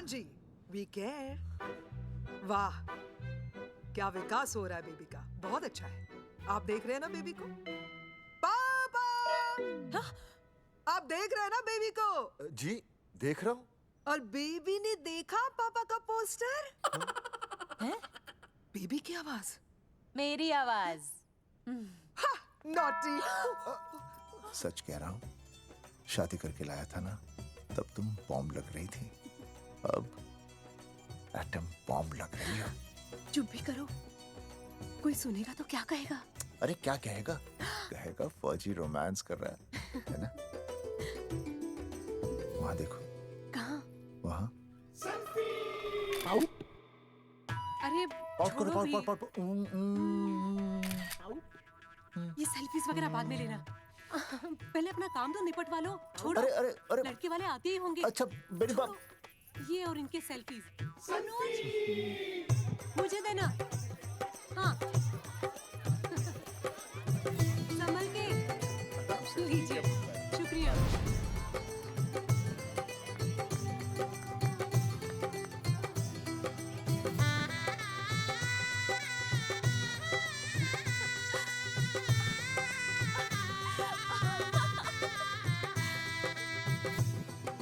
Ji, we care. वाह, क्या विकास हो रहा है बेबी का, बहुत अच्छा है। आप देख रहे हैं ना बेबी को? पापा! आप देख रहे हैं ना बेबी को? जी, देख रहा हूँ। और बेबी ने देखा पापा का पोस्टर? हैं? बेबी की आवाज। मेरी आवाज। नॉटी। सच कह रहा हूँ, शादी करके लाया था ना, तब तुम बॉम्ब लग रही थी, अब एटम बॉम्ब लग रही हो। चुप भी करो, कोई सुनेगा तो क्या कहेगा? अरे क्या कहेगा? कहेगा फौजी रोमांस कर रहा है ना? वहां देखो। कहाँ? वहां। अरे करो, छोड़ो भी। पाउट। ये सेल्फीज वगैरह बाद में लेना। पहले अपना काम तो निपटवा लो। छोड़ो। अरे लड़के वाले आते ही होंगे। अच्छा मेरी बात। ये और इनके सेल्फीज। मुझे देना। हाँ। संभल के। लीजिए। शुक्रिया।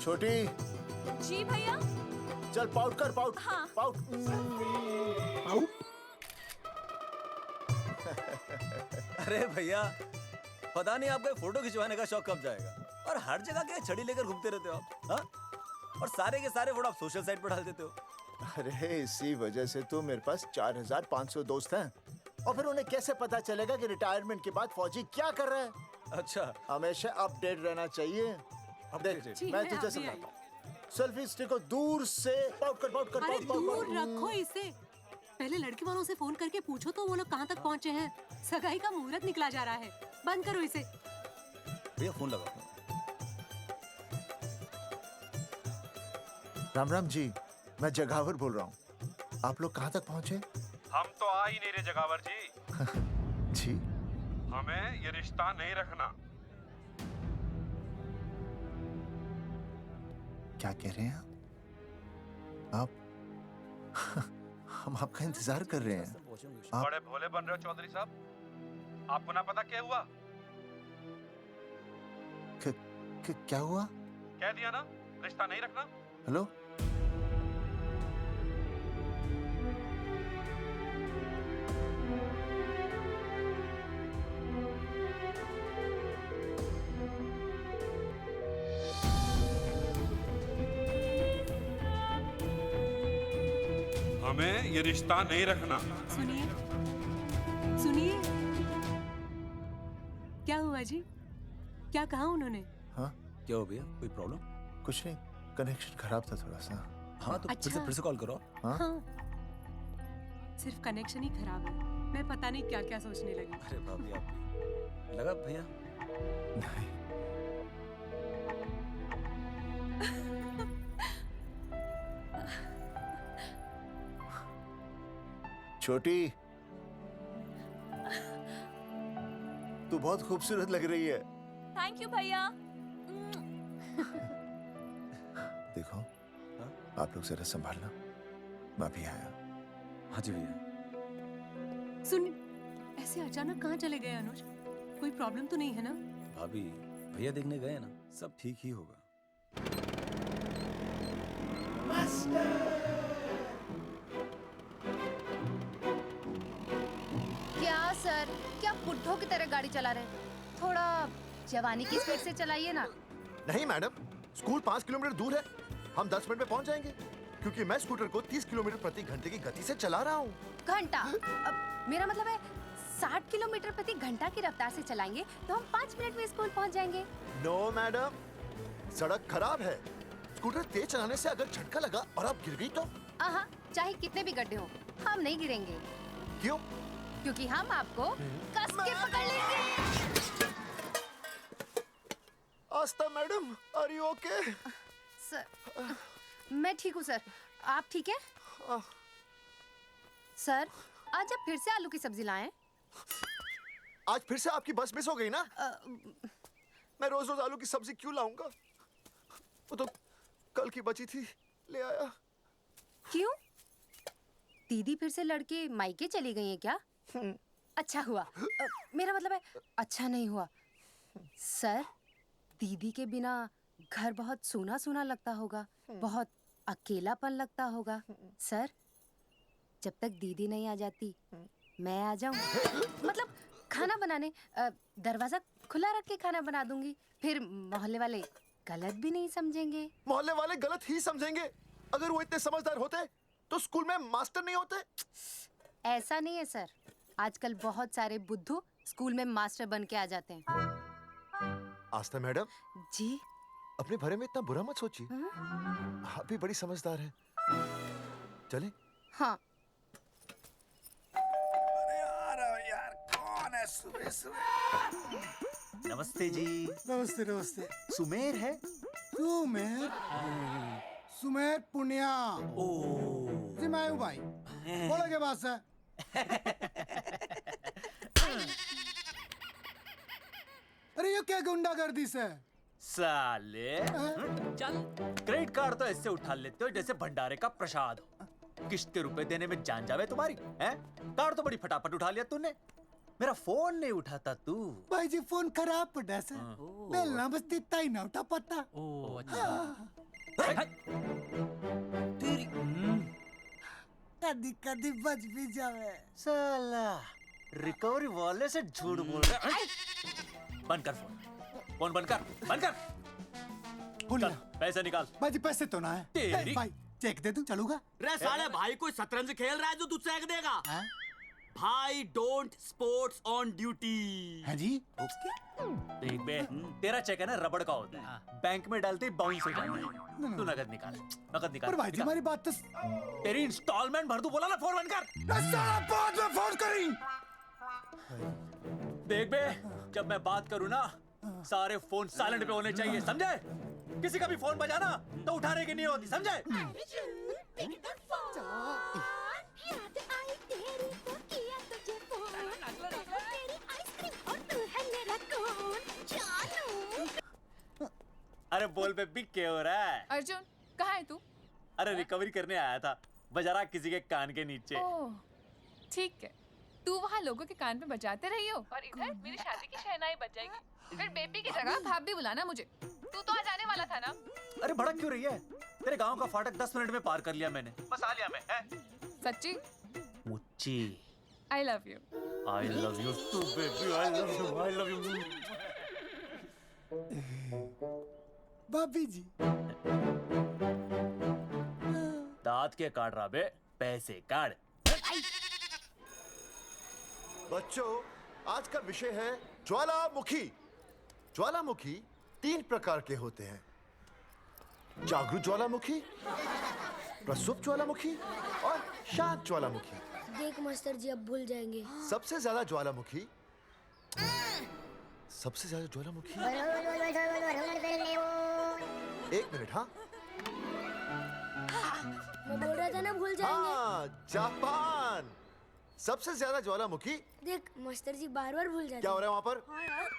छोटी, जी भैया। चल पाउट कर, पाउट। हाँ। पाउट। अरे भैया, पता नहीं आपको फोटो खिंचवाने का शौक कब जाएगा। और हर जगह क्या छड़ी लेकर घूमते रहते हो आप, हाँ? और सारे के सारे फोटो आप सोशल साइट पर डाल देते हो। अरे इसी वजह से तो मेरे पास 4500 दोस्त हैं। और फिर उन्हें कैसे पता चलेगा कि रिटायरमेंट के बाद फौजी क्या कर रहा है? अच्छा, हमेशा अपडेट रहना चाहिए। देख, ठीक मैं है, तुझे आप भी समझाता हूँ। सेल्फी स्टिक को दूर से पाउट कर, पाउट कर, अरे पाउट, पाउट, दूर पाउट। रखो इसे। पहले लड़के वालों से फोन करके पूछो तो वो लोग कहाँ तक पहुँचे हैं। सगाई का मुहूर्त निकला जा रहा है। बंद करो इसे। भैया फोन लगाओ। राम राम जी, मैं जगावर बोल रहा हूँ। आप लोग कहाँ तक पहुँचे? हम तो आ ही नहीं रहे जगावर जी। जी, हमें ये रिश्ता नहीं रखना। क्या कह रहे हैं आप? हम आपका इंतजार कर रहे हैं। आप बड़े भोले बन रहे हो चौधरी साहब। आपको ना पता क्या हुआ? क्या हुआ? कह दिया ना, रिश्ता नहीं रखना। हेलो, हमें ये रिश्ता नहीं रखना। सुनिए, सुनिए। क्या हुआ जी? क्या कहा उन्होंने? हाँ क्या हो भैया, कोई प्रॉब्लम? कुछ नहीं, कनेक्शन खराब था थोड़ा सा। हाँ तो अच्छा। फिर से कॉल करो। हाँ? हाँ। सिर्फ कनेक्शन ही खराब है। मैं पता नहीं क्या क्या सोचने लगी। अरे भाभी आप भी। लगा भैया? नहीं, छोटी, तू बहुत खूबसूरत लग रही है। थैंक यू भैया। देखो, हाँ? आप लोग जरा संभालना, मैं भी आया। हाँ जी भैया। सुन, ऐसे अचानक कहाँ चले गए अनुज? कोई प्रॉब्लम तो नहीं है ना? भाभी, भैया देखने गए ना, सब ठीक ही होगा। क्या सर, क्या बुड्ढों की तरह गाड़ी चला रहे हैं? थोड़ा जवानी की स्पीड से चलाइए ना। नहीं मैडम, स्कूल 5 किलोमीटर दूर है, हम 10 मिनट में पहुंच जाएंगे, क्योंकि मैं स्कूटर को 30 किलोमीटर प्रति घंटे की गति से चला रहा हूँ। घंटा? अब मेरा मतलब है 60 किलोमीटर प्रति घंटा की रफ्तार से चलाएंगे तो हम 5 मिनट में स्कूल पहुंच जाएंगे। नो मैडम, सड़क खराब है। स्कूटर तेज चलाने से अगर झटका लगा और आप गिर गई तो? आहा, चाहे कितने भी गड्ढे हो, हम नहीं गिरेंगे, क्यों? क्योंकि हम आपको कस के पकड़ लेंगे। Aastha madam, are you okay? Sir, मैं ठीक हूँ सर, आप ठीक है? सर, आज आप फिर से आलू की सब्जी लाएं? आज फिर से आपकी बस मिस हो गई ना? मैं रोज रोज आलू की सब्जी क्यों लाऊंगा? वो तो कल की बची थी, ले आया। क्यों? दीदी फिर से लड़के मायके चली गई हैं क्या? अच्छा हुआ। मेरा मतलब है अच्छा नहीं हुआ। सर, दीदी के बिना घर बहुत सूना सूना लगता होगा, बहुत अकेलापन लगता होगा। सर, जब तक दीदी नहीं आ जाती मैं आ जाऊं। मतलब खाना बनाने दरवाजा खुला रख के खाना बना दूंगी, फिर मोहल्ले वाले गलत भी नहीं समझेंगे। मोहल्ले वाले गलत ही समझेंगे। अगर वो इतने समझदार होते तो स्कूल में मास्टर नहीं होते। ऐसा नहीं है सर, आजकल बहुत सारे बुद्धू स्कूल में मास्टर बन के आ जाते हैं। आस्था मैडम, जी? अपने भरे में इतना बुरा मत सोचिए। आप भी बड़ी समझदार हैं। चले? हाँ। यार कौन है सुबह सुबह? नमस्ते जी। नमस्ते नमस्ते। सुमेर है? सुमेर? सुमेर पुनिया। ओ जी मैं हूँ भाई। बोलो के बात है? अरे ये क्या गुंडागर्दी से? साले चल, क्रेडिट कार्ड तो ऐसे उठा लेते हो जैसे भंडारे का प्रसाद हो। किस्त के रुपए देने में जान जावे तुम्हारी हैं? कार्ड तो बड़ी फटाफट उठा लिया तूने, मेरा फोन नहीं उठाता तू। भाई जी फोन खराब पड़ा से। बेलना बस तित्ता ही ना उठा पाता। ओ अच्छा। तेरी कदी कदी बच भी जावे। साला रिकवरी वाले से झूठ बोल रहा है। बंद कर फोन बंद कर। बोलिए। चल पैसे निकाल। भाई जी पैसे तो ना है। तेरी- भाई चेक दे दूं, चलूगा? रे साले भाई कोई शतरंज खेल रहा है जो तुझसे चेक देगा? हाँ? भाई डोंट स्पोर्ट्स ऑन ड्यूटी। है जी? देख बे, तेरा चेक है ना रबड़ का होता है, बैंक में डालते ही बाउंस हो जाता है। तू नकद निकाल। पर भाई जी हमारी बात तो तेरी इंस्टॉलमेंट भर दूं, बोला ना फोन बंद कर। साला बाद में फोन करी। देख बे, जब मैं बात करूं ना सारे फोन साइलेंट पे होने चाहिए, समझे? किसी का भी फोन बजाना तो उठाने की नहीं होती, समझे? अरे बोल बेबी क्या हो रहा है? अर्जुन कहाँ है तू? अरे रिकवरी करने आया था, बजा रहा किसी के कान के नीचे। ओह ठीक है, तू वहाँ लोगों के कान पे बजाते रही हो और इधर मेरी शादी की शहनाई बज जाएगी। फिर बेबी की जगह भाभी बुलाना मुझे। तू तो आज आने वाला था ना? अरे भड़क क्यों रही है? तेरे गांव का फाटक 10 मिनट में पार कर लिया मैंने, बस आ लिया मैं। सच्ची? मुच्ची I love you. I love you too, baby. I love you. भाभी जी दांत के काट रहा बे, पैसे काट। बच्चों, आज का विषय है ज्वालामुखी। ज्वालामुखी 3 प्रकार के होते हैं। जागरूक ज्वालामुखी, प्रसुप्त ज्वालामुखी और शांत ज्वालामुखी। देख मास्टर जी अब भूल जाएंगे। सबसे ज्यादा ज्वालामुखी एक मिनट। हाँ मैं बोल रहा था ना भूल जाएंगे। हाँ, जापान सबसे ज्यादा ज्वालामुखी। देख मास्टर जी बार बार भूल जाते क्या हो रहा है वहाँ पर? हाँ यार।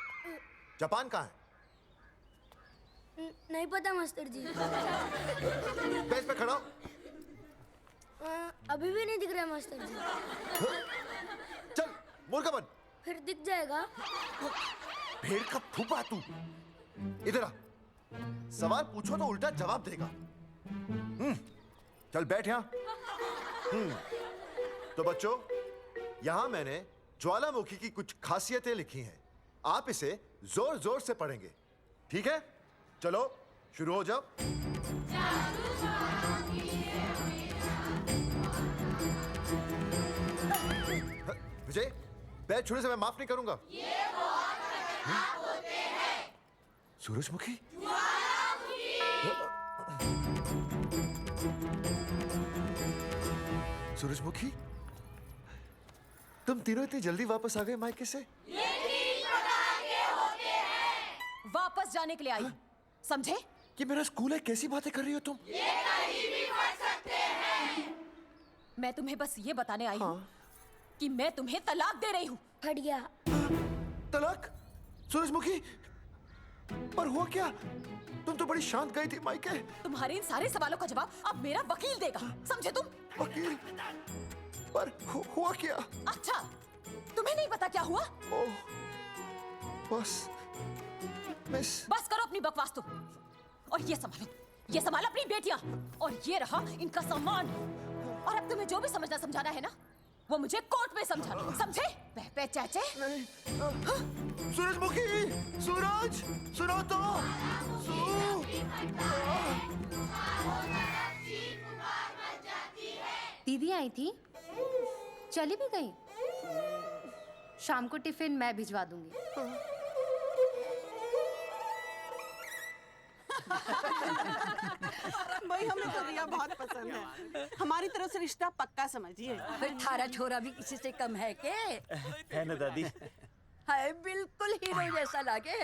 जापान कहाँ है? नहीं पता मास्टर जी। बेंच पे खड़ा हो। अभी भी नहीं दिख रहा मास्टर जी। चल मुर्गा बन। फिर दिख जाएगा। भेड़ का फूफा तू। इधर आ, सवाल पूछो तो उल्टा जवाब देगा। चल बैठ यहाँ। तो बच्चों, यहाँ मैंने ज्वालामुखी की कुछ खासियतें लिखी हैं। आप इसे जोर जोर से पढ़ेंगे, ठीक है? चलो शुरू हो जाओ। विजय, बैच छूने से मैं माफ नहीं करूंगा। ये वो खतरनाक होते हैं। सूरजमुखी? सूरजमुखी, तुम तीनों इतनी जल्दी वापस आ गए मायके से? वापस जाने के लिए आई, समझे? ये मेरा स्कूल है, कैसी बातें कर रही हो तुम? मैं तुम्हें बस ये बताने आई हूँ कि मैं तुम्हें तलाक दे रही हूँ। फट गया। तलाक? सूरजमुखी, पर हुआ क्या? तुम तो बड़ी शांत गई थी मायके। तुम्हारे इन सारे सवालों का जवाब अब मेरा वकील देगा, समझे तुम? वकील? पर हुआ क्या? अच्छा, तुम्हें नहीं पता क्या हुआ? ओह, बस मिस। बस करो अपनी बकवास तुम, और ये संभालो अपनी बेटियां, और ये रहा इनका सामान। और अब तुम्हें जो भी समझना समझाना है ना, वो मुझे कोर्ट में समझाना, समझे? पे चाचे। सूरजमुखी, सूरज, सुनो तो। दीदी आई थी, चली भी गई। शाम को टिफिन मैं भिजवा दूंगी। भाई हमें तो रिया बहुत पसंद है, हमारी तरफ से रिश्ता पक्का समझिए। फिर थारा छोरा भी किसी से कम है के? है ना दादी? है, बिल्कुल हीरो जैसा लागे।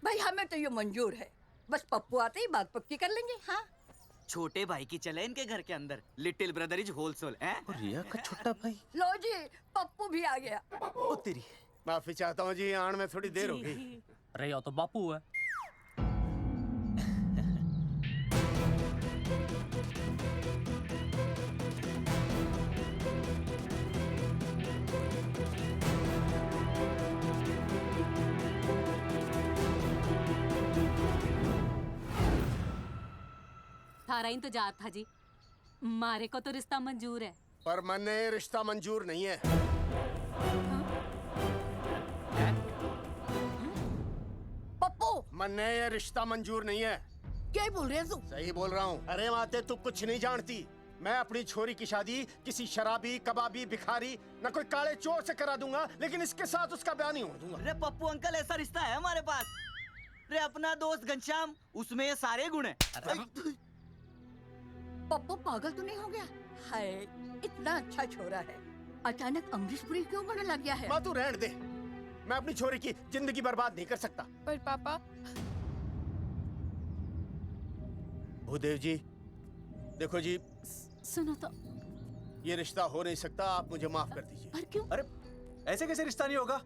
भाई हमें तो ये मंजूर है, बस पप्पू आते ही बात पक्की कर लेंगे। हाँ, छोटे भाई की चले इनके घर के अंदर, लिटिल ब्रदर इज होलसेल है। और रिया का छोटा भाई? लो जी, पप्पू भी आ गया। ओ तेरी। माफी चाहता हूँ जी, आने में थोड़ी देर हो गई। अरे या तो बापू है। थारा इंतजार था जी, मारे को तो रिश्ता मंजूर है। पर मैंने रिश्ता मंजूर नहीं है। पप्पू, मैंने ये रिश्ता मंजूर नहीं है। क्या बोल रहे हैं तू? सही बोल रहा हूँ। अरे माते, तू कुछ नहीं जानती। मैं अपनी छोरी की शादी किसी शराबी, कबाबी, भिखारी, न कोई काले चोर से करा दूंगा, लेकिन इसके साथ उसका ब्याह नहीं हो दूंगा। अरे पप्पू अंकल, ऐसा रिश्ता है हमारे पास। अरे अपना दोस्त घनश्याम, उसमें ये सारे गुण हैं। पप्पू पागल तो नहीं हो गया? हाय, इतना अच्छा छोरा है, अचानक अमरीशपुरी क्यों बनने लग गया है? माँ तू रहने दे, मैं अपनी छोरी की जिंदगी बर्बाद नहीं कर सकता। पर पापा। भूदेव जी, देखो जी, सुनो तो। ये रिश्ता हो नहीं सकता, आप मुझे माफ कर दीजिए। पर क्यों? अरे ऐसे कैसे रिश्ता नहीं होगा?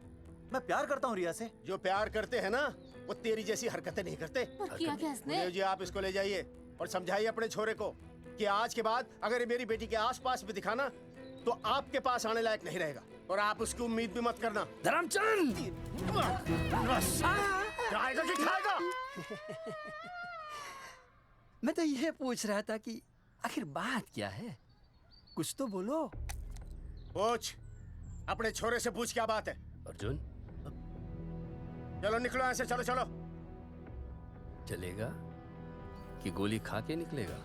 मैं प्यार करता हूँ रिया से। जो प्यार करते हैं ना, वो तेरी जैसी हरकतें नहीं करते। पर किया क्या इसने? भूदेव जी, आप इसको ले जाइए और समझाइए अपने छोरे को कि आज के बाद अगर ये मेरी बेटी के आसपास भी दिखा ना, तो आपके पास आने लायक नहीं रहेगा, और आप उसकी उम्मीद भी मत करना। धर्मचंद, खाएगा कि खाएगा? मैं तो ये पूछ रहा था कि आखिर बात क्या है, कुछ तो बोलो। पूछ, अपने छोरे से पूछ क्या बात है। अर्जुन, चलो निकलो ऐसे, चलो चलो। चलेगा कि गोली खा के निकलेगा?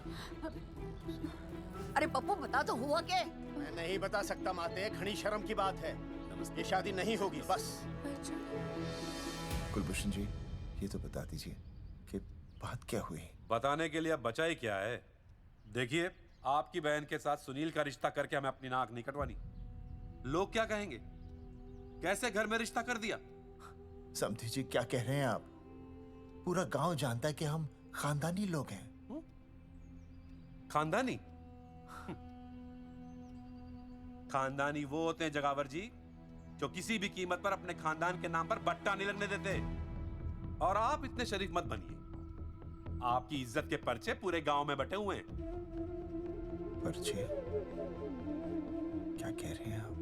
अरे पप्पू, बता तो हुआ क्या? मैं नहीं बता सकता माते, घनी शर्म की बात है। ये शादी नहीं होगी, बस। कुलभूषण जी, ये तो बता दीजिए कि बात क्या हुई। बताने के लिए अब बचा ही क्या है। देखिए, आपकी बहन के साथ सुनील का रिश्ता करके हमें अपनी नाक नहीं कटवानी। लोग क्या कहेंगे? कैसे घर में रिश्ता कर दिया? समधी जी, क्या कह रहे हैं आप? पूरा गांव जानता है कि हम खानदानी लोग हैं। खानदानी? खानदानी वो होते हैं जगावर जी, जो किसी भी कीमत पर अपने खानदान के नाम पर बट्टा नहीं लगने देते। और आप इतने शरीफ मत बनिए। आपकी इज्जत के पर्चे पूरे गांव में बटे हुए हैं। पर्चे? क्या कह रहे हैं आप?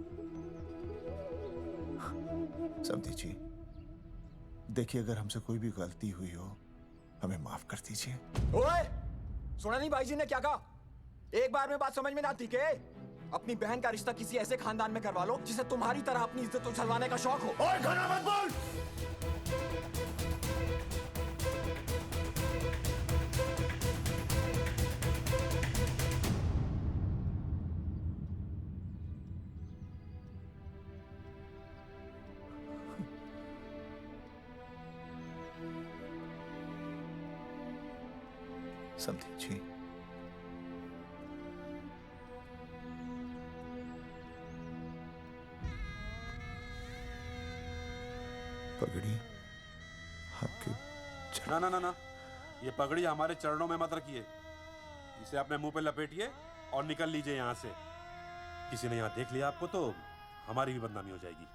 समधी जी, देखिए, अगर हमसे कोई भी गलती हुई हो, हमें माफ कर दीजिए। ओए, सुना नहीं भाई जी ने क्या कहा? एक बार में बात समझ में ना आती के? अपनी बहन का रिश्ता किसी ऐसे खानदान में करवा लो जिसे तुम्हारी तरह अपनी इज्जत उछलवाने का शौक हो। ओए, घना मत बोल। समधी जी, पगड़ी आपके ना ना ना ना, ये पगड़ी हमारे चरणों में मत रखिए। इसे अपने मुंह पे लपेटिए और निकल लीजिए यहाँ से। किसी ने यहाँ देख लिया आपको तो हमारी भी बदनामी हो जाएगी।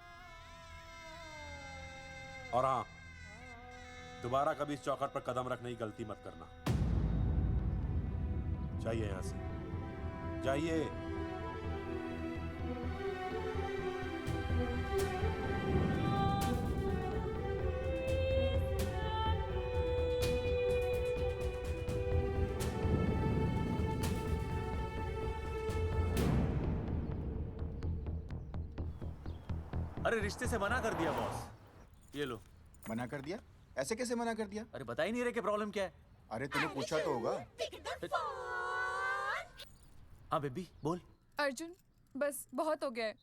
और हाँ, दोबारा कभी इस चौखट पर कदम रखने की गलती मत करना। जाइए यहां से, जाइए। अरे रिश्ते से मना कर दिया बॉस। ये लो। मना कर दिया? ऐसे कैसे मना कर दिया? अरे बता ही नहीं रहे कि प्रॉब्लम क्या है। अरे तूने पूछा तो होगा। हाँ बेबी बोल। अर्जुन बस बहुत हो गया है,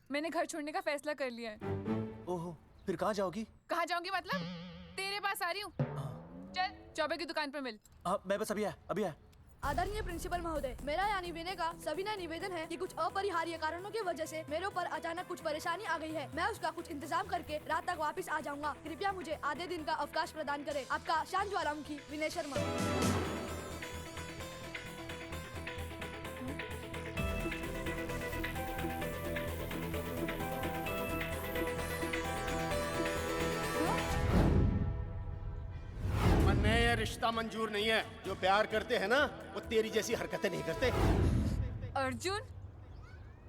मैंने घर छोड़ने का फैसला कर लिया है। ओहो, फिर कहाँ जाओगी? कहाँ जाऊंगी मतलब? तेरे पास आ रही हूँ। चल चौबे की दुकान पर मिल। हाँ मैं बस अभी आया। आदरणीय प्रिंसिपल महोदय, मेरा यानी विनय का सविनय निवेदन है कि कुछ अपरिहार्य कारणों की वजह से मेरे ऊपर अचानक कुछ परेशानी आ गई है। मैं उसका कुछ इंतजाम करके रात तक वापस आ जाऊंगा। कृपया मुझे आधे दिन का अवकाश प्रदान करें। आपका शांत ज्वालामुखी विनय शर्मा। ये रिश्ता मंजूर नहीं है। जो प्यार करते हैं ना वो तेरी जैसी हरकतें नहीं करते। अर्जुन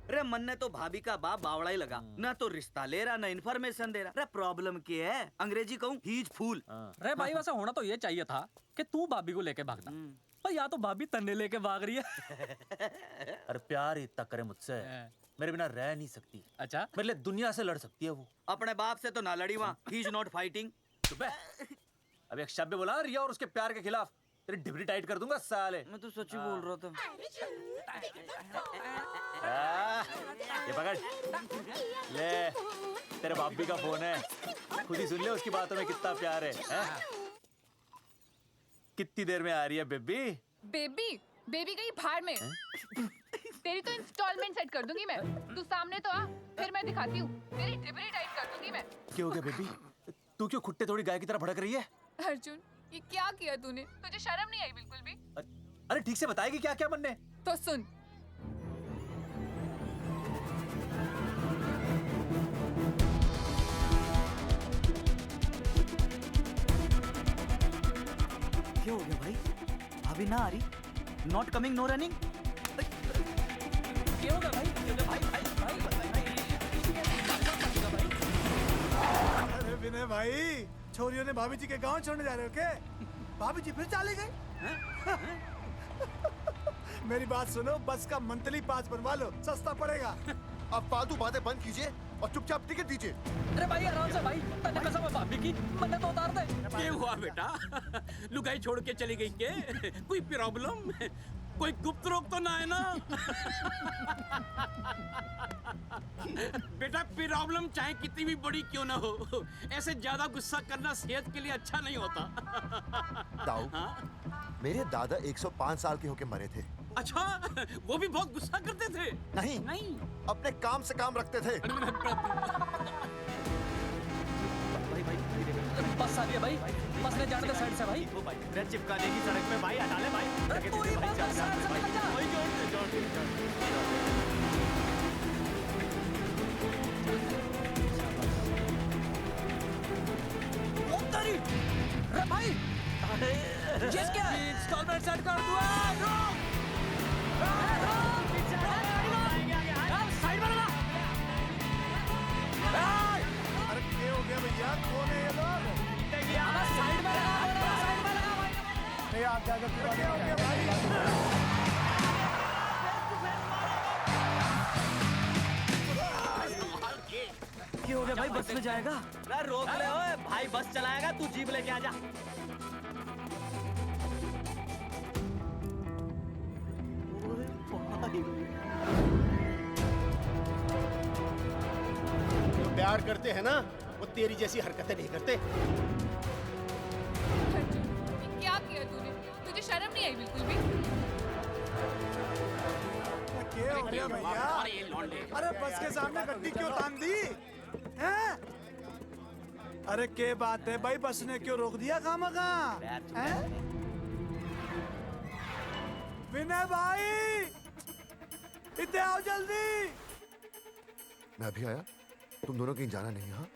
अरे मन ने तो भाभी का बाप बावड़ा ही लगा, ना तो रिश्ता ले रहा ना इन्फॉर्मेशन दे रहा। अरे प्रॉब्लम क्या है? अंग्रेजी कहूँ हीज फूल। अरे भाई वैसे होना तो ये चाहिए था कि तू भाभी को लेके भागता, पर या तो भाभी तन्ने लेके भाग रही है। अरे प्यार इतना करे मुझसे, मेरे बिना रह नहीं सकती। अच्छा मेरे लिए दुनिया से लड़ सकती है वो। अपने बाप से तो ना लड़ी वहाँ, ही इज नॉट फाइटिंग। अब एक शब्द बोला रिया और उसके प्यार के खिलाफ, तेरी डिबरी टाइट कर दूंगा साले। मैं तो सच्ची बोल रहा था। ये पकड़ ले, तेरे भाभी का फोन है, खुद ही सुन ले उसकी बातों में कितना प्यार है, कितनी देर में आ रही है बेबी? बेबी गई भाड़ में। तेरी तो इंस्टॉलमेंट सेट कर दूंगी मैं। तू सामने तो आ, फिर मैं दिखाती हूँ। तेरी डिबरी टाइट कर दूंगी मैं। क्या हो गया बेबी? तू क्यों खुट्टे थोड़ी गाय की तरह भड़क रही है? अर्जुन ये क्या किया तूने? तुझे शर्म नहीं आई बिल्कुल भी? अरे ठीक से बताएगी क्या क्या बनने? तो सुन, क्या हो गया भाई? भाभी ना आ रही? Not coming no running? क्या होगा भाई? अरे विनय भाई, छोरियों ने भाभी जी के गांव छोड़ने जा रहे हो क्या? भाभी जी फिर चले गए? मेरी बात सुनो, बस का मंथली पास बनवा लो, सस्ता पड़ेगा। अब फालतू बातें बंद कीजिए और चुपचाप टिकट दीजिए। अरे भाई आराम से भाई, तन्ने कसम है भाभी की, मन्ने तो उतार दे। क्या हुआ बेटा? लुगाई छोड़ के चली गई के? कोई प्रॉब्लम? कोई गुप्त रोग तो ना है ना? बेटा प्रॉब्लम चाहे कितनी भी बड़ी क्यों ना हो, ऐसे ज्यादा गुस्सा करना सेहत के लिए अच्छा नहीं होता। ताऊ, मेरे दादा 105 साल के होके मरे थे। अच्छा, वो भी बहुत गुस्सा करते थे? नहीं, अपने काम से काम रखते थे। बस आ गया भाई, बस ले जाने दे साइड से भाई। भाई चिपका देगी सड़क पे भाई, हटा ले भाई। अरे भाई जिस क्या इंस्टॉलमेंट सेट कर दूँ। साइड में लगा। अरे क्या हो गया भैया? कौन है ये लोग? साइड में लगा, साइड में लगा भाई। नहीं आप क्या हो गया भाई? क्या हो गया भाई? बस में जाएगा? अरे रोक ले ओए भाई, बस चलाएगा, तू जीप लेके आ जा। जो प्यार करते हैं ना वो तेरी जैसी हरकतें नहीं करते। क्या किया तूने? तुझे शर्म नहीं आई बिल्कुल भी? क्या हो गया भैया? अरे बस के सामने गड्डी क्यों तान दी? हैं? अरे क्या बात है भाई, बस ने क्यों रोक दिया खामखा? विनय भाई इतने आओ जल्दी। मैं अभी आया, तुम दोनों कहीं जाना नहीं। हाँ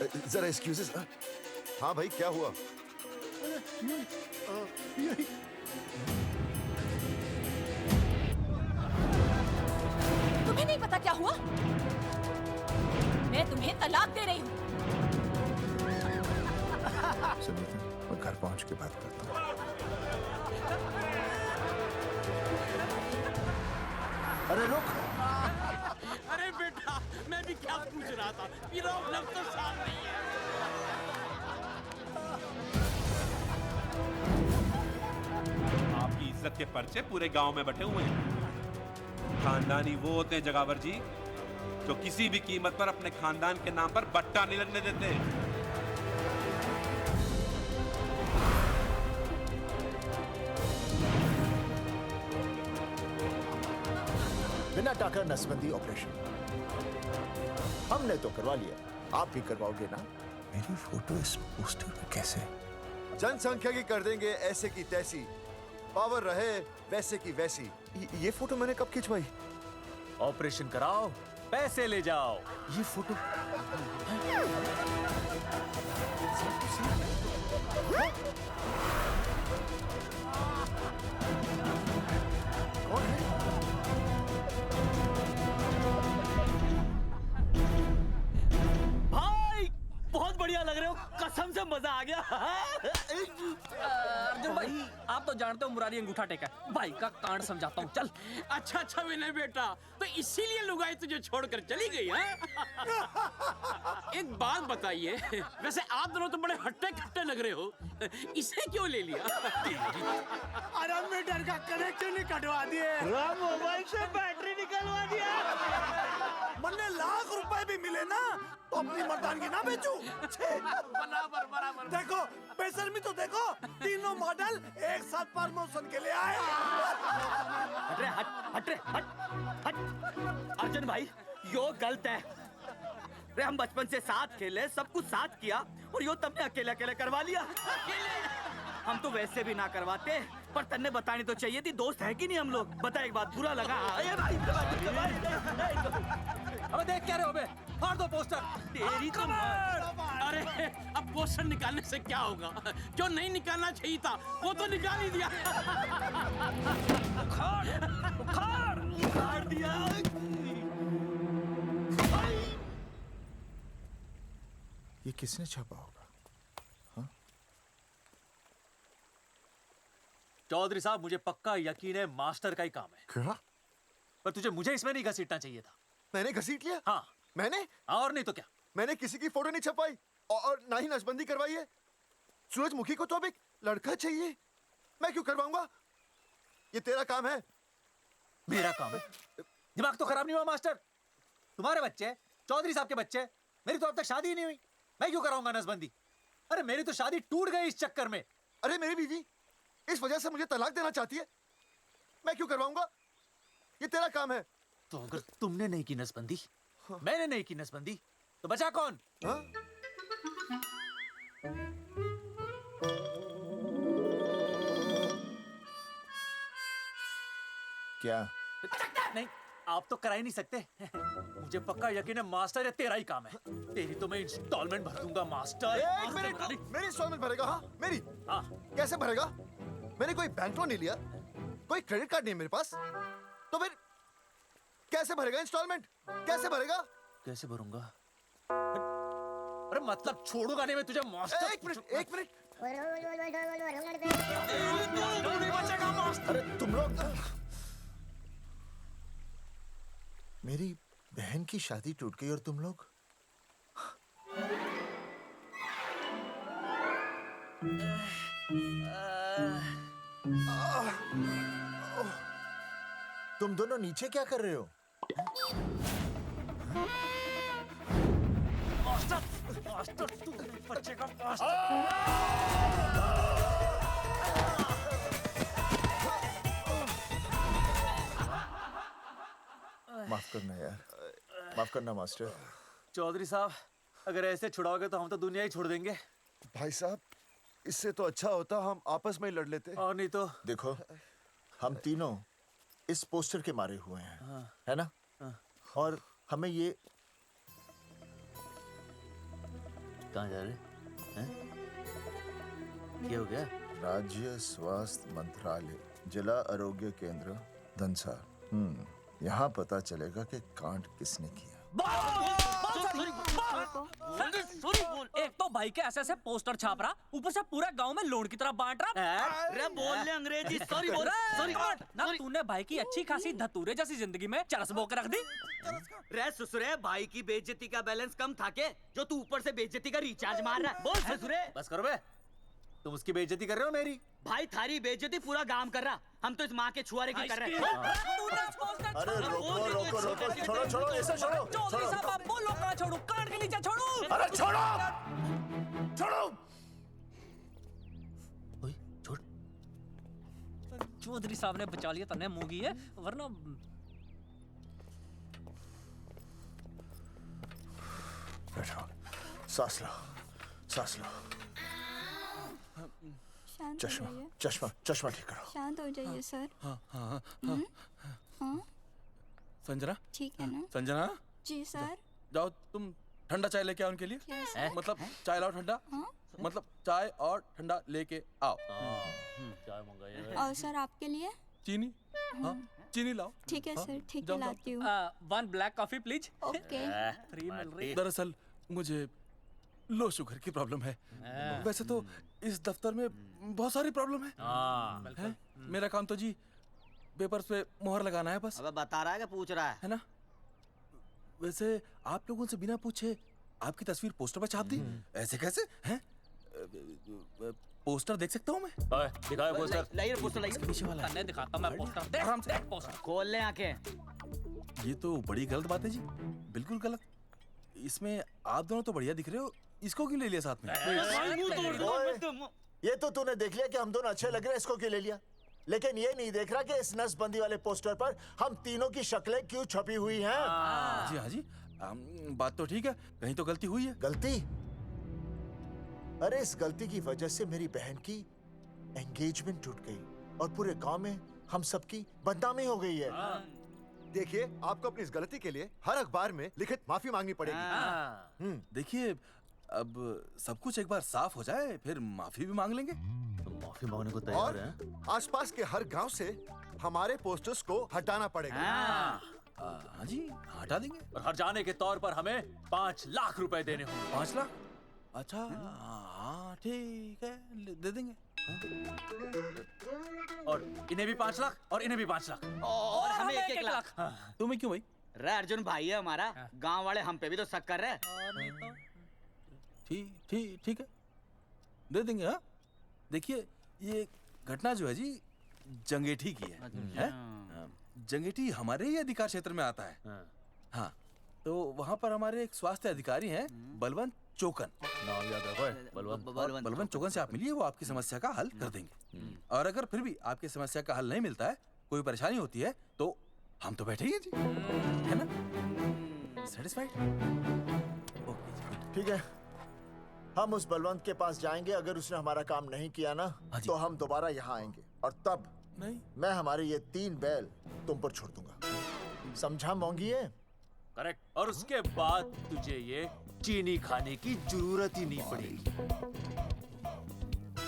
जरा एक्सक्यूजेस। हाँ भाई, क्या हुआ? तुम्हें नहीं पता क्या हुआ? मैं तुम्हें तलाक दे रही हूँ। सुनीता, मैं घर पहुंच के बात करता हूँ। अरे रुक। अरे बेटा, मैं भी क्या पूछ रहा था, प्रॉब्लम तो साफ नहीं है। आपकी इज्जत के पर्चे पूरे गांव में बटे हुए हैं। खानदानी वो होते हैं जगावर जी, जो किसी भी कीमत पर अपने खानदान के नाम पर बट्टा नहीं लगने देते। बिना टाका नसबंदी ऑपरेशन हमने तो करवा लिया, आप भी करवाओगे ना? मेरी फोटो इस पोस्टर पे कैसे? जनसंख्या की कर देंगे ऐसे की तैसी, पावर रहे वैसे की वैसी। ये फोटो मैंने कब खिंचवाई? ऑपरेशन कराओ, पैसे ले जाओ। ये फोटो भाई बहुत बढ़िया लग रहे हो, कसम से मजा आ गया। अर्जुन भाई, आप तो जानते हो मुरारी अंगूठा टेका है। भाई का कांड समझाता हूँ, चल। अच्छा विनय बेटा, तो इसीलिए लुगाई तुझे छोड़कर चली गई है? एक बात बताइए, वैसे आप दोनों तो बड़े हट्टे कट्टे लग रहे हो, इसे क्यों ले लिया? अरे मीटर का कनेक्शन ही कटवा दिए, मोबाइल से बैटरी निकलवा दिया। मन्ने लाख रुपए भी मिले ना तो अपनी मर्दानगी ना बेचू। बराबर बराबर। देखो बेशर्मी तो देखो, तीनों मॉडल एक साथ प्रमोशन के लिए आए। हट रे, हट रे, हट। अर्जुन भाई, यो गलत है। रे हम बचपन से साथ खेले, सब कुछ साथ किया, और यो तुमने अकेले अकेले करवा लिया। हम तो वैसे भी ना करवाते, पर तन्ने बतानी तो चाहिए थी, दोस्त है कि नहीं हम लोग। बता एक बात, बुरा लगा? अबे देख क्या रहे हो बे? फाड़ दो पोस्टर। तेरी तो अरे अब पोस्टर निकालने से क्या होगा? जो नहीं निकालना चाहिए था वो तो निकाल ही दिया। उखाड़ दिया। ये किसने छापा होगा? चौधरी साहब, मुझे पक्का यकीन है मास्टर का ही काम है। क्या? पर तुझे मुझे इसमें नहीं घसीटना चाहिए था। मैंने घसीट लिया? हाँ। मैंने? और नहीं तो क्या? मैंने किसी की फोटो नहीं छपाई और ना ही नसबंदी करवाई है। सूरजमुखी को तो अब एक लड़का चाहिए, मैं क्यों करवाऊंगा? ये तेरा काम है। मेरा काम है? दिमाग तो खराब नहीं हुआ मास्टर? तुम्हारे बच्चे, चौधरी साहब के बच्चे, मेरी तो अब तक शादी ही नहीं हुई, मैं क्यों कराऊंगा नसबंदी? अरे मेरी तो शादी टूट गई इस चक्कर में। अरे मेरी बीवी इस वजह से मुझे तलाक देना चाहती है, मैं क्यों करवाऊंगा? ये तेरा काम है। तो अगर तुमने नहीं की नसबंदी, मैंने नहीं की नसबंदी, तो बचा कौन? क्या? नहीं, आप तो करा ही नहीं सकते। मुझे पक्का यकीन है मास्टर, ये तेरा ही काम है। तेरी तो मैं इंस्टॉलमेंट भर दूंगा मास्टर। एक मिनट, मेरी इंस्टॉलमेंट भरेगा? हाँ मेरी। हाँ। कैसे भरेगा? मैंने कोई बैंक लोन नहीं लिया, कोई क्रेडिट कार्ड नहीं मेरे पास, तो फिर कैसे भरेगा इंस्टॉलमेंट? कैसे भरेगा? कैसे भरूंगा? अरे मतलब छोड़ूंगा नहीं मैं तुझे मास्टर। एक मिनट, एक मिनट। नहीं बचेगा मास्टर। अरे तुम लोग, मेरी बहन की शादी टूट गई और तुम लोग? तुम दोनों नीचे क्या कर रहे हो? मास्टर, मास्टर तू नहीं बचेगा मास्टर। माफ करना यार, माफ करना मास्टर। चौधरी साहब, अगर ऐसे छुड़ाओगे तो हम तो दुनिया ही छोड़ देंगे। भाई साहब, इससे तो अच्छा होता हम आपस में ही लड़ लेते। और नहीं तो। देखो, हम तीनों इस पोस्टर के मारे हुए हैं, हाँ। है ना? हाँ। और हमें ये कहाँ जा रहे हैं? क्या हो गया? राज्य स्वास्थ्य मंत्रालय, जिला आरोग्य केंद्र धनसा। यहाँ पता चलेगा कि कांड किसने किया। एक तो भाई के ऐसे पोस्टर छाप रहा, ऊपर से पूरा गांव में लोन की तरह बांट रहा। अरे बोल ले अंग्रेजी, सॉरी बोल, सॉरी ना तूने भाई की अच्छी खासी धतूरे जैसी जिंदगी में चरस बो के रख दी। रे ससुरे, भाई की बेइज्जती का बैलेंस कम था के जो तू ऊपर से बेइज्जती का रिचार्ज मार रहा है? बोल ससुरे। बस करो बे, तुम उसकी बेइज्जती कर रहे हो मेरी। भाई थारी बेइज्जती पूरा गांव कर रहा, हम तो इस माँ के छुआरे की कर रहे हैं। अरे रोको रोको रोको, छोड़ो छोड़ो, ऐसे छोड़ो चौधरी साहब आप बोलो, कहाँ छोड़ू? काट के नीचे छोड़ू। अरे छोड़ो छोड़ो। छोड़। चौधरी साहब ने बचा लिया, तने मूंगी है, वरना बैठो, सांस लो, सांस लो। शांत हो चश्मा जाइए। चश्मा चश्मा ठीक करो। शांत हो जाइए सर। हाँ हाँ हाँ हाँ संजना, ठीक है ना? संजना जी सर। जाओ तुम ठंडा चाय लेके आओ उनके लिए। Yes, sir. मतलब चाय लाओ ठंडा। मतलब चाय और ठंडा लेके आओ। चाय मंगाइए। और सर आपके लिए? चीनी, हाँ चीनी लाओ। ठीक है सर, ठीक है जाओ, लाती हूँ। 1 black coffee please. Okay. Free मिल रही। दरअसल मुझे लो शुगर की प्रॉब्लम है। वैसे तो इस दफ्तर में बहुत सारी प्रॉब्लम है। मेरा काम तो जी पेपर्स पे मोहर लगाना है बस। अबे बता रहा है कि पूछ रहा है ना? वैसे आप लोगों से बिना पूछे आपकी तस्वीर पोस्टर पर छाप दी, ऐसे कैसे हैं? पोस्टर देख सकता हूँ मैं? दिखाओ पोस्टर। लाइए पोस्टर, लाइए। पीछे वाला है। तन्ने दिखाता मैं पोस्टर। देख आराम से। पोस्टर। खोल ले आंखें। ये तो बड़ी गलत बात है जी, बिल्कुल गलत। इसमें आप दोनों तो बढ़िया दिख रहे हो, इसको क्यों ले लिया साथ में? ओए, ये तो तूने देख लिया कि हम दोनों अच्छे लग रहे हैं, इसको क्यों ले लिया? लेकिन ये नहीं देख रहा कि इस नसबंदी वाले पोस्टर पर हम तीनों की शक्लें क्यों छपी हुई हैं? जी हाँ जी, बात तो ठीक है, कहीं तो गलती हुई है। गलती? अरे इस गलती की वजह से मेरी बहन की एंगेजमेंट टूट गई और पूरे गांव में हम सबकी बदनामी हो गई है। देखिए, आपको अपनी इस गलती के लिए हर अखबार में लिखित माफी मांगनी पड़ेगी। देखिए, अब सब कुछ एक बार साफ हो जाए, फिर माफी भी मांग लेंगे। तुम माफी मांगने को और तैयार हैं? आसपास के हर गांव से हमारे पोस्टर्स को हटाना पड़ेगा। हाँ जी, हटा देंगे। और हर जाने के तौर पर हमें 5 लाख रुपए देने होंगे। 5 लाख? अच्छा हाँ ठीक है, दे देंगे। और इन्हें भी 5 लाख और इन्हें भी 5 लाख और हमें 1-1 लाख। तुम्हें क्यों भाई? रे अर्जुन भाई है हमारा, गांव वाले हम पे भी तो शक कर रहे हैं। ठीक है, दे देंगे। हाँ देखिए, ये घटना जो है जी जंगेठी की है? जंगेठी हमारे ही अधिकार क्षेत्र में आता है। हाँ, तो वहाँ पर हमारे एक स्वास्थ्य अधिकारी हैं, बलवंत चौकन। नाम याद रखो, बलवंत चौकन से आप मिलिए, वो आपकी समस्या का हल कर देंगे। और अगर फिर भी आपकी समस्या का हल नहीं मिलता है, कोई परेशानी होती है, तो हम तो बैठे ही हैं जी, है ना? सेटिस्फाइड? ठीक है, हम उस बलवंत के पास जाएंगे। अगर उसने हमारा काम नहीं किया ना, तो हम दोबारा यहाँ आएंगे और तब नहीं, मैं हमारे ये 3 बैल तुम पर छोड़ दूंगा। समझा मोंगी? ये करेक्ट। और उसके बाद तुझे ये चीनी खाने की जरूरत ही नहीं पड़ेगी।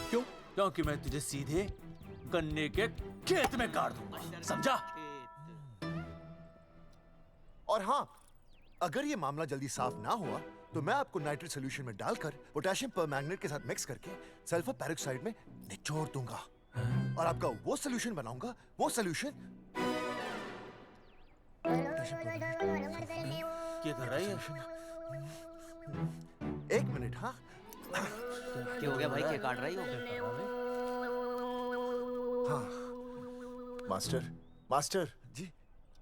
क्यों? क्योंकि मैं तुझे सीधे गन्ने के खेत में गाड़ दूंगा, समझा? और हाँ, अगर ये मामला जल्दी साफ ना हुआ तो मैं आपको नाइट्रेट सोल्यूशन में डालकर पोटेशियम परमैंगनेट के साथ मिक्स करके सल्फर पेरोक्साइड में निचोड़ दूंगा और आपका वो सोल्यूशन बनाऊंगा, वो सोल्यूशन। क्या कर रही है? 1 मिनट। हाँ क्या हो गया भाई, क्या काट रही हो? हाँ मास्टर जी,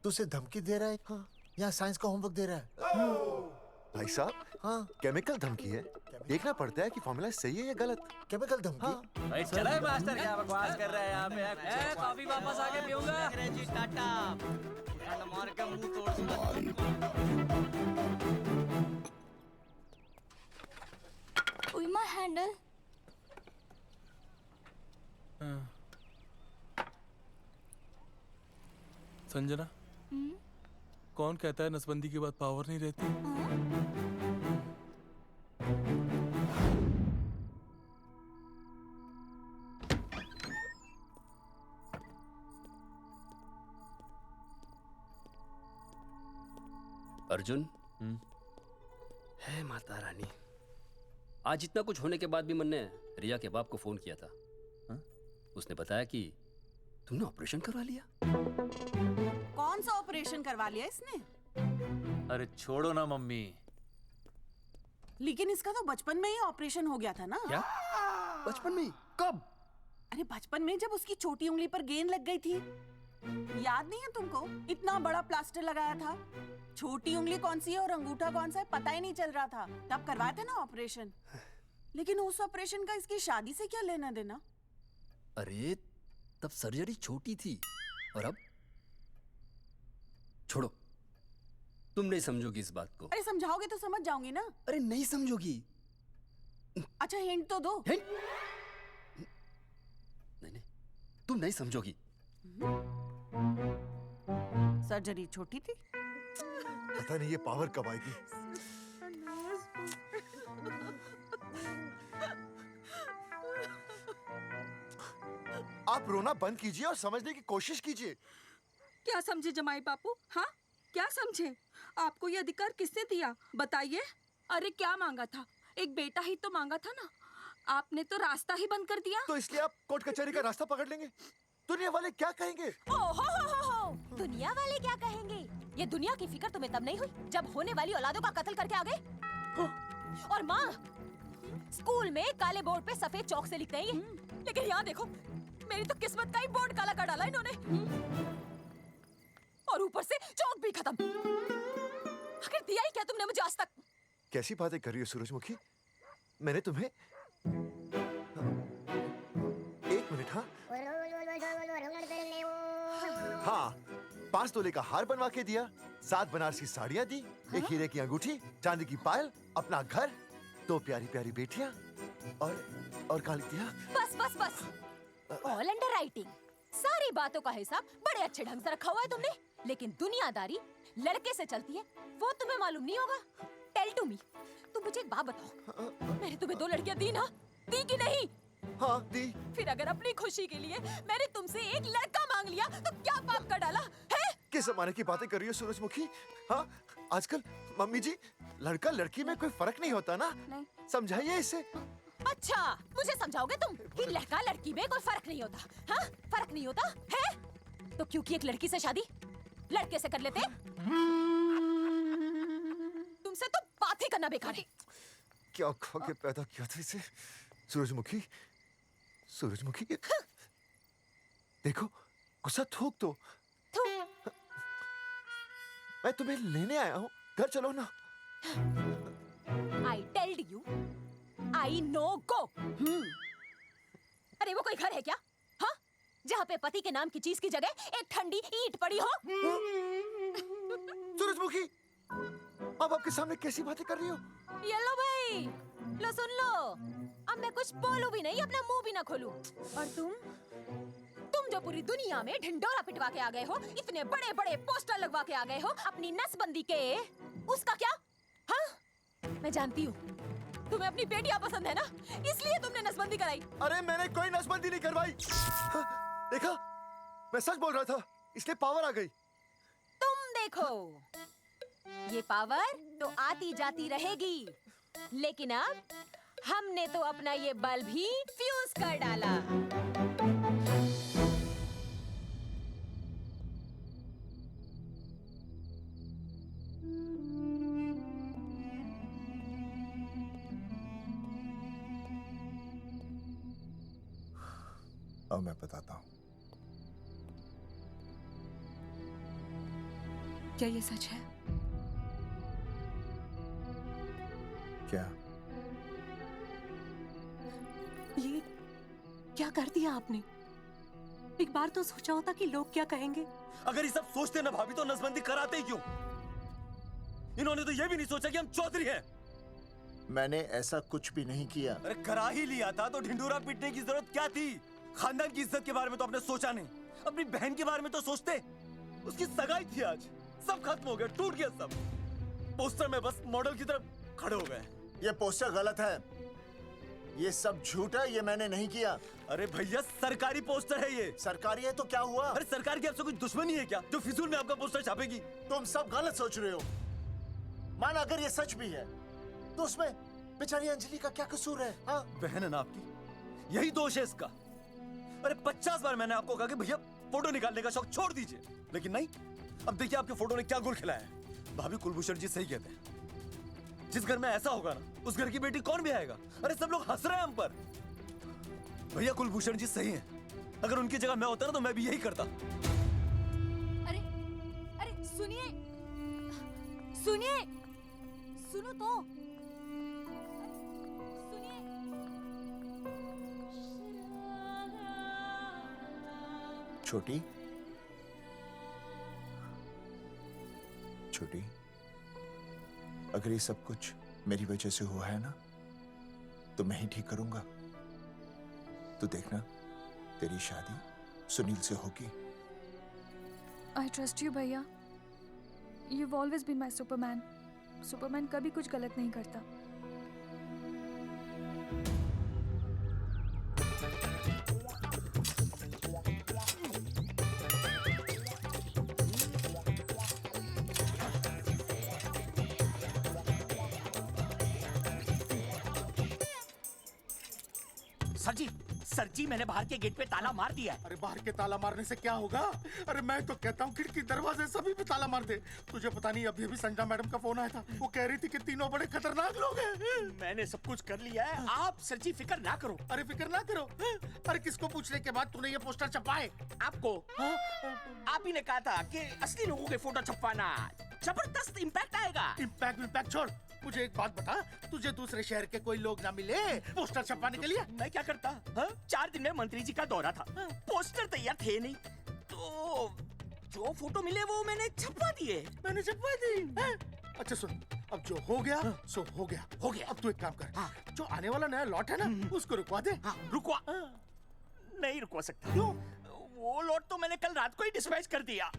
तू उसे धमकी दे रहा है? हाँ, यहाँ साइंस का होमवर्क दे रहा है। भाई साहब, हाँ केमिकल धमकी है, देखना पड़ता है कि फॉर्मूला सही है या गलत। केमिकल धमकी? भाई चला है मास्टर, क्या बकवास कर रहा है यहाँ पे? कॉफी वापस आके पीऊंगा। अंग्रेजी टाटा, मार के मुंह तोड़ दूंगा। उई माय हैंडल। संजना, कौन कहता है नसबंदी के बाद पावर नहीं रहती? अर्जुन, है माता रानी, आज इतना कुछ होने के बाद भी मन ने रिया के बाप को फोन किया था। उसने बताया कि तुमने ऑपरेशन करवा लिया। कौन सा ऑपरेशन करवा लिया इसने? अरे छोड़ो ना मम्मी। लेकिन इसका तो बचपन में ही ऑपरेशन हो गया था ना। क्या? बचपन में? कब? अरे बचपन में, जब उसकी छोटी उंगली पर गेंद लग गई थी। याद नहीं है तुमको? इतना बड़ा प्लास्टर लगाया था। छोटी उंगली कौन सी है और अंगूठा कौन सा है पता ही नहीं चल रहा था। तब करवाया था ना ऑपरेशन। लेकिन उस ऑपरेशन का इसकी शादी से क्या लेना देना? अरे तब सर्जरी छोटी थी, और अब? छोड़ो, तुम नहीं समझोगी इस बात को। अरे समझाओगे तो समझ जाऊंगी ना। अरे नहीं समझोगी। अच्छा हिंट तो दो। हिंट? नहीं, तुम नहीं समझोगी। सर्जरी छोटी थी। पता नहीं ये पावर कब आएगी। आप रोना बंद कीजिए और समझने की कोशिश कीजिए। क्या समझे जमाई बापू? हाँ, क्या समझे? आपको ये अधिकार किसने दिया बताइए? अरे क्या मांगा था? एक बेटा ही तो मांगा था ना। आपने तो रास्ता ही बंद कर दिया। तो इसलिए आप कोर्ट कचहरी का रास्ता पकड़ लेंगे? दुनिया वाले क्या कहेंगे? हो। दुनिया वाले क्या कहेंगे? ये दुनिया की फिक्र तुम्हें तब नहीं हुई जब होने वाली औलादों का कत्ल करके आ गए। और माँ, स्कूल में काले बोर्ड पे सफेद चौक से लिख देंगे, लेकिन यहाँ देखो, मेरी तो किस्मत का ही बोर्ड काला कर डाला इन्होंने। और ऊपर से चौक भी खत्म। आखिर दिया ही क्या तुमने मुझे आज तक? कैसी बातें कर रही हो सूरजमुखी? मैंने तुम्हें एक मिनट। हाँ, 5 तोले का हार बनवा के दिया, 7 बनारसी साड़ियाँ दी, एक हीरे की अंगूठी, चांदी की पायल, अपना घर, 2 प्यारी प्यारी बेटियाँ और काली दिया। बस। All under writing. सारी बातों का हिसाब बड़े अच्छे ढंग से रखा हुआ है तुमने, लेकिन दुनियादारी लड़के से चलती है वो तुम्हें मालूम नहीं होगा। टेल टू मी, तुम मुझे एक बात बताओ, मैंने तुम्हें 2 लड़कियां दी ना? दी कि नहीं? हाँ दी। फिर अगर अपनी खुशी के लिए मैंने तुमसे एक लड़का मांग लिया तो क्या पाप कर डाला है? किस जमाने की बातें कर रही हो सूरजमुखी? हाँ, आजकल मम्मी जी, लड़का लड़की में कोई फर्क नहीं होता ना। नहीं। समझाइए इसे। अच्छा, मुझे समझाओगे तुम कि लड़का लड़की में कोई फर्क नहीं होता? हाँ, फर्क नहीं होता है? तो क्योंकि एक लड़की से शादी लड़के से कर लेते? तुमसे तो बात ही करना बेकार है। क्या खा के पैदा किया था इसे? सूरजमुखी देखो, गुस्सा थूक दो। मैं तुम्हें लेने आया हूँ, घर चलो ना। I told you, I know go। अरे वो कोई घर है क्या? हाँ, जहाँ पे पति के नाम की चीज की जगह एक ठंडी ईंट पड़ी हो। सूरजमुखी, अब आपके सामने कैसी बातें कर रही हो? ये लो भाई, लो सुन लो। अब मैं कुछ बोलूं भी नहीं, अपना मुंह भी ना खोलूं। और तुम जो पूरी दुनिया में ढिंडोरा पिटवा के आ गए हो, इतने बड़े बड़े पोस्टर लगवा के आ गए हो अपनी नसबंदी के, उसका क्या? हाँ, मैं जानती हूँ तुम्हें अपनी बेटियां पसंद है ना, इसलिए तुमने नसबंदी कराई। अरे मैंने कोई नसबंदी नहीं करवाई। देखा, मैं सच बोल रहा था, इसलिए पावर आ गई। तुम देखो, ये पावर तो आती जाती रहेगी, लेकिन अब हमने तो अपना ये बल्ब ही फ्यूज कर डाला। अब मैं बताता हूँ। क्या ये सच है? क्या? ये क्या कर दिया आपने? एक बार तो सोचा होता कि लोग क्या कहेंगे। अगर ये सब सोचते ना भाभी तो नसबंदी कराते ही क्यों? इन्होंने तो ये भी नहीं सोचा कि हम चौधरी हैं। मैंने ऐसा कुछ भी नहीं किया। अरे करा ही लिया था तो ढिंडोरा पीटने की जरूरत क्या थी? खानदान की इज्जत के बारे में तो आपने सोचा नहीं, अपनी बहन के बारे में तो सोचते। उसकी सगाई थी आज, सब खत्म हो गया, टूट गया सब। पोस्टर में बस मॉडल की तरफ खड़े हो गए। ये पोस्टर गलत है, ये सब झूठ है, ये मैंने नहीं किया। अरे भैया सरकारी पोस्टर है ये। सरकारी है तो क्या हुआ? अरे सरकार की आपसे कोई दुश्मनी है क्या जो फिजूल में आपका पोस्टर छापेगी? तुम सब गलत सोच रहे हो। माना अगर ये सच भी है तो उसमें बेचारी अंजलि का क्या कसूर है? हाँ? बहन है ना आपकी, यही दोष है इसका। अरे 50 बार मैंने आपको कहा कि भैया फोटो निकालने का शौक छोड़ दीजिए, लेकिन नहीं। अब देखिए आपके फोटो ने क्या गुल खिलाया है। भाभी कुलभूषण जी सही कहते हैं, जिस घर में ऐसा होगा ना उस घर की बेटी कौन भी आएगा। अरे सब लोग हंस रहे हैं हम पर। भैया कुलभूषण जी सही हैं, अगर उनकी जगह मैं होता ना तो मैं भी यही करता। अरे अरे सुनिए सुनिए, सुनो तो। छोटी छोटी, अगर ये सब कुछ मेरी वजह से हुआ है ना तो मैं ही ठीक करूंगा। तू देखना तेरी शादी सुनील से होगी। आई ट्रस्ट यू भैया। You've always been my Superman. Superman कभी कुछ गलत नहीं करता। सर जी मैंने बाहर के गेट पे ताला मार दिया है। अरे बाहर के ताला मारने से क्या होगा? अरे मैं तो कहता हूँ खिड़की दरवाजे सभी पे ताला मार दे। तुझे पता नहीं अभी अभी संजना मैडम का फोन आया था, वो कह रही थी कि तीनों बड़े खतरनाक लोग हैं। मैंने सब कुछ कर लिया है, आप सर जी फिक्र ना करो। अरे फिक्र ना करो? अरे किसको पूछने के बाद तूने ये पोस्टर छपाए? आपको आप ही ने कहा था कि असली लोगों के फोटो छपवाना जबरदस्त इम्पैक्ट आएगा। इम्पैक्ट छोड़, मुझे एक बात बता, तुझे दूसरे शहर के कोई लोग ना मिले पोस्टर छपवाने के लिए? मैं क्या करता? 4 दिन में मंत्री जी का दौरा था, पोस्टर तैयार थे नहीं, तो जो फोटो मिले वो मैंने छपवा दिए। मैंने छपवा दी? अच्छा सुन, अब जो हो गया सो हो गया। हो गया। अब तू एक काम कर, जो आने वाला नया लॉट है ना उसको रुकवा दे। रुकवा? नहीं रुकवा सकता। क्यों? वो लॉट तो मैंने कल रात को ही डिस्पैच कर दिया।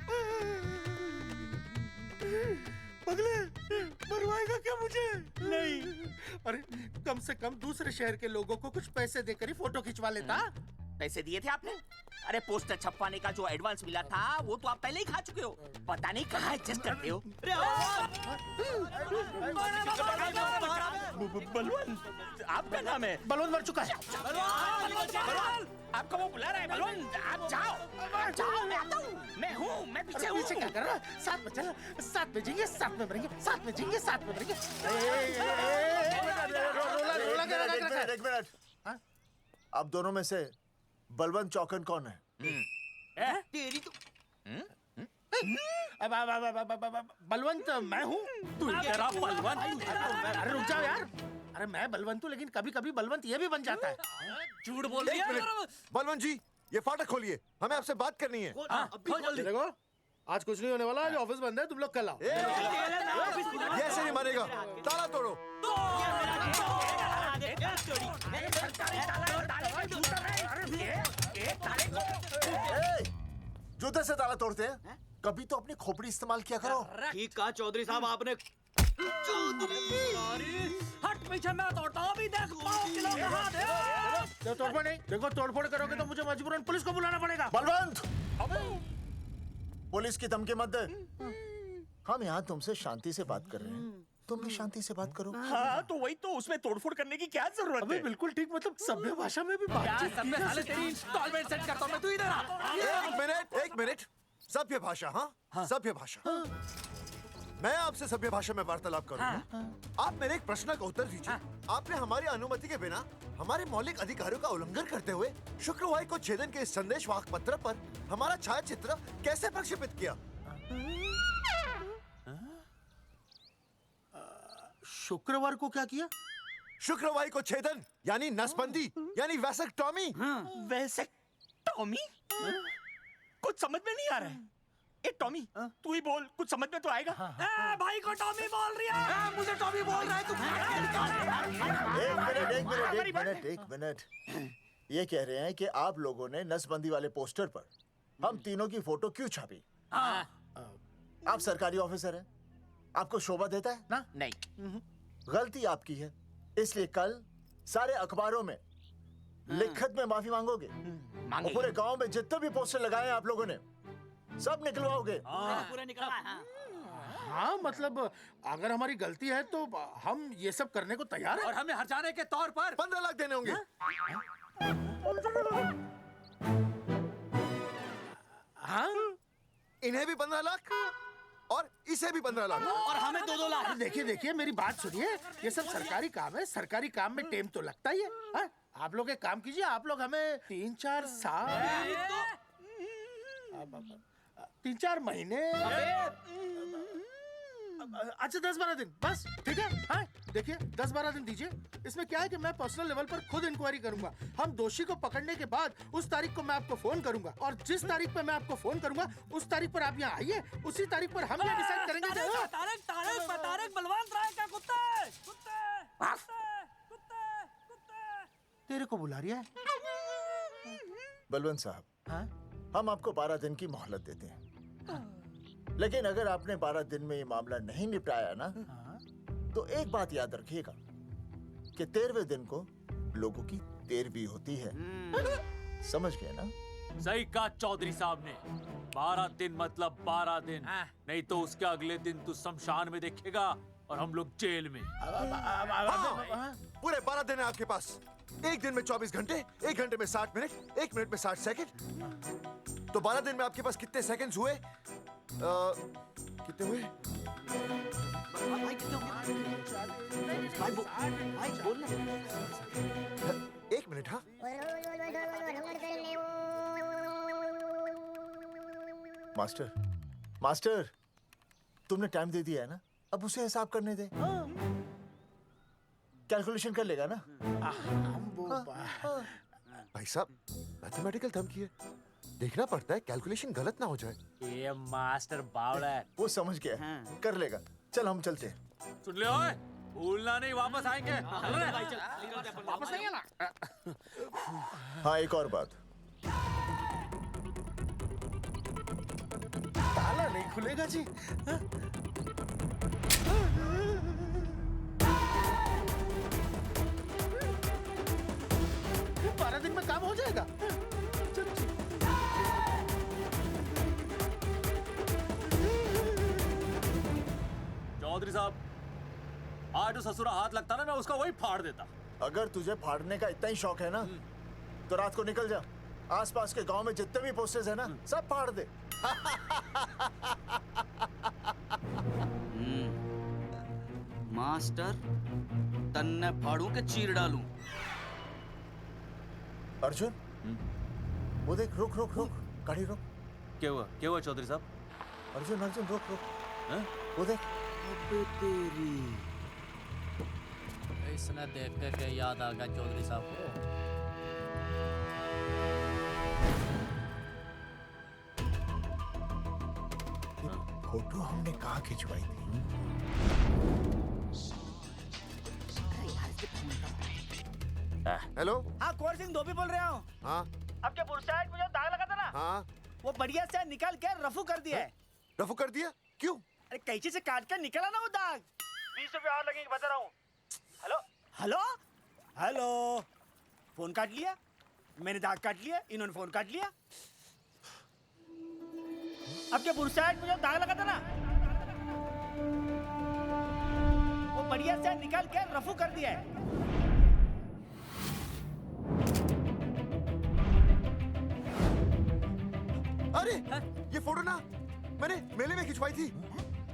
पगले, मरवाएगा क्या मुझे? नहीं। अरे कम से कम दूसरे शहर के लोगों को कुछ पैसे देकर ही फोटो खिंचवा लेता। पैसे दिए थे आपने? अरे पोस्टर छपवाने का जो एडवांस मिला था वो तो आप पहले ही खा चुके हो, पता नहीं कहाँ एडजस्ट करते हो। बलवंत, आपका नाम है? बलवंत मर चुका है। आपको वो बुला रहा है बलवंत, आप जाओ, मैं आता हूँ, मैं पीछे हूँ। पीछे क्या कर रहा है? साथ में चल, साथ में जिएंगे, साथ में मरेंगे, साथ में जिएंगे, साथ में मरेंगे। एक मिनट, अब दोनों में से बलवंत चौकन कौन है? तेरी तो बलवंत मैं हूँ। तू कह रहा बलवंत? अरे रुक जाओ यार, अरे मैं बलवंत हूँ लेकिन कभी कभी बलवंत ये भी बन जाता है। झूठ बोल रही है। बलवंत जी ये फाटक खोलिए, हमें आपसे बात करनी है। देखो आज कुछ नहीं होने वाला, आज ऑफिस बंद है, तुम लोग कल आओ। ये ऐसे नहीं मानेगा, ताला तोड़ो। जूते से ताला तोड़ते हैं? कभी तो अपनी खोपड़ी इस्तेमाल किया करो। ठीक कहा चौधरी साहब आपने। हट पीछे, मैं तोड़ता हूँ अभी, देख पाँव किलो का हाथ है। तोड़फोड़ नहीं, देखो तोड़फोड़ करोगे तो मुझे मजबूरन पुलिस को बुलाना पड़ेगा। बलवंत, पुलिस की धमकी मत दे। हम यहाँ तुमसे शांति से बात कर रहे हैं, तुम भी शांति से बात करो। हाँ तो वही तो, उसमें तोड़फोड़ करने की क्या जरूरत है? बिल्कुल ठीक, मतलब सभ्य भाषा में भी बातचीत की जा सकती है। इंस्टॉलमेंट सेट करता हूँ मैं, तू इधर आ। एक मिनट, सभ्य भाषा। हाँ सभ्य भाषा। मैं आपसे सभ्य भाषा में वार्तालाप करूंगा। आप मेरे एक प्रश्न का उत्तर दीजिए। आपने हमारी अनुमति के बिना हमारे मौलिक अधिकारों का उल्लंघन करते हुए शुक्रवार को छेदन के इस संदेशवाहक पत्र पर हमारा छायाचित्र कैसे प्रक्षेपित किया? शुक्रवार को क्या किया? शुक्रवार को छेदन यानी नसबंदी यानी वैसेक्टॉमी। वैसेक्टॉमी? कुछ समझ में नहीं आ रहा है। ए टॉमी, तू ही बोल, कुछ समझ में तो आएगा। भाई को टॉमी बोल रही है, मुझे टॉमी बोल रहा है तू। एक मिनट। ये कह रहे हैं कि आप लोगों ने नसबंदी वाले पोस्टर पर हम तीनों की फोटो क्यों छापी? आप सरकारी ऑफिसर हैं, आपको शोभा देता है ना? नहीं। गलती आपकी है, इसलिए कल सारे अखबारों में लिखत में माफी मांगोगे। और पूरे गांव में जितने भी पोस्टर लगाए हैं आप लोगों ने सब निकलवाओगे। पूरा निकलवा। हाँ मतलब अगर हमारी गलती है तो हम ये सब करने को तैयार हैं। और हमें हर्जाने के तौर पर 15 लाख देने होंगे। हाँ इन्हें भी 15 लाख और इसे भी 15 लाख और हमें 2-2 लाख। देखिए देखिए मेरी बात सुनिए, ये सब सरकारी काम है, सरकारी काम में टेम तो लगता ही है। हाँ? आप लोग एक काम कीजिए, आप लोग हमें 3-4 साल 3-4 महीने अच्छा 10-12 दिन बस, ठीक है। हाँ देखिए 10-12 दिन दीजिए। इसमें क्या है कि मैं पर्सनल लेवल पर खुद इंक्वायरी करूंगा। हम दोषी को पकड़ने के बाद उस तारीख को मैं आपको फोन करूंगा, और जिस तारीख पे मैं आपको फोन करूंगा उस तारीख पर आप यहाँ आइए। उसी तारीख पर हम ये डिसाइड करेंगे कि तारक बलवंत राय का कुत्ता है। तेरे को बुला रही है। बलवंत साहब, हाँ? हम आपको 12 दिन की मोहलत देते हैं, लेकिन अगर आपने 12 दिन में ये मामला नहीं निपटाया ना, तो एक बात याद रखिएगा कि 13वें दिन को लोगों की 13वीं होती है। समझ गए ना? सही कहा चौधरी साहब ने। 12 दिन मतलब 12 दिन, नहीं तो उसके अगले दिन तू शमशान में देखेगा और हम लोग जेल में। पूरे 12 दिन है आपके पास। एक दिन में 24 घंटे, 1 घंटे में 60 मिनट, 1 मिनट में 60 सेकंड। तो 12 दिन में आपके पास कितने सेकंड्स हुए? कितने हुए? एक मिनट। हाँ मास्टर, मास्टर तुमने टाइम दे दिया है ना, अब उसे हिसाब करने दे। कैलकुलेशन कर लेगा ना। भाई साहब मैथमेटिकल धमकी है, देखना पड़ता है कैलकुलेशन गलत ना हो जाए। ये मास्टर बावड़ा है। वो समझ गया, कर लेगा। चल हम चलते हैं। सुन ले ओए, भूलना नहीं, वापस आएंगे। चल रहे वापस नहीं आना। हाँ एक और बात, ताला नहीं खुलेगा जी। हाँ? 12 दिन में काम हो जाएगा। चौधरी साहब, आज जो ससुरा हाथ लगता ना, मैं उसका वही फाड़ देता। अगर तुझे फाड़ने का इतना ही शौक है ना, तो रात को निकल जा, आसपास के गांव में जितने भी पोस्टर्स है ना, सब फाड़ दे। मास्टर, तन्ने फाड़ू के चीर डालूं। अर्जुन, वो देख, रुक रुक रुक, गाड़ी रुक। क्या हुआ चौधरी साहब? अर्जुन अर्जुन रुक रुक, वो देख। तेरी इसने देख के याद आ गया चौधरी साहब को। फोटो हमने कहाँ खिंचवाई थी? हेलो। हाँ कुंवर सिंह धोबी बोल रहा हूँ। हाँ आपके बुरसाइड में जो दाग लगा था ना, हाँ वो बढ़िया से निकाल के रफू कर दिया है। रफू कर दिया? क्यों? अरे कैंची से काट कर निकला ना वो दाग। 20 रुपए और लगेंगे, बता रहा हूँ। हेलो हेलो हेलो, फोन काट लिया, मैंने दाग काट लिया, इन्होंने फोन काट लिया। आपके बुरसाइड में जो दाग लगा था ना, वो बढ़िया से निकाल के रफू कर दिया है। अरे ये फोटो ना मैंने मेले में खिंचवाई थी।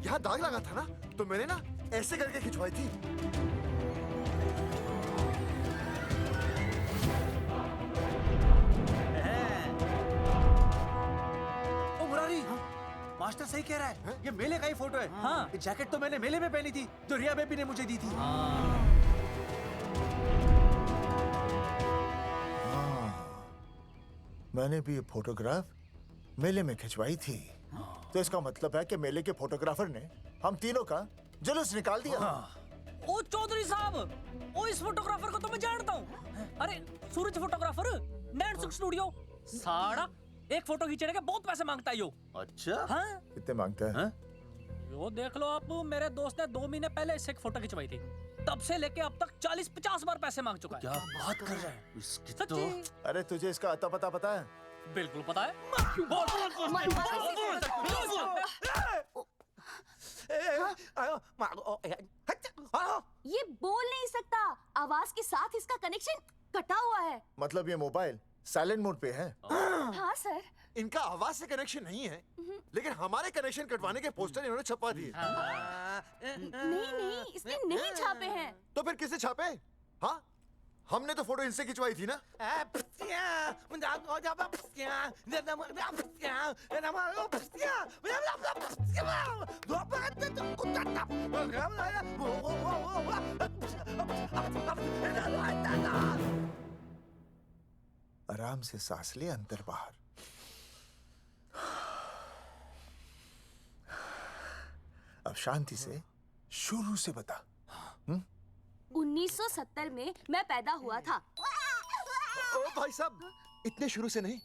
यहाँ दाग लगा था ना, तो मैंने ना ऐसे करके खिंचवाई थी। ओ मुरारी, मास्टर सही कह रहा है, ये मेले का ही फोटो है। हाँ। ये जैकेट तो मैंने मेले में पहनी थी, जो रिया बेबी ने मुझे दी थी। मैंने भी ये फोटोग्राफ मेले में खिंचवाई थी। तो इसका मतलब है कि मेले के फोटोग्राफर ने हम तीनों का जुलूस निकाल दिया। ओ चौधरी साहब, ओ इस फोटोग्राफर को तो मैं जानता हूँ। अरे सूरज फोटोग्राफर, नैनसुख स्टूडियो। साड़ा एक फोटो खींचने के बहुत पैसे मांगता है यो। अच्छा? हाँ? कितने मांगता है? यो देख लो आप, मेरे दोस्त ने 2 महीने पहले इससे एक फोटो खिंचवाई थी, तब से लेके अब तक 40-50 बार पैसे मांग चुका है। क्या बात कर रहा है? इसकी तो... अरे तुझे इसका अता पता है? बिल्कुल पता है। ये बोल नहीं सकता, आवाज के साथ इसका कनेक्शन कटा हुआ है। मतलब ये मोबाइल साइलेंट मोड पे है? हाँ सर। इनका आवाज से कनेक्शन नहीं है, लेकिन हमारे कनेक्शन कटवाने के पोस्टर इन्होंने छपवा दिए। नहीं, इसने नहीं छापे हैं। तो फिर किसे छापे? हाँ, हमने तो फोटो इनसे खिंचवाई थी ना। आराम से सांस ले, अंदर बाहर। अब शांति से शुरू से बता। 1970 में मैं पैदा हुआ था। ओ भाई साहब, इतने शुरू से नहीं,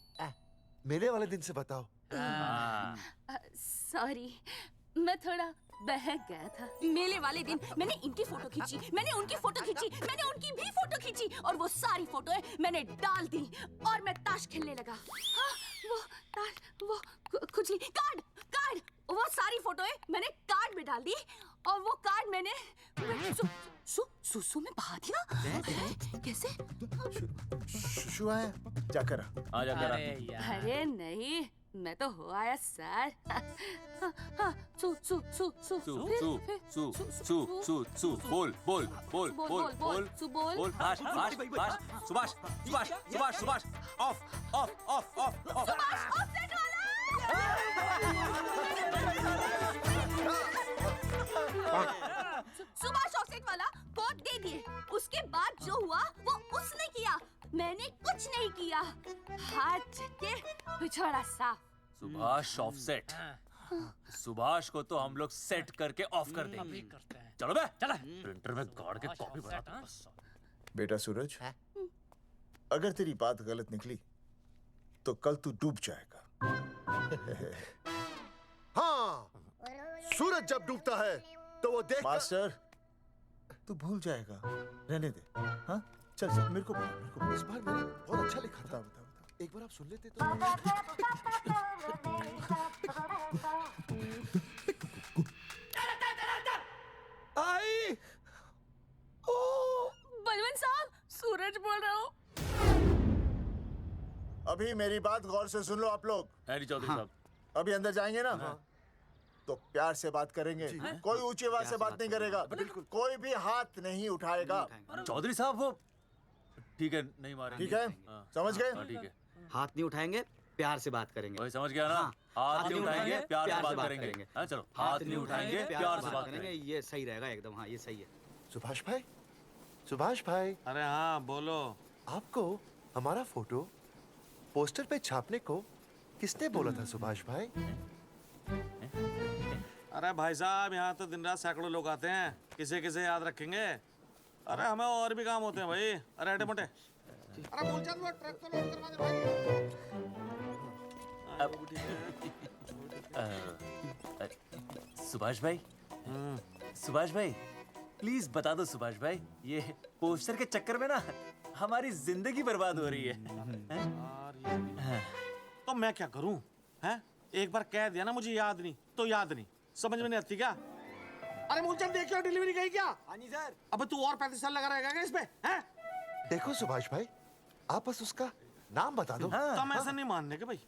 मेले वाले दिन से बताओ। सॉरी, मैं थोड़ा बहक गया था। मेले वाले दिन मैंने इनकी फोटो खींची, मैंने उनकी फोटो खींची, मैंने उनकी भी फोटो खींची, और वो सारी फोटोएं मैंने डाल दी और मैं ताश खेलने लगा। हाँ, वो ताश, वो खुजली, कार्ड, वो सारी फोटोएं मैंने कार्ड में डाल दी, और वो कार्ड मैंने सुसु में बहा दिया। कैसे? शुशु आया? जाकर आ। अरे नहीं, मैं तो हो आया सर। बोल सुभाष ऑफ सुभाष ऑफसेट वाला कोड दे दिए। उसके बाद जो हुआ वो उसने किया, मैंने कुछ नहीं किया। हाथ के पिछड़ा साफ। सुभाष ऑफसेट। सुभाष को तो हम लोग सेट करके ऑफ कर देंगे। चलो बे, प्रिंटर में गाड़ के कॉपी बना। बेटा सूरज, अगर तेरी बात गलत निकली तो कल तू डूब जाएगा। हाँ, सूरज जब डूबता है तो वो देख। मास्टर, तू भूल जाएगा, रहने दे। हाँ, चल मेरे को इस बार मैंने बहुत अच्छा लिखा था। बता। एक बार आप सुन लेते तो। आई, बलवंत साहब, सूरज बोल रहा हूँ। अभी मेरी बात गौर से सुन लो आप लोग। चौधरी साहब, अभी अंदर जाएंगे ना, तो प्यार से बात करेंगे। कोई ऊंची आवाज से बात नहीं करेगा, कोई भी हाथ नहीं उठाएगा। चौधरी साहब वो ठीक है, नहीं मारेंगे। ठीक है, समझ गए? ठीक है। हाथ नहीं उठाएंगे, प्यार से बात करेंगे। वही समझ गया ना? हाथ नहीं उठाएंगे, प्यार से बात करेंगे। हाँ, चलो, हाथ नहीं उठाएंगे, प्यार से बात करेंगे। ये सही रहेगा एकदम। हाँ, ये सही है। सुभाष भाई। अरे हाँ, बोलो। आपको हमारा फोटो पोस्टर पे छापने को किसने बोला था सुभाष भाई? अरे भाई साहब, यहाँ तो दिन रात सैकड़ों लोग आते हैं, किसे किसे याद रखेंगे। अरे हमें और भी काम होते हैं भाई। अरे हटे मोटे। अरे मूलचंद, वो ट्रक तो लोड करवा दे भाई। सुभाष भाई, प्लीज बता दो सुभाष भाई, ये पोस्टर के चक्कर में ना हमारी जिंदगी बर्बाद हो रही है। तो मैं क्या करूं? हैं? एक बार कह दिया ना मुझे याद नहीं तो याद नहीं, समझ में नहीं आती क्या? अरे मूलचंद, देखियो डिलीवरी गई क्या? हाँ जी सर। अब तू और 35 साल लगा रहेगा क्या इसमें? हैं? देखो सुभाष भाई, आप बस उसका नाम बता दो। तो हम ऐसा नहीं मानने के भाई।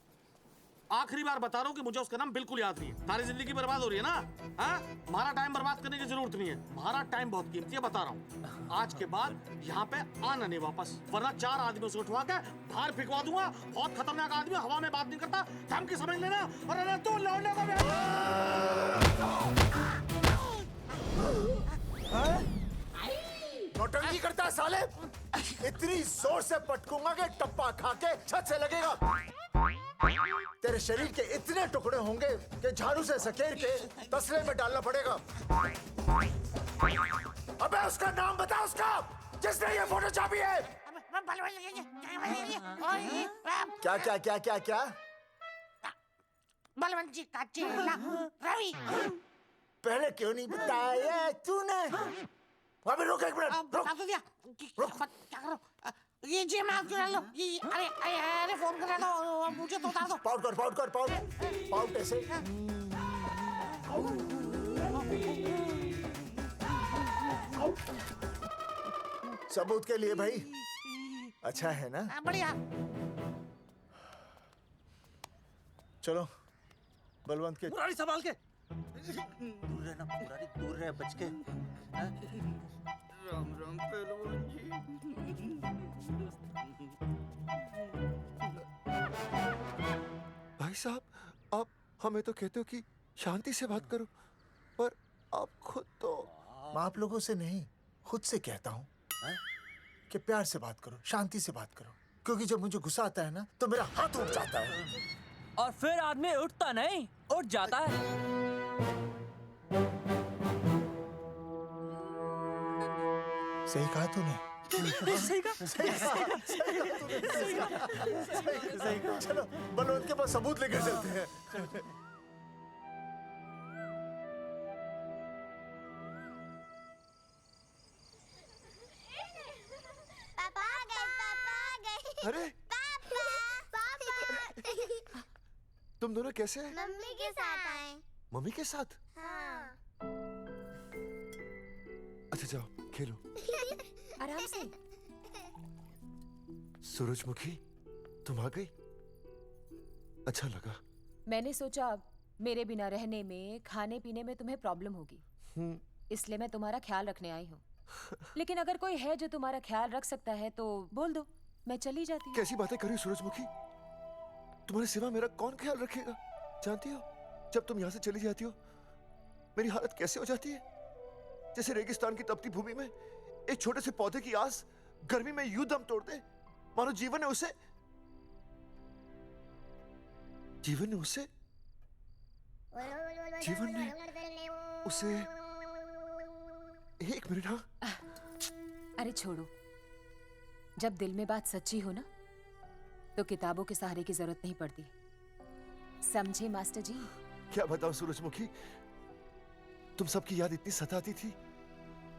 आखिरी बार बता रहा हूँ कि मुझे उसका नाम बिल्कुल याद नहीं है। सारी जिंदगी बर्बाद हो रही है ना? हाँ? हमारा टाइम बर्बाद करने की जरूरत नहीं है। हमारा टाइम बहुत कीमती है, बता रहा हूँ। आज के बाद यहाँ पे आना नहीं वापस, वरना 4 आदमियों से उठवा के बाहर फेंकवा दूंगा। बहुत खतरनाक आदमी, हवा में बात नहीं करता, धमकी समझ लेना। और अरे तू लौंडे को नौटंकी करता है साले। इतनी जोर से पटकूंगा कि टप्पा खा के छत से लगेगा। तेरे शरीर के इतने टुकड़े होंगे कि झाड़ू से सकेर के तसले में डालना पड़ेगा। अबे उसका नाम बता, उसका जिसने ये फोटो छापी है। क्या क्या क्या क्या क्या? बलवंत जी का चेला रवि। पहले क्यों नहीं बताया तूने? अबे रुक एक मिनट, रुक। बता तो दिया। रुक। क्या करो? ये जी मैं क्यों लो? ये अरे फोन कर रहा था, मुझे तो बता दो। पाउट ऐसे। सबूत के लिए भाई अच्छा है ना? बढ़िया। चलो बलवंत के मुरारी संभाल के। दूर रहना मुरारी, दूर रह बच के। राम राम पहलवान जी। भाई साहब, आप हमें तो कहते हो कि शांति से बात करो, पर आप खुद तो। मैं आप लोगों से नहीं, खुद से कहता हूँ कि प्यार से बात करो, शांति से बात करो, क्योंकि जब मुझे गुस्सा आता है ना तो मेरा हाथ उठ जाता है। और फिर आदमी उठता नहीं, उठ जाता है। सही कहा तूने। सही कहा। सही कहा। चलो बलवंत के पास सबूत लेकर चलते हैं। पापा आ गए। अरे तुम दोनों कैसे हैं? मम्मी के साथ आए। मम्मी के साथ? हाँ। अच्छा जाओ खेलो। आराम से। सूरजमुखी, तुम आ गई? अच्छा लगा। मैंने सोचा मेरे बिना रहने में, खाने पीने में तुम्हें प्रॉब्लम होगी, इसलिए मैं तुम्हारा ख्याल रखने आई हूँ। लेकिन अगर कोई है जो तुम्हारा ख्याल रख सकता है तो बोल दो, मैं चली जाती हूँ। कैसी बातें कर रही हो सूरजमुखी? तुम्हारे सिवा मेरा कौन ख्याल रखेगा? जानती हो, जब तुम यहाँ से चली जाती हो मेरी हालत कैसे हो जाती है? जैसे रेगिस्तान की तपती भूमि में एक छोटे से पौधे की आस गर्मी में यूं दम तोड़ दे, मानो जीवन ने उसे एक मिनट। हाँ अरे छोड़ो, जब दिल में बात सच्ची हो ना तो किताबों के सहारे की जरूरत नहीं पड़ती, समझे मास्टर जी? क्या बताऊं सूरजमुखी, तुम सबकी याद इतनी सताती थी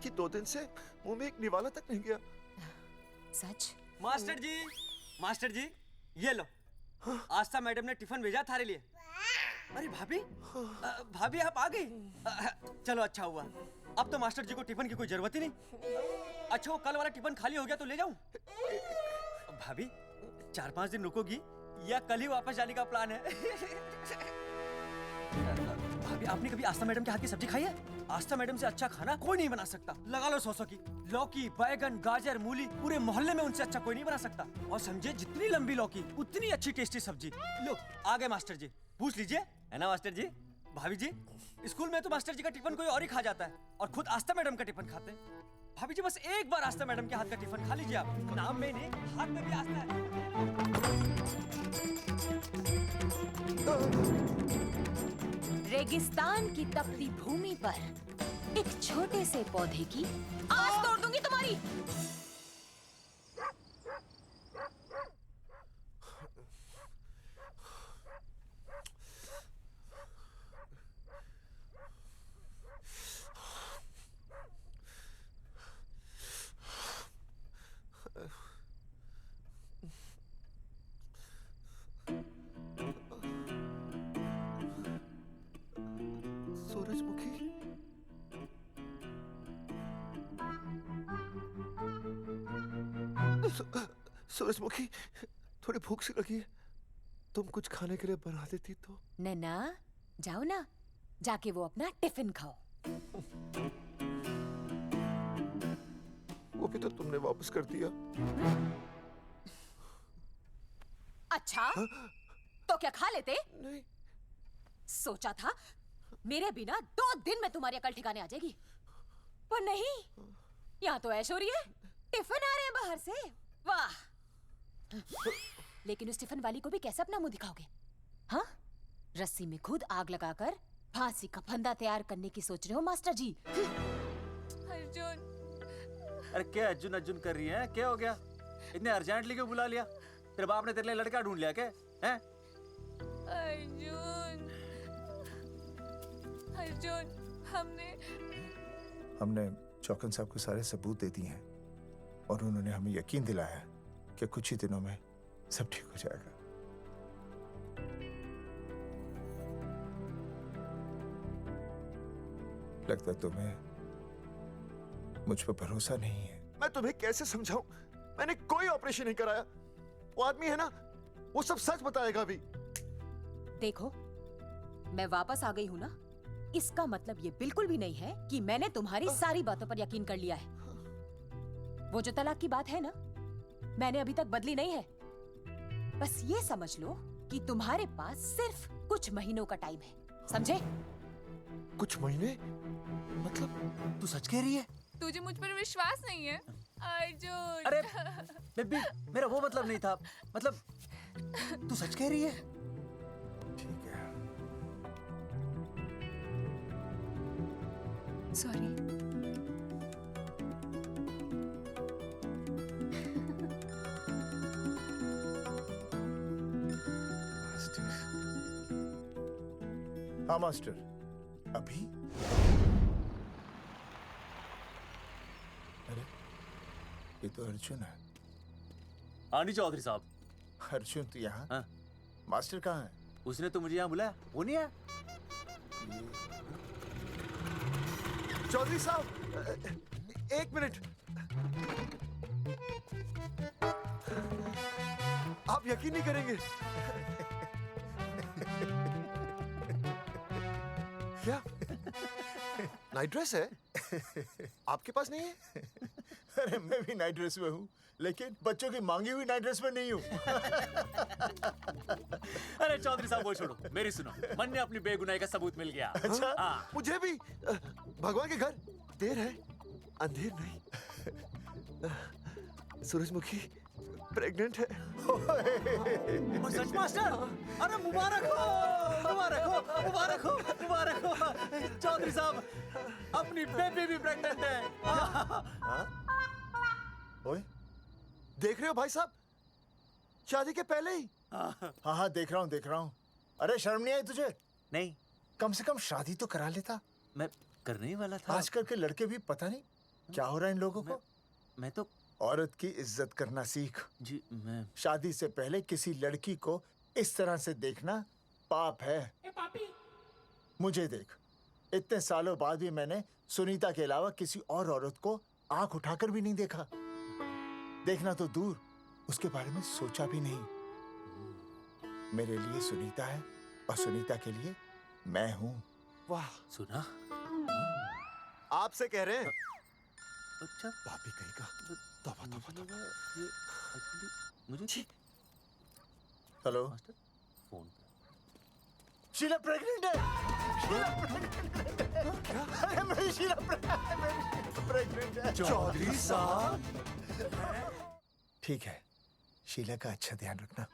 कि 2 दिन से मुंह में एक निवाला तक नहीं गया। सच? मास्टर जी ये लो। आस्था मैडम ने टिफिन भेजा थारे लिए। अरे भाभी, भाभी आप आ गई। चलो अच्छा हुआ, अब तो मास्टर जी को टिफिन की कोई जरूरत ही नहीं। अच्छा वो कल वाला टिफिन खाली हो गया तो ले जाऊं? भाभी 4-5 दिन रुकोगी या कल ही वापस जाने का प्लान है? भाभी आपने कभी आस्था मैडम के हाथ की सब्जी खाई है? आस्था मैडम से अच्छा खाना कोई नहीं बना सकता। लगा लो 100 की। लौकी, बैगन, गाजर, मूली, पूरे मोहल्ले में उनसे अच्छा कोई नहीं बना सकता। और समझे, जितनी लंबी लौकी उतनी अच्छी टेस्टी सब्जी। लो आ गए मास्टर जी, पूछ लीजिए, है ना मास्टर जी? भाभी जी, स्कूल में तो मास्टर जी का टिफिन कोई और ही खा जाता है और खुद आस्था मैडम का टिफिन खाते हैं। भाभी जी बस एक बार आस्था मैडम के हाथ का टिफिन खा लीजिए आप। नाम में नहीं, हाथ में भी आस्था है। रेगिस्तान की तपती भूमि पर एक छोटे से पौधे की आस तोड़ दूंगी तुम्हारी। सूरजमुखी, सूरजमुखी, थोड़ी भूख सी लगी है, तुम कुछ खाने के लिए बना देती तो। नैना जाओ ना, जाके वो अपना टिफिन खाओ। वो भी तो तुमने वापस कर दिया। अच्छा तो क्या खा लेते? नहीं। सोचा था मेरे बिना 2 दिन में तुम्हारी अकल ठिकाने आ जाएगी, पर नहीं, यहाँ तो ऐश हो रही है। टिफिन आ रहे हैं बाहर से, वाह। लेकिन उस टिफिन वाली को भी कैसे अपना मुंह दिखाओगे? हाँ, रस्सी में खुद आग लगाकर फांसी का फंदा तैयार करने की सोच रहे हो मास्टर जी? अर्जुन, अरे क्या अर्जुन अर्जुन कर रही है? क्या हो गया? इतने अर्जेंटली क्यों बुला लिया? तेरे बाप ने तेरे लिए लड़का ढूंढ लिया क्या? हैं? अर्जुन, अर्जुन, हमने चौकन साहब को सारे सबूत दे दिए हैं और उन्होंने हमें यकीन दिलाया कि कुछ ही दिनों में सब ठीक हो जाएगा। लगता तुम्हें मुझ पर भरोसा नहीं है। मैं तुम्हें कैसे समझाऊं? मैंने कोई ऑपरेशन नहीं कराया। वो आदमी है ना, वो सब सच बताएगा अभी। देखो, मैं वापस आ गई हूँ ना, इसका मतलब ये बिल्कुल भी नहीं है कि मैंने तुम्हारी सारी बातों पर यकीन कर लिया है। वो जो तलाक की बात है ना, मैंने अभी तक बदली नहीं है। बस ये समझ लो कि तुम्हारे पास सिर्फ कुछ महीनों का टाइम है, समझे? कुछ महीने? मतलब तू सच कह रही है? तुझे मुझ पर विश्वास नहीं है अर्जुन? अरे बेबी, मेरा वो मतलब नहीं था। मतलब तू सच कह रही है? ठीक है। सॉरी। हाँ मास्टर, अभी? अरे ये तो अर्जुन है। आनी चौधरी साहब। अर्जुन तू यहाँ? हाँ। मास्टर कहाँ है? उसने तो मुझे यहाँ बुलाया, वो नहीं आया। चौधरी साहब, एक मिनट। आप यकीन नहीं करेंगे। क्या नाइट ड्रेस है? आपके पास नहीं है? अरे मैं भी नाइट ड्रेस में हूँ, लेकिन बच्चों की मांगी हुई नाइट ड्रेस में नहीं हूँ। अरे चौधरी साहब वो छोड़ो, मेरी सुनो। मन ने अपनी बेगुनाही का सबूत मिल गया। अच्छा? हाँ। मुझे भी। भगवान के घर देर है, अंधेर नहीं। सूरजमुखी प्रेग्नेंट है। ओ सच मास्टर? अरे मुबारक हो, मुबारक हो, मुबारक हो, मुबारक हो। चौधरी साहब, अपनी बेबी भी प्रेग्नेंट है। ओए, देख रहे हो भाई साहब, शादी के पहले ही। हाँ हाँ देख रहा हूँ, देख रहा हूँ। अरे शर्म नहीं आई तुझे? नहीं। कम से कम शादी तो करा लेता। मैं करने ही वाला था। आजकल के लड़के भी पता नहीं क्या हो रहा है इन लोगों को। मैं तो औरत की इज्जत करना सीख। जी मैं शादी से पहले किसी लड़की को इस तरह से देखना पाप है। मुझे देख, इतने सालों बाद भी मैंने सुनीता के अलावा किसी और औरत को आंख उठाकर भी नहीं देखा। देखना तो दूर, उसके बारे में सोचा भी नहीं। मेरे लिए सुनीता है और सुनीता के लिए मैं हूँ। वाह, सुना? आपसे कह रहे हैं। अच्छा, भाभी कहीं का। तौबा तौबा तौबा। मुझे हेलो फोन। शीला प्रेग्नेंट है। शीला प्रेग्नेंट है। क्या? अरे मेरी शीला प्रेग्नेंट है। चौधरी साहब। ठीक है, शीला का अच्छा ध्यान रखना।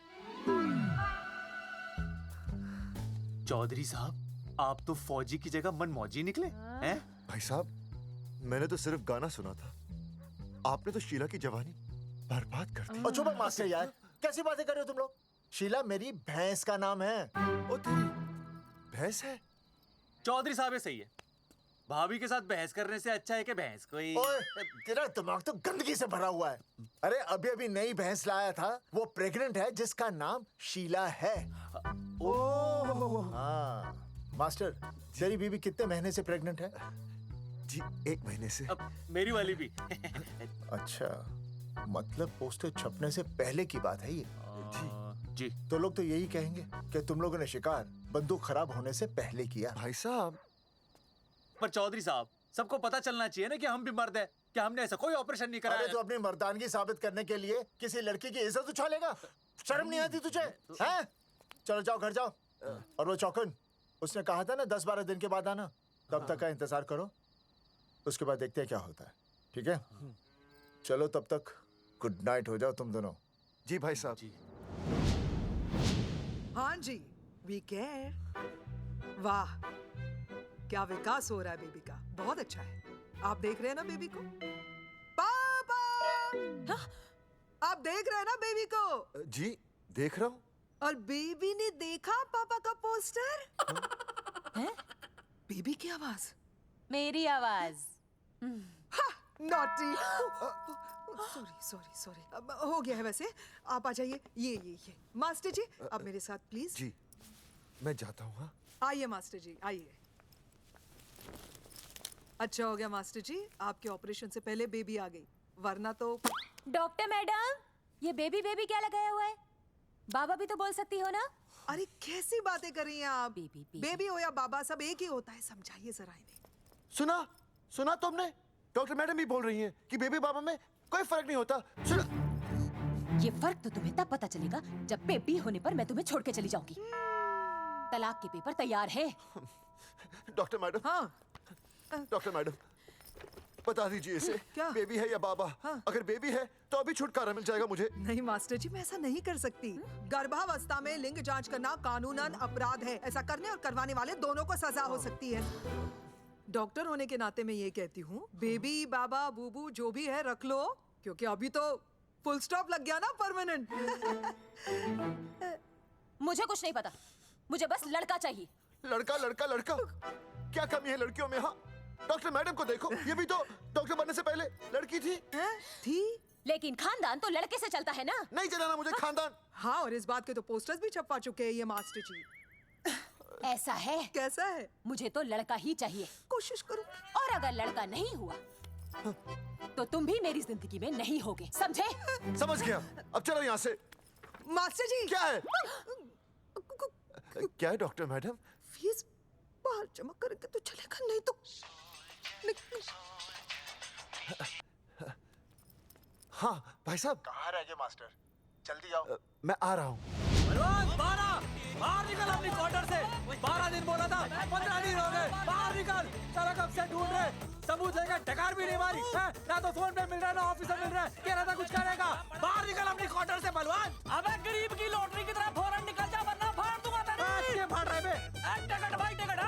चौधरी साहब, आप तो फौजी की जगह मनमौजी निकले हैं? भाई साहब, मैंने तो सिर्फ गाना सुना था, आपने तो शीला की जवानी बर्बाद कर दी। और चुप मास्टर यार, कैसी बातें कर रहे हो तुम लोग? शीला मेरी भैंस का नाम है। ओ तेरी भैंस है? चौधरी साहब ये सही है। भाभी के साथ बहस करने से अच्छा है कि भैंस कोई। ओए, तेरा दिमाग तो गंदगी से भरा हुआ है। अरे अभी अभी नई भैंस लाया था, वो प्रेग्नेंट है जिसका नाम शीला है। ओह हाँ मास्टर, तेरी बीवी कितने महीने से प्रेग्नेंट है? जी 1 महीने से। अब मेरी वाली भी। अच्छा, मतलब पोस्टर छपने से पहले की बात है ये। जी तो लोग तो यही कहेंगे कि तुम लोगों ने शिकार बंदूक खराब होने से पहले किया। भाई साहब, पर चौधरी साहब, सबको पता चलना चाहिए ना कि हम भी मर्द है, कि हमने ऐसा कोई ऑपरेशन नहीं कराया। अरे तो अपनी मर्दानगी साबित करने के लिए किसी लड़की की इज्जत उछालेगा? शर्म नहीं आती तुझे? हैं? चलो जाओ घर जाओ। और वो चौकन, उसने कहा था ना 10-12 दिन के बाद आना, तब तक का इंतजार करो, उसके बाद देखते हैं क्या होता है। ठीक है? चलो तब तक गुड नाइट हो जाओ तुम दोनों। जी भाई साहब। जी। हाँ जी, वी केयर। वाह, क्या विकास हो रहा है बेबी का, बहुत अच्छा है। आप देख रहे हैं ना बेबी को? पापा! आप देख रहे हैं ना बेबी को? जी देख रहा हूँ। और बेबी ने देखा पापा का पोस्टर? हैं? बेबी की आवाज? मेरी आवाज। नॉटी। सॉरी। हो गया है वैसे। आप आ जाइए। ये मास्टर जी, आप मेरे साथ प्लीज। जी मैं जाता हूँ। हाँ आइए मास्टर जी, आइए। अच्छा हो गया मास्टर जी, आपके ऑपरेशन से पहले बेबी आ गई, वरना तो। डॉक्टर मैडम, ये बेबी बेबी क्या लगाया हुआ है? बाबा भी तो बोल सकती हो ना? अरे कैसी बातें कर रही हैं आप? बेबी हो या बाबा सब एक ही होता है, समझाइए जरा इन्हें। सुना तुमने? डॉक्टर मैडम भी बोल रही हैं कि बेबी बाबा में कोई फर्क नहीं होता। सुना? ये फर्क तो तुम्हें तब पता चलेगा जब बेबी होने पर मैं तुम्हें छोड़ के चली जाऊंगी। तलाक के पेपर तैयार है। Doctor madam. हाँ। डॉक्टर मैडम, बता दीजिए इसे, क्या? बेबी है या बाबा? अगर बेबी है तो अभी छुटकारा मिल जाएगा मुझे। नहीं मास्टर जी, मैं ऐसा नहीं कर सकती। गर्भावस्था में लिंग जांच करना कानूनन अपराध है। ऐसा करने और करवाने वाले दोनों को सजा हो सकती है। डॉक्टर होने के नाते मैं ये कहती हूँ, बेबी बाबा बूबू जो भी है रख लो, क्योंकि अभी तो फुल स्टॉप लग गया ना परमानेंट। मुझे कुछ नहीं पता, मुझे बस लड़का चाहिए। लड़का लड़का लड़का, क्या कमी है लड़कियों में? हाँ, डॉक्टर मैडम को देखो, ये भी तो डॉक्टर बनने से पहले लड़की थी। थी? लेकिन खानदान तो लड़के से चलता है ना। नहीं चलाना मुझे खानदान। हाँ, और इस बात के तो पोस्टर्स भी छपवा चुके हैं ये मास्टर जी। ऐसा है? कैसा है? मुझे तो लड़का ही चाहिए। कोशिश करो। और अगर लड़का नहीं हुआ तो तुम भी मेरी जिंदगी में नहीं होगे, समझे? समझ गया, अब चलो यहाँ से। मास्टर जी। क्या है? क्या है डॉक्टर मैडम? फीस बाहर जमा करेंगे तो चलेगा, नहीं तो हाँ भाई साहब। कहाँ रह गए मास्टर? जल्दी आओ। मैं आ रहा हूँ। बाहर निकल अपनी क्वार्टर से। 12 दिन बोला था, 15 दिन हो गए। बाहर निकल, सारा कब से ढूंढ रहे, सबूत लेकर डकार भी नहीं मारी है? ना तो फोन पे मिल रहा है, ना ऑफिस में मिल रहा है। कह रहा था कुछ करेगा। बाहर निकल अपनी क्वार्टर से बलवान। अबे गरीब की लॉटरी की तरह फौरन निकल जा, वरना फाड़ दूंगा तेरे। क्या फाड़ रहे बे? टिकट भाई, टिकट।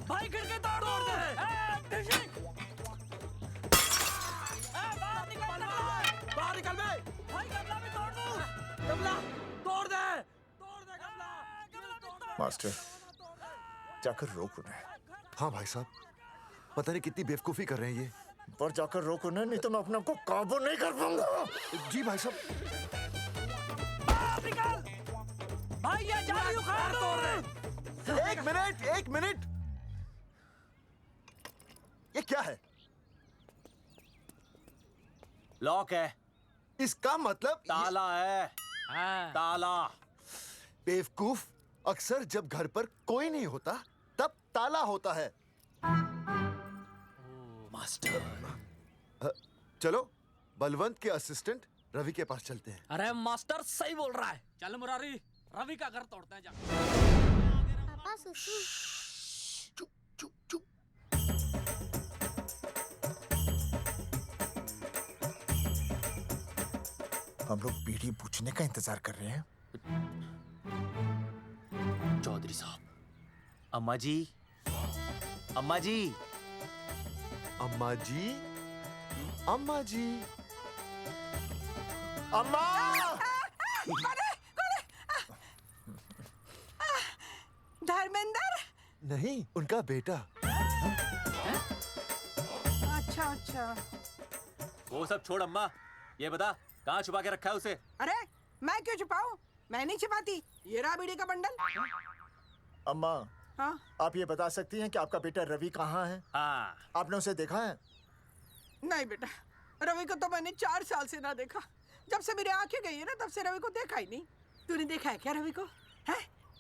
भाई खिड़की तोड़ दे। बाहर निकल बे। भाई गमला भी तोड़ दूं। गमला तोड़ दे। मास्टर, जाकर रोक उन्हें। हाँ भाई साहब, पता नहीं कितनी बेवकूफी कर रहे हैं ये। पर जाकर रोक उन्हें, नहीं तो मैं अपने आप को काबू नहीं कर पाऊंगा। जी भाई साहब। निकल भाई, ये जाली उखाड़ दो। एक मिनट। ये क्या है? लॉक है। इसका मतलब ताला है। ताला। बेवकूफ, अक्सर जब घर पर कोई नहीं होता तब ताला होता है। मास्टर। चलो बलवंत के असिस्टेंट रवि के पास चलते हैं। अरे मास्टर सही बोल रहा है। चल मुरारी, रवि का घर तोड़ते हैं। जा पापा सुसु। हम लोग बीड़ी पूछने का इंतजार कर रहे हैं। चौधरी साहब। अम्मा जी, अम्मा जी, अम्मा जी, अम्मा जी, अम्मा। धर्मेंद्र? नहीं, उनका बेटा। अच्छा। वो सब छोड़ अम्मा, ये बता कहाँ छुपा के रखा है उसे? अरे मैं क्यों छुपाऊं? मैं नहीं छिपाती। ये रहा बीड़ी का बंडल। अम्मा, हाँ? आप ये बता सकती हैं कि आपका बेटा रवि कहाँ है? हाँ। आपने उसे देखा है? नहीं बेटा, रवि को तो मैंने 4 साल से ना देखा। जब से मेरी आंखें गई है ना, तब से रवि को देखा ही नहीं। तूने देखा है क्या रवि को? है?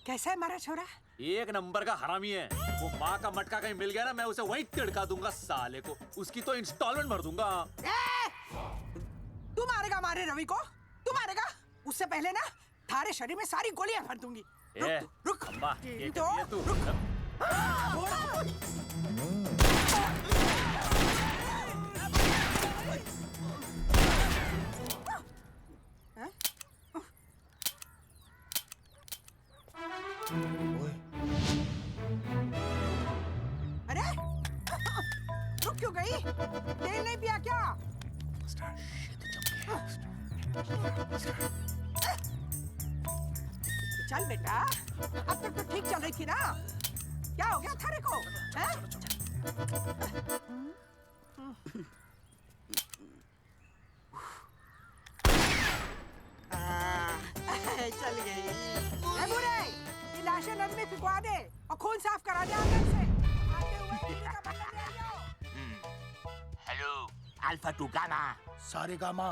कैसा है हमारा छोरा? एक नंबर का हरामी है। वो माँ का मटका कहीं मिल गया ना, मैं उसे वहीं तिड़का दूंगा साले को। उसकी तो इंस्टॉलमेंट भर दूंगा। तू मारेगा हमारे रवि को? तू मारेगा? उससे पहले ना थारे शरीर में सारी गोलियां भर दूंगी। रुक अम्मा, ये तो कर दिया तू। अरे रुक क्यों गई? तेल नहीं पिया क्या? चल बेटा, अब तक तो ठीक चल रही थी ना। क्या हो गया थारे को? चल गई। ए बुरे, ये लाशें नदी में फिकवा दे और खून साफ करा दे आंगन से। आते हुए ज़ीरो अल्फा टू गामा। सारे गामा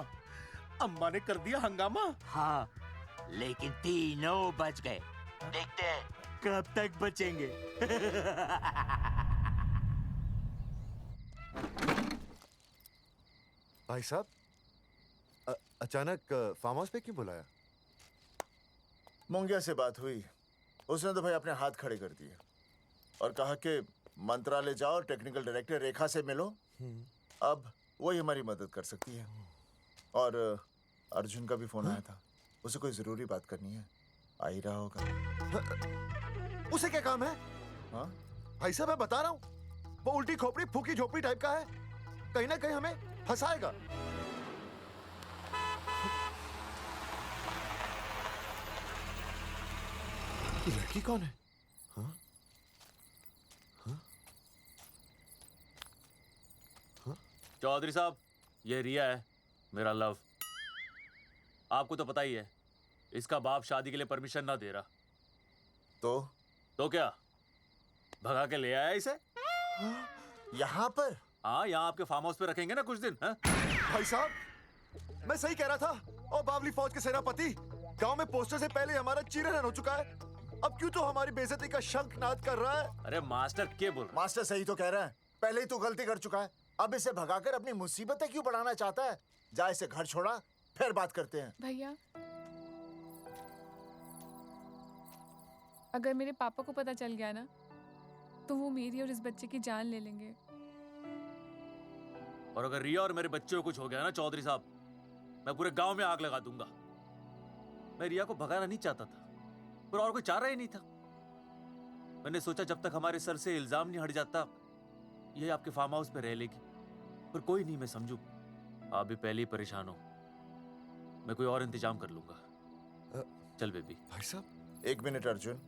अम्मा ने कर दिया हंगामा। हाँ, लेकिन तीनों बच गए। देखते हैं कब तक बचेंगे। भाई साहब, अचानक फार्म हाउस पे क्यों बुलाया? मोंगिया से बात हुई, उसने तो भाई अपने हाथ खड़े कर दिए और कहा कि मंत्रालय जाओ और टेक्निकल डायरेक्टर रेखा से मिलो, अब वही हमारी मदद कर सकती है। और अर्जुन का भी फोन आया था, उसे कोई जरूरी बात करनी है, आ ही रहा होगा। उसे क्या काम है? हाँ भाई साहब, मैं बता रहा हूँ, वो उल्टी खोपड़ी फूकी झोपड़ी टाइप का है, कहीं ना कहीं हमें फंसाएगा। ये लड़की कौन है? हाँ? चौधरी साहब, ये रिया है, मेरा लव। आपको तो पता ही है, इसका बाप शादी के लिए परमिशन ना दे रहा। तो क्या भगा के ले आया इसे? यहाँ पर? हाँ, यहाँ आपके फार्म हाउस पे रखेंगे ना कुछ दिन। हाँ? भाई साहब, मैं सही कह रहा था। और बावली फौज के सेनापति, गांव में पोस्टर से पहले हमारा चीरहरण हो चुका है, अब क्यों तो हमारी बेइज्जती का शंखनाद कर रहा है? अरे मास्टर क्या बोल रहा है? मास्टर सही तो कह रहा है, पहले ही तो गलती कर चुका है, अब इसे भगाकर अपनी मुसीबतें क्यों बढ़ाना चाहता है? जा इसे घर छोड़ा, फिर बात करते हैं। भैया, अगर मेरे पापा को पता चल गया ना, तो वो मेरी और इस बच्चे की जान ले लेंगे। और अगर रिया और मेरे बच्चे को कुछ हो गया ना चौधरी साहब, मैं पूरे गांव में आग लगा दूंगा। मैं रिया को भगाना नहीं चाहता था, पर और कोई चारा ही नहीं था। मैंने सोचा जब तक हमारे सर से इल्जाम नहीं हट जाता, ये आपके फार्म हाउस पे रह लेगी। पर कोई नहीं, मैं समझू, आप भी पहले ही परेशान हो, मैं कोई और इंतजाम कर लूंगा। चल बेबी। भाई साहब, 1 मिनट अर्जुन।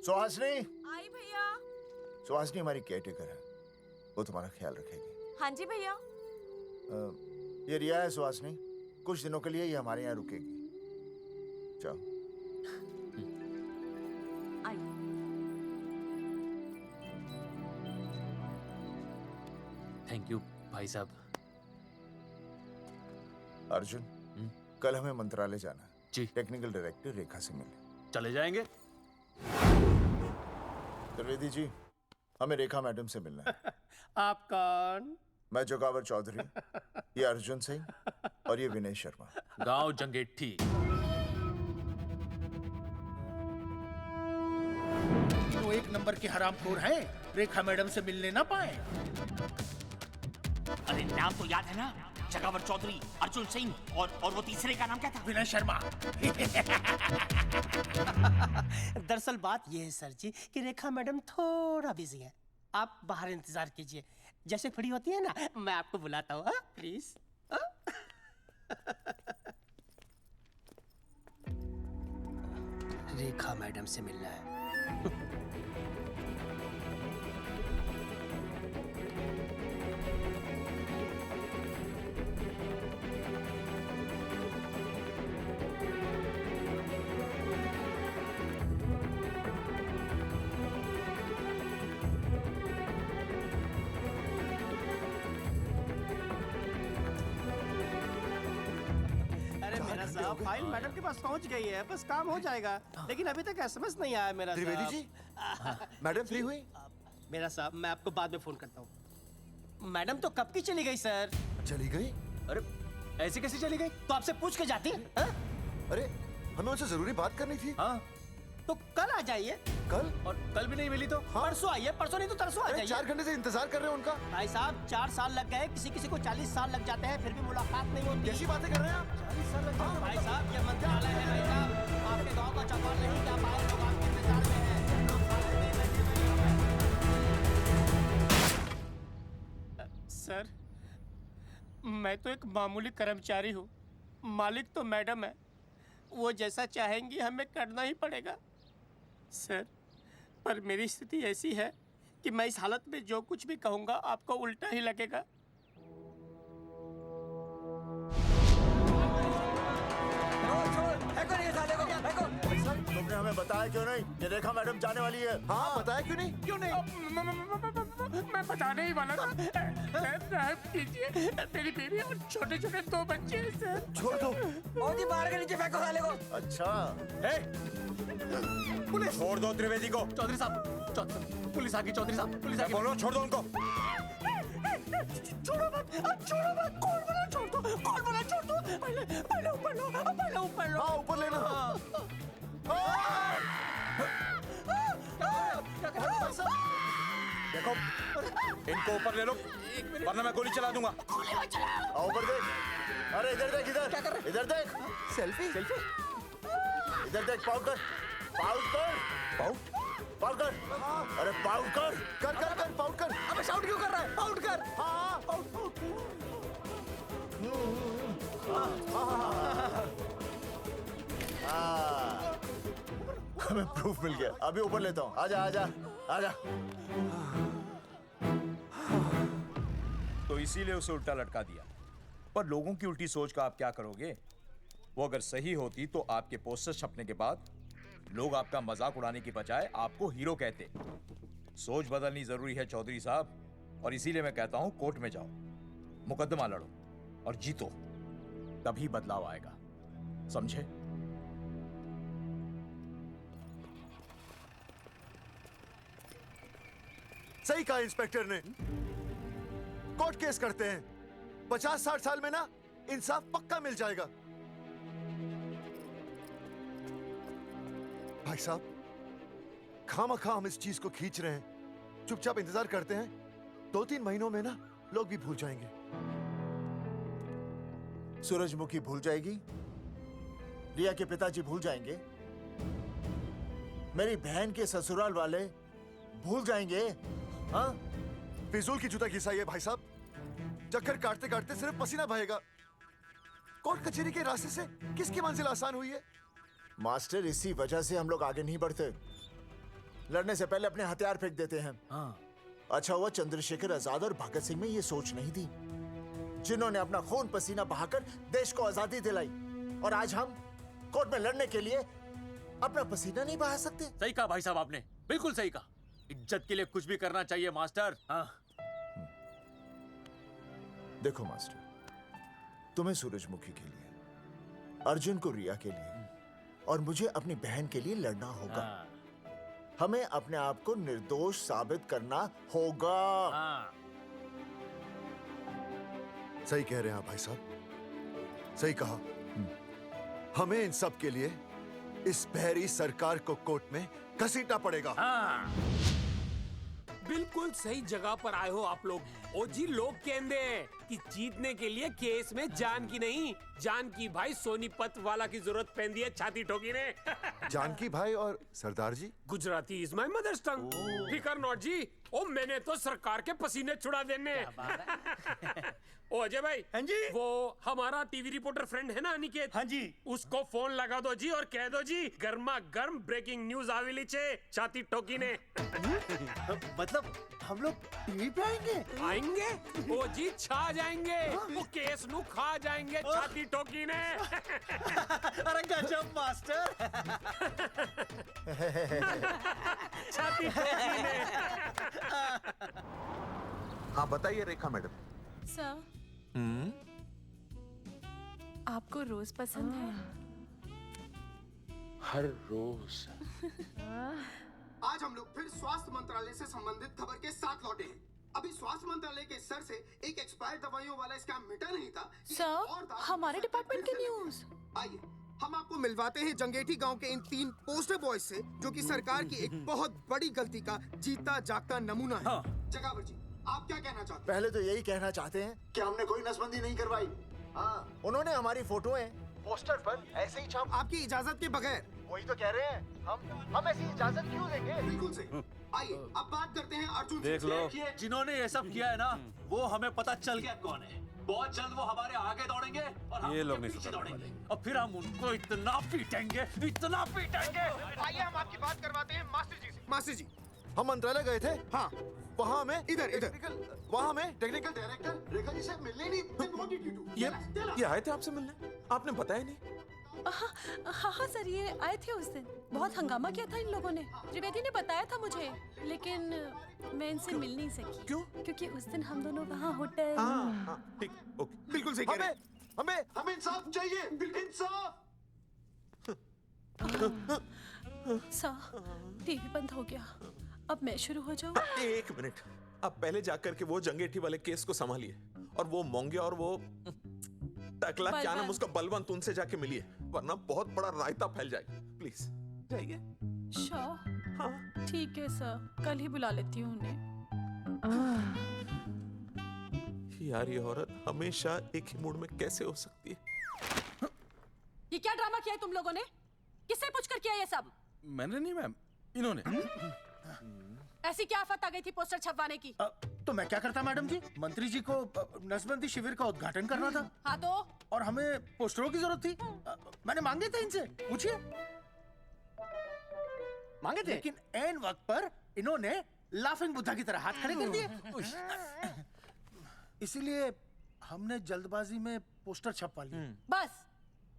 सुहासनी। आई भैया। सुहासनी हमारी केयरटेकर है, वो तुम्हारा ख्याल रखेगी। हाँ जी भैया। ये रिया है सुहासनी, कुछ दिनों के लिए ये हमारे यहाँ रुकेगी। जाओ। थैंक यू भाई साहब। अर्जुन, कल हमें मंत्रालय जाना है जी। टेक्निकल डायरेक्टर रेखा से मिलने चले जाएंगे। त्रिवेदी जी, हमें रेखा मैडम से मिलना है। आप कौन? मैं जोगावर चौधरी, ये अर्जुन सिंह और ये विनय शर्मा। गांव जंगेठी। वो 1 नंबर के हरामखोर हैं, रेखा मैडम से मिलने ना पाए। अरे नाम तो याद है ना, जगावर चौधरी, अर्जुन सिंह और वो तीसरे का नाम क्या था? विनय शर्मा। दरअसल बात यह है सर जी कि रेखा मैडम थोड़ा बिजी है, आप बाहर इंतजार कीजिए, जैसे फ्री होती है ना मैं आपको बुलाता हूँ, प्लीज। रेखा मैडम से मिलना है। फाइल मैडम के पास पहुंच गई है, बस काम हो जाएगा, लेकिन अभी तक एसएमएस नहीं आया मेरा। त्रिवेदी जी, मैडम फ्री हुई? मेरा साहब, मैं आपको बाद में फोन करता हूँ। मैडम तो कब की चली गई सर। चली गई? अरे ऐसी कैसी चली गई? तो आपसे पूछ के जाती है। अरे हमें उनसे जरूरी बात करनी थी। हाँ, तो कल आ जाइए। कल? और कल भी नहीं मिली तो? हाँ? परसों आइए, परसों नहीं तो तरसों आ जाइए। 4 घंटे से इंतजार कर रहे हैं उनका। भाई साहब 4 साल लग गए, किसी किसी को 40 साल लग जाते हैं, फिर भी मुलाकात नहीं होती। कैसी बातें कर रहे हैं आप? 40 साल लग जाते हैं। भाई साहब ये मंत्रालय है भाई साहब, आपके गाँव का चौपाल नहीं क्या पाए लोग आपके इंतजार में हैं। सर, मैं तो एक मामूली कर्मचारी हूँ, मालिक तो मैडम है, वो जैसा चाहेंगी हमें करना ही पड़ेगा। सर, पर मेरी स्थिति ऐसी है कि मैं इस हालत में जो कुछ भी कहूँगा आपको उल्टा ही लगेगा। तुमने हमें बताया क्यों नहीं कि रेखा मैडम जाने वाली है? हाँ, बताया क्यों नहीं? क्यों नहीं? मैं बताने ही वाला था। रहम कीजिए, मेरी बीवी और छोटे छोटे 2 बच्चे हैं सर। छोड़ दो। और जी बाहर के नीचे फेंको साले को। अच्छा। पुलिस छोड़ दो त्रिवेदी को। चौधरी साहब, पुलिस आ गई। चौधरी साहब, पुलिस आ गई। बोलो, छोड़ दो उनको। छोड़ो मत, कौन बोला छोड़ दो, कौन बोला छोड़ दो। पहले ऊपर लो, पहले ऊपर लो। हाँ, ऊपर लेना। देखो, इनको ऊपर ले लो, वरना मैं गोली चला दूंगा। आओ ऊपर देख। अरे इधर देख, इधर। क्या कर रहे? इधर देख। सेल्फी। इधर देख, पाउट कर। पाउट कर। अरे पाउट कर। कर पाउट कर। अबे शाउट क्यों कर रहा है? पाउट कर। हाँ, पाउट। हमें प्रूफ मिल गया। अभी ऊपर लेता हूँ। आजा। तो इसीलिए उसे उल्टा लटका दिया। पर लोगों की उल्टी सोच का आप क्या करोगे? वो अगर सही होती तो आपके पोस्टर छपने के बाद लोग आपका मजाक उड़ाने की बजाय आपको हीरो कहते। सोच बदलनी जरूरी है चौधरी साहब, और इसीलिए मैं कहता हूं कोर्ट में जाओ, मुकदमा लड़ो और जीतो, तभी बदलाव आएगा। समझे? सही कहा इंस्पेक्टर ने। कोर्ट केस करते हैं, 50-60 साल में ना इंसाफ पक्का मिल जाएगा। भाई साहब, खामखा हम इस चीज को खींच रहे हैं। चुपचाप इंतजार करते हैं, 2-3 महीनों में ना लोग भी भूल जाएंगे। सूरजमुखी भूल जाएगी, रिया के पिताजी भूल जाएंगे, मेरी बहन के ससुराल वाले भूल जाएंगे। हाँ, फिजूल की जुता घिसाई है भाई साहब। चक्कर काटते काटते सिर्फ पसीना बहेगा। कोर्ट कचहरी के रास्ते से किसकी मंजिल आसान हुई है? मास्टर, इसी वजह से हम लोग आगे नहीं बढ़ते। लड़ने से पहले अपने हथियार फेंक देते हैं। हाँ। अच्छा हुआ चंद्रशेखर आजाद और भगत सिंह में ये सोच नहीं थी, जिन्होंने अपना खून पसीना बहाकर देश को आजादी दिलाई। और आज हम कोर्ट में लड़ने के लिए अपना पसीना नहीं बहा सकते। सही कहा भाई साहब आपने, बिल्कुल सही कहा। इज्जत के लिए कुछ भी करना चाहिए मास्टर। हाँ। देखो मास्टर, तुम्हें सूरजमुखी के लिए, अर्जुन को रिया के लिए और मुझे अपनी बहन के लिए लड़ना होगा। हाँ। हमें अपने आप को निर्दोष साबित करना होगा। हाँ। सही कह रहे हैं आप भाई साहब, सही कहा। हमें इन सब के लिए इस बहरी सरकार को कोर्ट में घसीटना पड़ेगा। हाँ। बिल्कुल सही जगह पर आए हो आप लोग। ओ जी, लोग कहते हैं कि जीतने के लिए केस में जान की नहीं, जान की भाई सोनीपत वाला की जरूरत पैंदी है छाती ठोकी ने। जानकी भाई और सरदार जी, गुजराती इज माय मदर्स टंग। फिकर नॉट जी। ओ मैंने तो सरकार के पसीने छुड़ा देने। ओ अजय भाई। हाँ जी। वो हमारा टीवी रिपोर्टर फ्रेंड है ना अनिकेत। हाँ जी। उसको फोन लगा दो जी और कह दो जी गर्मा गर्म ब्रेकिंग न्यूज आवेली छे छाती ठोकी ने। मतलब हम लोग टीवी पे आएंगे? ओ जी छा जाएंगे। वो केस नु खा जाएंगे छाती ठोकी ने। अरे गजब मास्टर। छाती ठोकी ने। हाँ बताइए रेखा मैडम। सर, आपको रोज पसंद है? हर रोज। आज हम लोग फिर स्वास्थ्य मंत्रालय से संबंधित खबर के साथ लौटे हैं। अभी स्वास्थ्य मंत्रालय के सर से एक एक्सपायर्ड दवाइयों वाला स्कैम मिटा नहीं था। सर, हमारे डिपार्टमेंट की न्यूज। आइए हम आपको मिलवाते हैं जंगेठी गांव के इन 3 पोस्टर बॉयज से, जो कि सरकार की एक बहुत बड़ी गलती का जीता जागता नमूना है। हाँ। जगावर जी, आप क्या कहना चाहते हैं? पहले तो यही कहना चाहते हैं कि हमने कोई नसबंदी नहीं करवाई। हाँ, उन्होंने हमारी फोटोएं पोस्टर पर ऐसे ही छाप आपकी इजाजत के बगैर। वही तो कह रहे हैं, हम ऐसी इजाजत क्यों देंगे? बिल्कुल सही। आइए अब बात करते हैं अर्जुन देख लो, जिन्होंने ये सब किया है ना, वो हमें पता चल गया कौन है। बहुत जल्द वो हमारे आगे दौड़ेंगे और हम ये लोग उनके नहीं पीछे सुधरने दौड़ेंगे और फिर हम उनको इतना पीटेंगे, इतना पीटेंगे। आइए हम आपकी बात करवाते हैं मास्टर जी से। मास्टर जी, हम मंत्रालय गए थे। हाँ, वहाँ में इधर वहाँ में टेक्निकल डायरेक्टर रेखा जी से मिलने नहीं। ये आए थे आपसे मिलने, आपने बताया नहीं। हाँ हाँ सर, ये आए थे उस दिन। बहुत हंगामा किया था इन लोगों ने। त्रिवेदी ने बताया था मुझे, लेकिन मैं इनसे मिल नहीं सकी। क्यों? क्योंकि उस दिन हम दोनों वहाँ होटल। ठीक, ओके। बिल्कुल सही कह रहे हैं। हमें इंसाफ चाहिए, इंसाफ। सर, टीवी बंद हो गया। अब मैं शुरू हो जाऊँ? एक मिनट, आप पहले जाकर के वो जंगेठी वाले केस को संभालिए, और वो मोंगे और वो टकला क्या नाम उसका, बलवंत, उनसे जाके मिलिए, वरना बहुत बड़ा रायता फैल जाएगा। प्लीज जाइए। श्योर। ठीक है सर, कल ही बुला लेती हूँ उन्हें। यार ये औरत हमेशा एक ही मूड में कैसे हो सकती है? ये क्या ड्रामा किया है तुम लोगों ने? किससे पूछकर किया ये सब? मैंने नहीं मैम, इन्होंने। ऐसी क्या आफत आ गई थी पोस्टर छपवाने की? तो मैं क्या करता मैडम जी? मंत्री जी को नसबंदी शिविर का उद्घाटन करना था। हाँ तो? और हमें पोस्टरों की जरूरत थी। मैंने मांगे थे इनसे, पूछिए। मांगे थे, लेकिन ऐन वक्त पर इन्होंने लाफिंग बुद्धा की तरह हाथ खड़े कर दिए। इसीलिए हमने जल्दबाजी में पोस्टर छपवा लिए। बस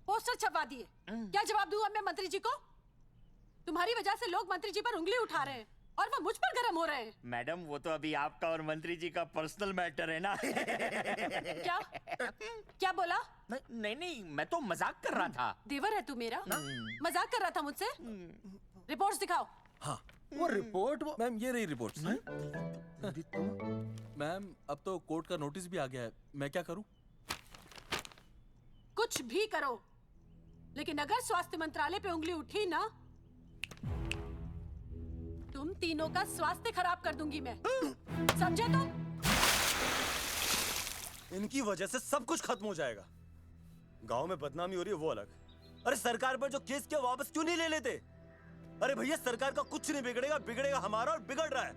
पोस्टर छपवा दिए। क्या जवाब दूं अब मैं मंत्री जी को? तुम्हारी वजह से लोग मंत्री जी पर उंगली उठा रहे हैं और वो मुझ पर गर्म हो रहे हैं। मैडम, वो तो अभी आपका और मंत्री जी का पर्सनल मैटर है ना। क्या? क्या बोला? नहीं, मैं तो मजाक कर रहा था। देवर है तू मेरा? मजाक कर रहा था मुझसे? रिपोर्ट्स दिखाओ। हाँ, वो रिपोर्ट, वो मैम ये रही रिपोर्ट। मैम अब तो कोर्ट का नोटिस भी आ गया है, मैं क्या करूं? कुछ भी करो, लेकिन अगर स्वास्थ्य मंत्रालय पे उंगली उठी ना, तुम तीनों का स्वास्थ्य खराब कर दूंगी मैं। समझे तुम? इनकी वजह से सब कुछ खत्म हो जाएगा। गांव में बदनामी हो रही है वो अलग, अरे सरकार पर जो केस किया वापस क्यों नहीं ले लेते? अरे भैया, सरकार का कुछ नहीं बिगड़ेगा, बिगड़ेगा हमारा, और बिगड़ रहा है।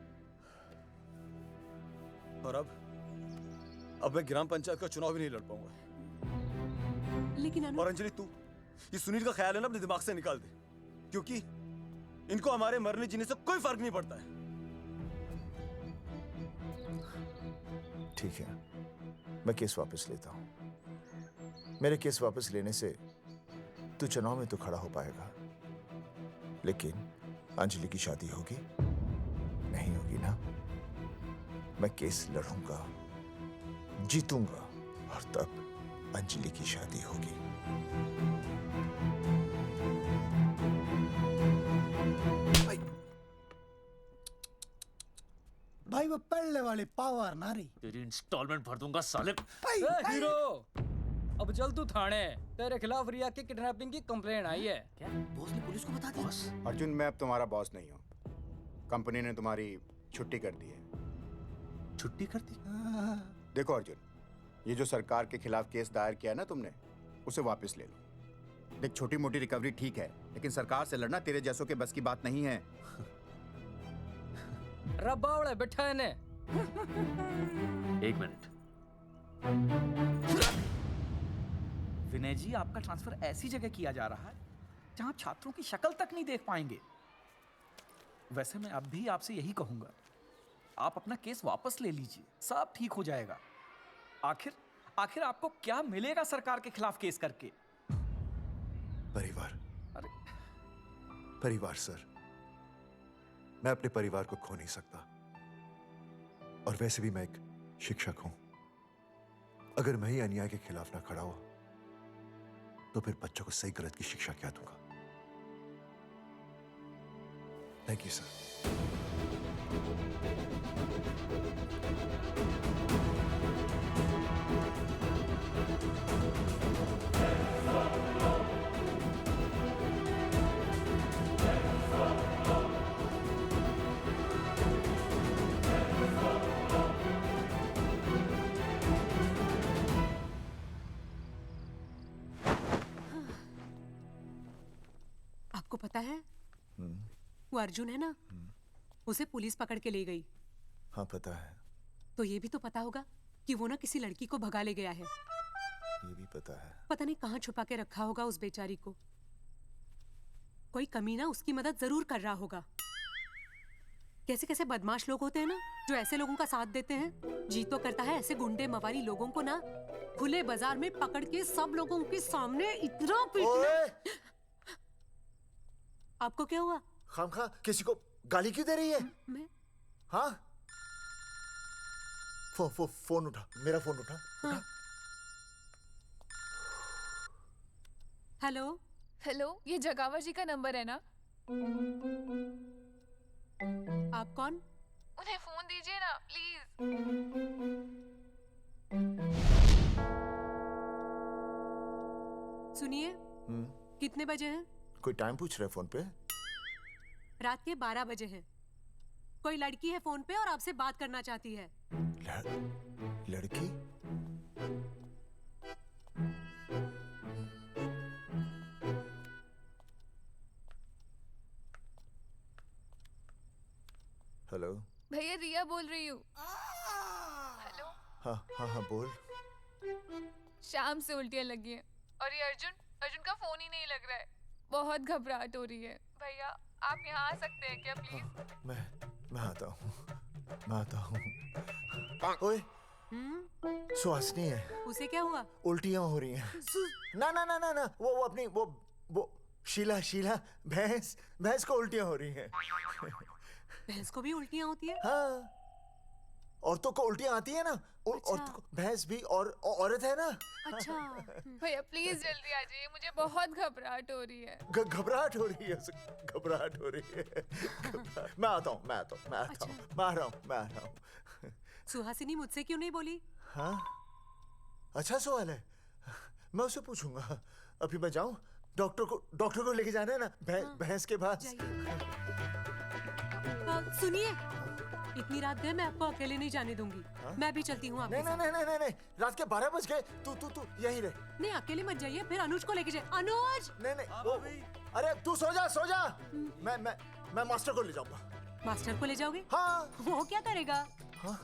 और अब मैं ग्राम पंचायत का चुनाव भी नहीं लड़ पाऊंगा। लेकिन और अंजलि, तू ये सुनील का ख्याल है ना अपने दिमाग से निकाल दे, क्योंकि इनको हमारे मरने जीने से कोई फर्क नहीं पड़ता है। ठीक है, मैं केस वापस लेता हूं। मेरे केस वापस लेने से तू चुनाव में तो खड़ा हो पाएगा, लेकिन अंजलि की शादी होगी? नहीं होगी ना। मैं केस लड़ूंगा, जीतूंगा, और तब अंजलि की शादी होगी। भाई वो पहले वाली पावर नारी। तेरी इंस्टॉलमेंट भर दूंगा साले। हीरो, अब चल तू थाने। तेरे खिलाफ रिया के किडनैपिंग की कंप्लेंट आई है। क्या बॉस ने पुलिस को बता दिया? अर्जुन, मैं अब तुम्हारा बॉस नहीं हूँ। कंपनी ने तुम्हारी छुट्टी कर दी है। छुट्टी कर दी? देखो अर्जुन, ये जो सरकार के खिलाफ केस दायर किया है ना तुमने, उसे वापस ले लो। देख, छोटी मोटी रिकवरी ठीक है, लेकिन सरकार से लड़ना तेरे जैसों के बस की बात नहीं है। रब्बावड़े बैठा है ने। एक मिनट। विनय जी, आपका ट्रांसफर ऐसी जगह किया जा रहा है जहां छात्रों की शक्ल तक नहीं देख पाएंगे। वैसे मैं अब भी आपसे यही कहूंगा, आप अपना केस वापस ले लीजिए, सब ठीक हो जाएगा। आखिर आपको क्या मिलेगा सरकार के खिलाफ केस करके? परिवार। परिवार सर, मैं अपने परिवार को खो नहीं सकता, और वैसे भी मैं एक शिक्षक हूं। अगर मैं ही अन्याय के खिलाफ ना खड़ा हुआ तो फिर बच्चों को सही गलत की शिक्षा क्या दूंगा? Thank you sir. आपको पता है वो अर्जुन है ना, उसे पुलिस पकड़ के ले गई। हाँ पता है। तो ये भी तो पता होगा कि वो ना किसी लड़की को भगा ले गया है। ये भी पता है। पता नहीं कहाँ छुपा के रखा होगा उस बेचारी को। कोई कमीना उसकी मदद जरूर कर रहा होगा। कैसे कैसे बदमाश लोग होते हैं ना, जो ऐसे लोगों का साथ देते हैं। जी तो करता है ऐसे गुंडे मवाली लोगों को ना खुले बाजार में पकड़ के सब लोगों के सामने इतना पीटना। आपको क्या हुआ? खामखा किसी को गाली क्यों दे रही है? मैं? हाँ? फोन उठा, मेरा फोन उठा। हाँ। हेलो? हेलो, ये जगावा जी का नंबर है ना? आप कौन? उन्हें फोन दीजिए ना प्लीज। सुनिए, कितने बजे हैं? कोई टाइम पूछ रहे फोन पे? रात के 12 बजे हैं। कोई लड़की है फोन पे और आपसे बात करना चाहती है। लड़की? हेलो। भैया रिया बोल रही हूँ। हेलो। हाँ हाँ हाँ बोल। शाम से उल्टियाँ लगी हैं और ये अर्जुन का फोन ही नहीं लग रहा है। बहुत घबराहट हो रही है। भैया आप यहाँ आ सकते हैं क्या प्लीज? मैं आता हूँ, मैं आता हूँ। ओए, सुहासिनी है। उसे क्या हुआ? उल्टियाँ हो रही हैं। ना ना ना ना ना, वो अपनी वो शीला भैंस को उल्टियाँ हो रही हैं। भैंस को भी उल्टियाँ होती है? हाँ, औरतों को उल्टियाँ आती है ना। औरतों को, भैंस भी और औरत है ना। अच्छा। भैया प्लीज जल्दी आ जाइए, मुझे बहुत घबराहट हो रही है। घबराहट हो रही है, घबराहट हो रही है। मैं आता हूँ, मैं आ रहा हूँ। सुहासिनी मुझसे क्यों नहीं बोली? हाँ, अच्छा सवाल है, मैं उसे पूछूंगा। अभी मैं जाऊँ? डॉक्टर को लेके जाना है ना भैंस के पास। सुनिए, इतनी रात गए मैं आपको अकेले नहीं जाने दूंगी। मैं भी चलती हूँ आपके साथ। नहीं, रात के 12 बज गए। तू यहीं रहे। नहीं, अकेले मत जाइए, फिर अनुज को लेके जाइए। अनुज! नहीं, अरे तू सो जा। मैं मास्टर को ले जाऊंगा। मास्टर को ले जाओगे? हाँ। वो क्या करेगा? हाँ,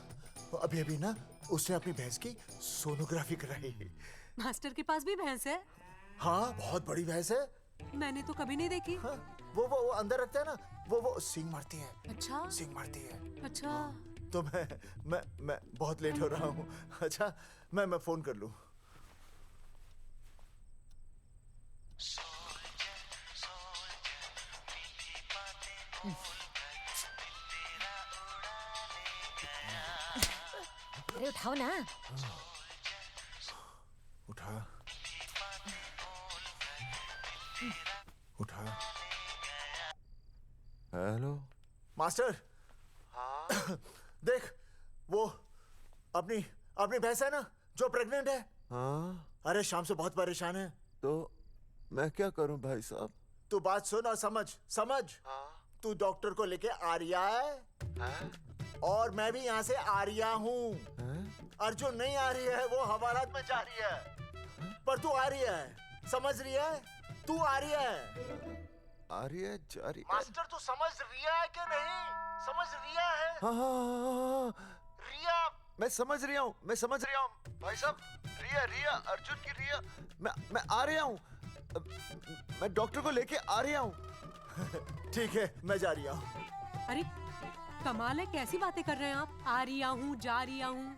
अभी ना उसने अपनी भैंस की सोनोग्राफी कराई। मास्टर के पास भी भैंस है? हाँ, बहुत बड़ी भैंस है। मैंने तो कभी नहीं देखी। हाँ, वो अंदर रखते हैं ना, वो सींग मारती है। अच्छा। सींग मारती है। अच्छा। तो मैं बहुत लेट हो रहा हूँ। अच्छा, मैं फोन कर लूँ। अरे उठाओ ना। उठा। Hello master. हाँ। देख, वो अपनी भैंस है ना जो प्रेग्नेंट है। हाँ। अरे शाम से बहुत परेशान है। तो मैं क्या करूं भाई साहब? तू बात सुन और समझ। हाँ? तू डॉक्टर को लेके आ रिया है? हाँ? और मैं भी यहाँ से आ रिया हूँ। अर्जुन नहीं आ रही है, वो हवालात में जा रही है। हाँ? पर तू आ रही है, समझ रही है? तू आ रही है। आ रही है, जा रही है। मास्टर तू समझ रिया है कि नहीं? समझ रिया है? हाँ। रिया। मैं समझ रहा हूँ भाई साहब। रिया अर्जुन की रिया। मैं आ रहा हूँ। मैं डॉक्टर को लेके आ रहा हूँ। ठीक है, मैं जा रही हूँ। अरे कमाल है, कैसी बातें कर रहे हैं आप? आ रही हूँ, जा रही हूँ।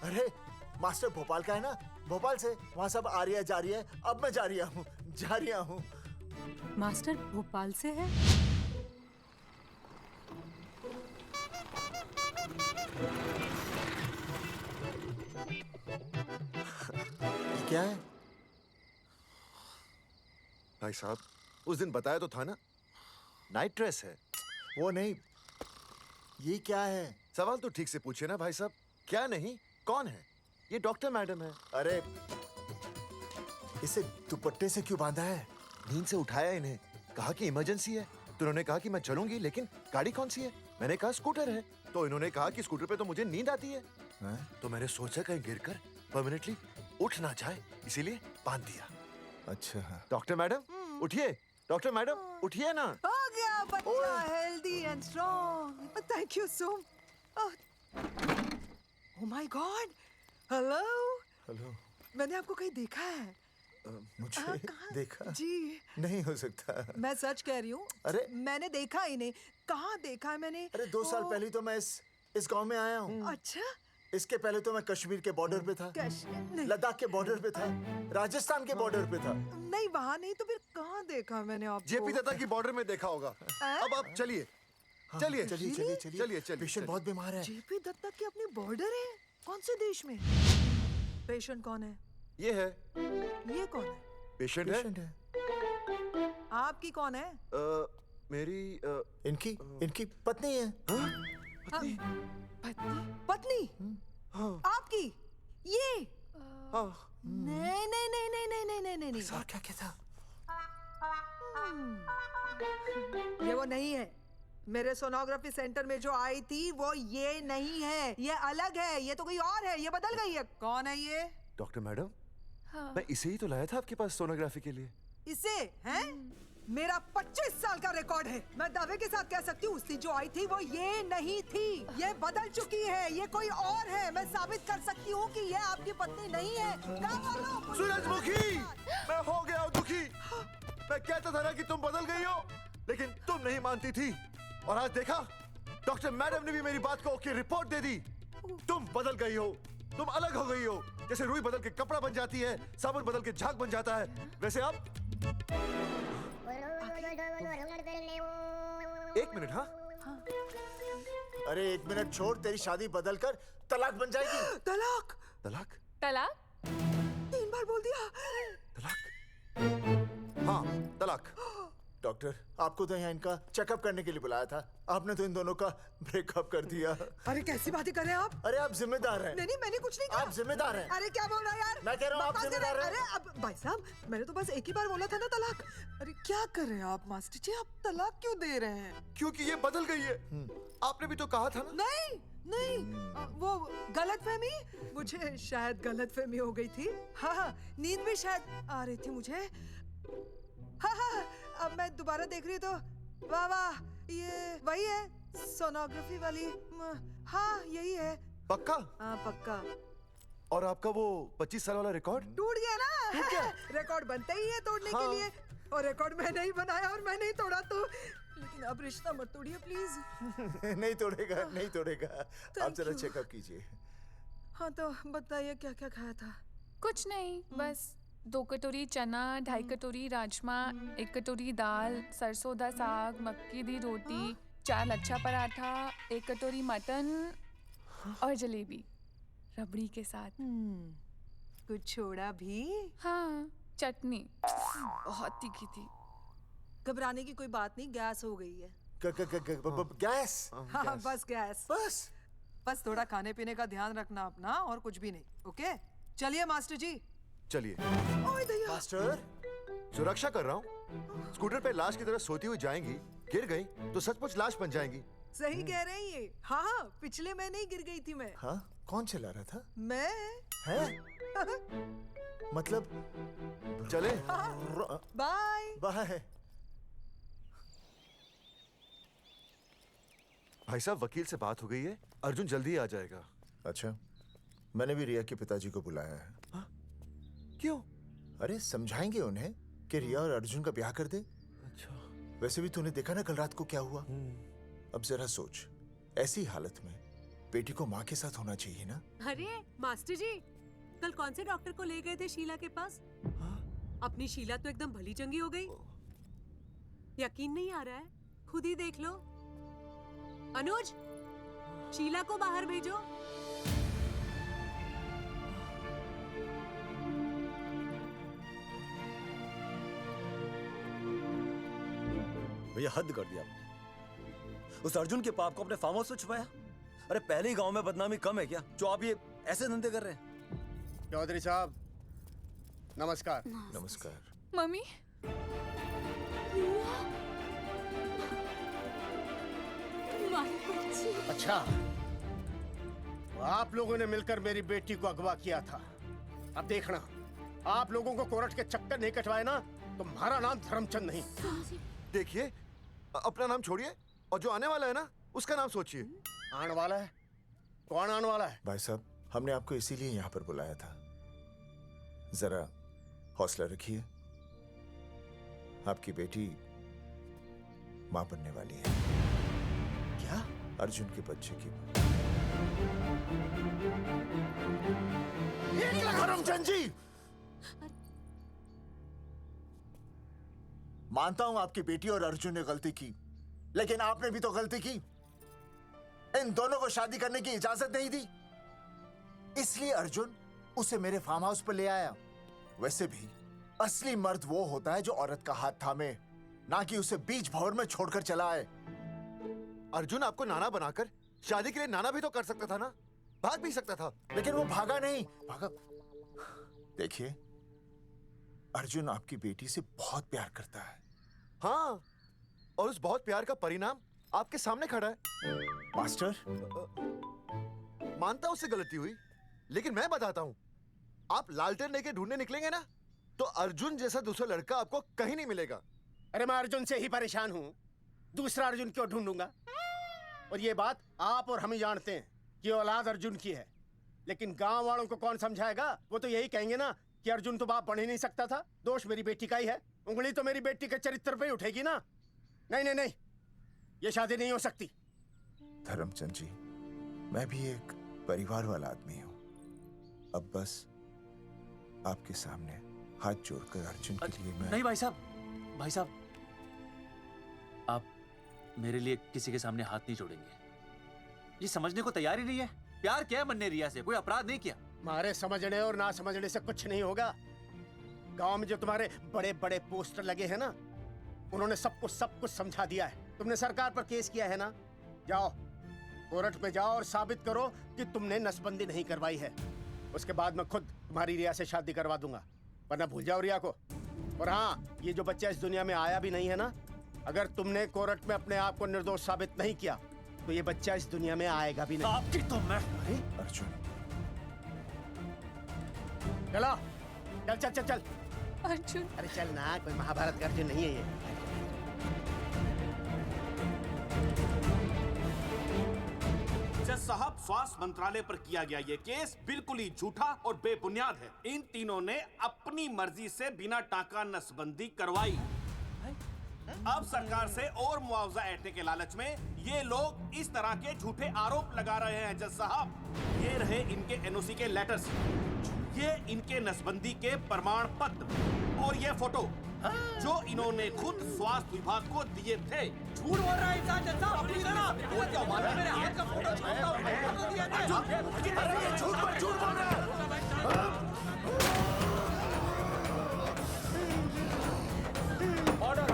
अरे मास्टर भोपाल का है ना, भोपाल से वहाँ सब आ रही है, जा रही है। अब मैं जा रही हूँ। मास्टर भोपाल से है? क्या है भाई साहब? उस दिन बताया तो था ना, नाइट ड्रेस है। वो नहीं, ये क्या है? सवाल तो ठीक से पूछे ना भाई साहब। क्या नहीं, कौन है? ये डॉक्टर मैडम है। अरे इसे दुपट्टे से क्यों बांधा है? नींद से उठाया इन्हें, कहा कि इमरजेंसी है। तो उन्होंने कहा कि मैं चलूंगी, लेकिन गाड़ी कौन सी है? मैंने कहा स्कूटर है। तो इन्होंने कहा कि स्कूटर पे तो मुझे नींद आती है। तो मैंने सोचा कहीं गिरकर परमानेंटली उठ ना जाए, इसीलिए बांध दिया। अच्छा। डॉक्टर मैडम उठिए, डॉक्टर मैडम उठिए ना। हो गया बच्चा, healthy and strong. Thank you so. Oh my God, hello. मैंने आपको कहीं देखा है? मुझे देखा? जी नहीं हो सकता। मैं सच कह रही हूँ। अरे मैंने देखा इन्हें। कहाँ देखा है मैंने? अरे 2 साल पहले तो मैं इस गांव में आया हूँ। अच्छा, इसके पहले तो मैं कश्मीर के बॉर्डर पे था, नहीं। लद्दाख के बॉर्डर पे था, राजस्थान के बॉर्डर पे था। नहीं वहाँ नहीं तो फिर कहाँ देखा मैंने आपको? जेपी दत्ता की बॉर्डर में देखा होगा। अब आप चलिए चलिए चलिए चलिए चलिए चलिए चलिए। पेशेंट बहुत बीमार है। जेपी दत्ता की अपनी बॉर्डर है? कौन से देश में? पेशेंट कौन है? ये है। ये कौन है? पेशेंट है। आपकी कौन है? मेरी इनकी पत्नी है। पत्नी? पत्नी? आपकी? ये? नहीं नहीं नहीं नहीं नहीं नहीं नहीं नहीं। सर क्या था? ये वो नहीं है। मेरे सोनोग्राफी सेंटर में जो आई थी वो ये नहीं है, ये अलग है, ये तो कोई और है, ये बदल गई है। कौन है ये? डॉक्टर मैडम, हाँ। मैं इसे ही तो लाया था आपके पास सोनोग्राफी के लिए। इसे हैं? मेरा 25 साल का रिकॉर्ड है। मैं दावे के साथ कह सकती हूँ उसकी जो आई थी वो ये नहीं थी, ये बदल चुकी है, ये कोई और है। मैं साबित कर सकती हूँ कि ये आपकी पत्नी नहीं है। सूरजमुखी, मैं हो गया हूँ दुखी। मैं कहता था ना कि तुम बदल गई हो, लेकिन तुम नहीं मानती थी। और आज देखा, डॉक्टर मैडम ने भी मेरी बात को ओके रिपोर्ट दे दी। तुम बदल गई हो, तुम अलग हो गई हो। जैसे रुई बदल के कपड़ा बन जाती है, साबुन बदल के झाग बन जाता है, वैसे अब। एक मिनट। हाँ अरे 1 मिनट छोड़, तेरी शादी बदल कर तलाक बन जाएगी। तलाक? तलाक? तलाक? 3 बार बोल दिया। हाँ, तलाक। डॉक्टर, आपको तो यहाँ इनका चेकअप करने के लिए बुलाया था, आपने तो इन दोनों का ब्रेकअप कर दिया। अरे कैसी बातें कर रहे हैं आप? अरे आप जिम्मेदार हैं। नहीं मैंने कुछ नहीं कहा। आप जिम्मेदार हैं। अरे क्या बोल रहा है यार? मैं कह रहा हूँ आप जिम्मेदार हैं। अरे अब भाई साहब, मैंने तो बस एक ही बार बोला था ना तलाक। अरे क्या कर रहे हैं आप मास्टर जी? आप तलाक क्यों दे रहे हैं? क्योंकि ये बदल गई है। आपने भी तो कहा था ना। नहीं, वो गलतफहमी, मुझे शायद गलतफहमी हो गई थी। हाँ, नींद भी शायद आ रही थी मुझे। हाँ, अब मैं दोबारा देख रही तो वाह, ये वही है सोनोग्राफी वाली। हाँ यही है। पक्का? हाँ पक्का। और आपका वो 25 साल वाला रिकॉर्ड? टूट गया ना। रिकॉर्ड बनते ही है तोड़ने के लिए, और रिकॉर्ड मैंने ही बनाया और मैंने ही तोड़ा तो। लेकिन अब रिश्ता मत तोड़िए प्लीज। नहीं तोड़ेगा, नहीं तोड़ेगा। आप जरा चेकअप कीजिए। हाँ तो बताइए क्या क्या खाया था? कुछ नहीं, बस 2 कटोरी चना, 2.5 कटोरी राजमा, 1 कटोरी दाल, सरसों दा साग, मक्की दी रोटी, 4 लच्छा पराठा, 1 कटोरी मटन और जलेबी रबड़ी के साथ। कुछ छोड़ा भी? हाँ, चटनी बहुत तीखी थी। घबराने की कोई बात नहीं, गैस हो गई है। गैस? हाँ बस गैस। बस थोड़ा खाने पीने का ध्यान रखना अपना, और कुछ भी नहीं। ओके चलिए मास्टर जी। चलिए। मास्टर, सुरक्षा कर रहा हूँ। स्कूटर पे लाश की तरह सोती हुई जाएंगी, गिर गई तो सचमुच लाश बन जाएंगी। सही कह रही है। हाँ, पिछले महीने ही गिर गई थी मैं। हाँ, कौन चला रहा था? मैं। है? मतलब चले? Bye bye. भाई साहब, वकील से बात हो गई है, अर्जुन जल्दी आ जाएगा। अच्छा, मैंने भी रिया के पिताजी को बुलाया है। क्यों? अरे समझाएंगे उन्हें कि रिया और अर्जुन का ब्याह कर दे। अच्छा। वैसे भी तूने देखा ना कल रात को क्या हुआ। अब जरा सोच, ऐसी हालत में बेटी को माँ के साथ होना चाहिए ना। अरे मास्टर जी, कल कौन से डॉक्टर को ले गए थे शीला के पास? अपनी शीला तो एकदम भली चंगी हो गई। यकीन नहीं आ रहा है? खुद ही देख लो। अनुज, शीला को बाहर भेजो। भैया हद कर दिया आपने। उस अर्जुन के पाप को अपने फार्म हाउस से छुपाया। अरे पहले ही गांव में बदनामी कम है क्या, जो आप ये ऐसे धंधे कर रहे हैं? चौधरी साहब नमस्कार। नमस्कार। मम्मी, अच्छा, आप लोगों ने मिलकर मेरी बेटी को अगवा किया था। अब देखना, आप लोगों को कोर्ट के चक्कर नहीं कटवाए ना, तो हमारा नाम धर्मचंद नहीं। देखिए, अपना नाम छोड़िए और जो आने वाला है ना, उसका नाम सोचिए। आने वाला है? कौन आने वाला है? भाई साहब, हमने आपको इसीलिए यहाँ पर बुलाया था। जरा हौसला रखिए, आपकी बेटी माँ बनने वाली है। क्या? अर्जुन के बच्चे की माँ। करमचंद जी, मानता हूं आपकी बेटी और अर्जुन ने गलती की, लेकिन आपने भी तो गलती की। इन दोनों को शादी करने की इजाजत नहीं दी, इसलिए अर्जुन उसे मेरे फार्म हाउस पर ले आया। वैसे भी असली मर्द वो होता है जो औरत का हाथ थामे, ना कि उसे बीच भंवर में छोड़कर चला आए। अर्जुन आपको नाना बनाकर शादी के लिए नाना भी तो कर सकता था ना, भाग भी सकता था। लेकिन वो भागा नहीं। भागा। देखिए, अर्जुन आपकी बेटी से बहुत प्यार करता है। हाँ, और उस बहुत प्यार का परिणाम आपके सामने खड़ा है। मास्टर, मानता उससे गलती हुई, लेकिन मैं बताता हूं, आप लालटेन लेके ढूंढने निकलेंगे ना, तो अर्जुन जैसा दूसरा लड़का आपको कहीं नहीं मिलेगा। अरे मैं अर्जुन से ही परेशान हूँ, दूसरा अर्जुन क्यों ढूंढूंगा? और ये बात आप और हम ही जानते हैं कि औलाद अर्जुन की है, लेकिन गांव वालों को कौन समझाएगा? वो तो यही कहेंगे ना कि अर्जुन तो बाप बन ही नहीं सकता था, दोष मेरी बेटी का ही है। उंगली तो मेरी बेटी के चरित्र पे ही उठेगी ना। नहीं नहीं नहीं, ये शादी नहीं हो सकती। धर्मचंद जी, मैं भी एक परिवार वाला आदमी हूँ। अब बस आपके सामने हाथ जोड़कर अर्जुन के लिए मैं... नहीं भाई साहब, आप मेरे लिए किसी के सामने हाथ नहीं जोड़ेंगे। ये समझने को तैयार ही नहीं है। प्यार किया है मन्ने रिया से, कोई अपराध नहीं किया। तुम्हारे समझने और ना समझने से कुछ नहीं होगा। गांव में जो तुम्हारे बड़े बड़े पोस्टर लगे हैं ना, उन्होंने सब कुछ समझा दिया है। तुमने सरकार पर केस किया है ना, जाओ कोर्ट में जाओ और साबित करो कि तुमने नसबंदी नहीं करवाई है। उसके बाद मैं खुद तुम्हारी रिया से शादी करवा दूंगा, वरना भूल जाओ रिया को। और हाँ, ये जो बच्चा इस दुनिया में आया भी नहीं है ना, अगर तुमने कोर्ट में अपने आप को निर्दोष साबित नहीं किया तो ये बच्चा इस दुनिया में आएगा भी नहीं। आपकी तो मैं... अरे अर्जुन, चलो चल चल चल चल। अर्जुन, अरे चल ना, कोई महाभारत का अर्जुन नहीं है ये। जज साहब, स्वास्थ्य मंत्रालय पर किया गया ये केस बिल्कुल ही झूठा और बेबुनियाद है। इन तीनों ने अपनी मर्जी से बिना टाका नसबंदी करवाई। अब सरकार से और मुआवजा ऐंठने के लालच में ये लोग इस तरह के झूठे आरोप लगा रहे हैं। जज साहब, ये रहे इनके एनओसी के लेटर्स, ये इनके नसबंदी के प्रमाण पत्र और ये फोटो जो इन्होंने खुद स्वास्थ्य विभाग को दिए थे। झूठ बोल रहा है इंसान जैसा। अपनी तरह वो क्या मालूम मेरे हाथ का फोटो छोड़ता हूं, फोटो दिया था। अरे ये झूठ पर झूठ बोल रहा है। ऑर्डर।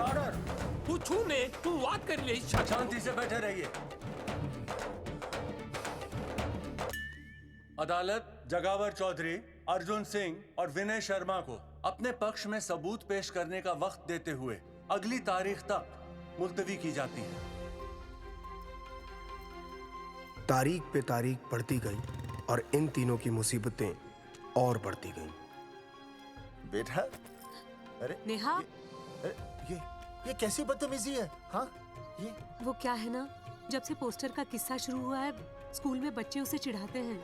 तू छूने, तू बात कर ले। शांति से बैठे रहिए। अदालत जगावर चौधरी, अर्जुन सिंह और विनय शर्मा को अपने पक्ष में सबूत पेश करने का वक्त देते हुए अगली तारीख तक मुलतवी की जाती है। तारीख पे तारीख बढ़ती गई और इन तीनों की मुसीबतें और बढ़ती गईं। बेटा, अरे नेहा, ये कैसी बदतमीजी है? हाँ, ये वो क्या है ना, जब से पोस्टर का किस्सा शुरू हुआ है, स्कूल में बच्चे उसे चिढ़ाते हैं।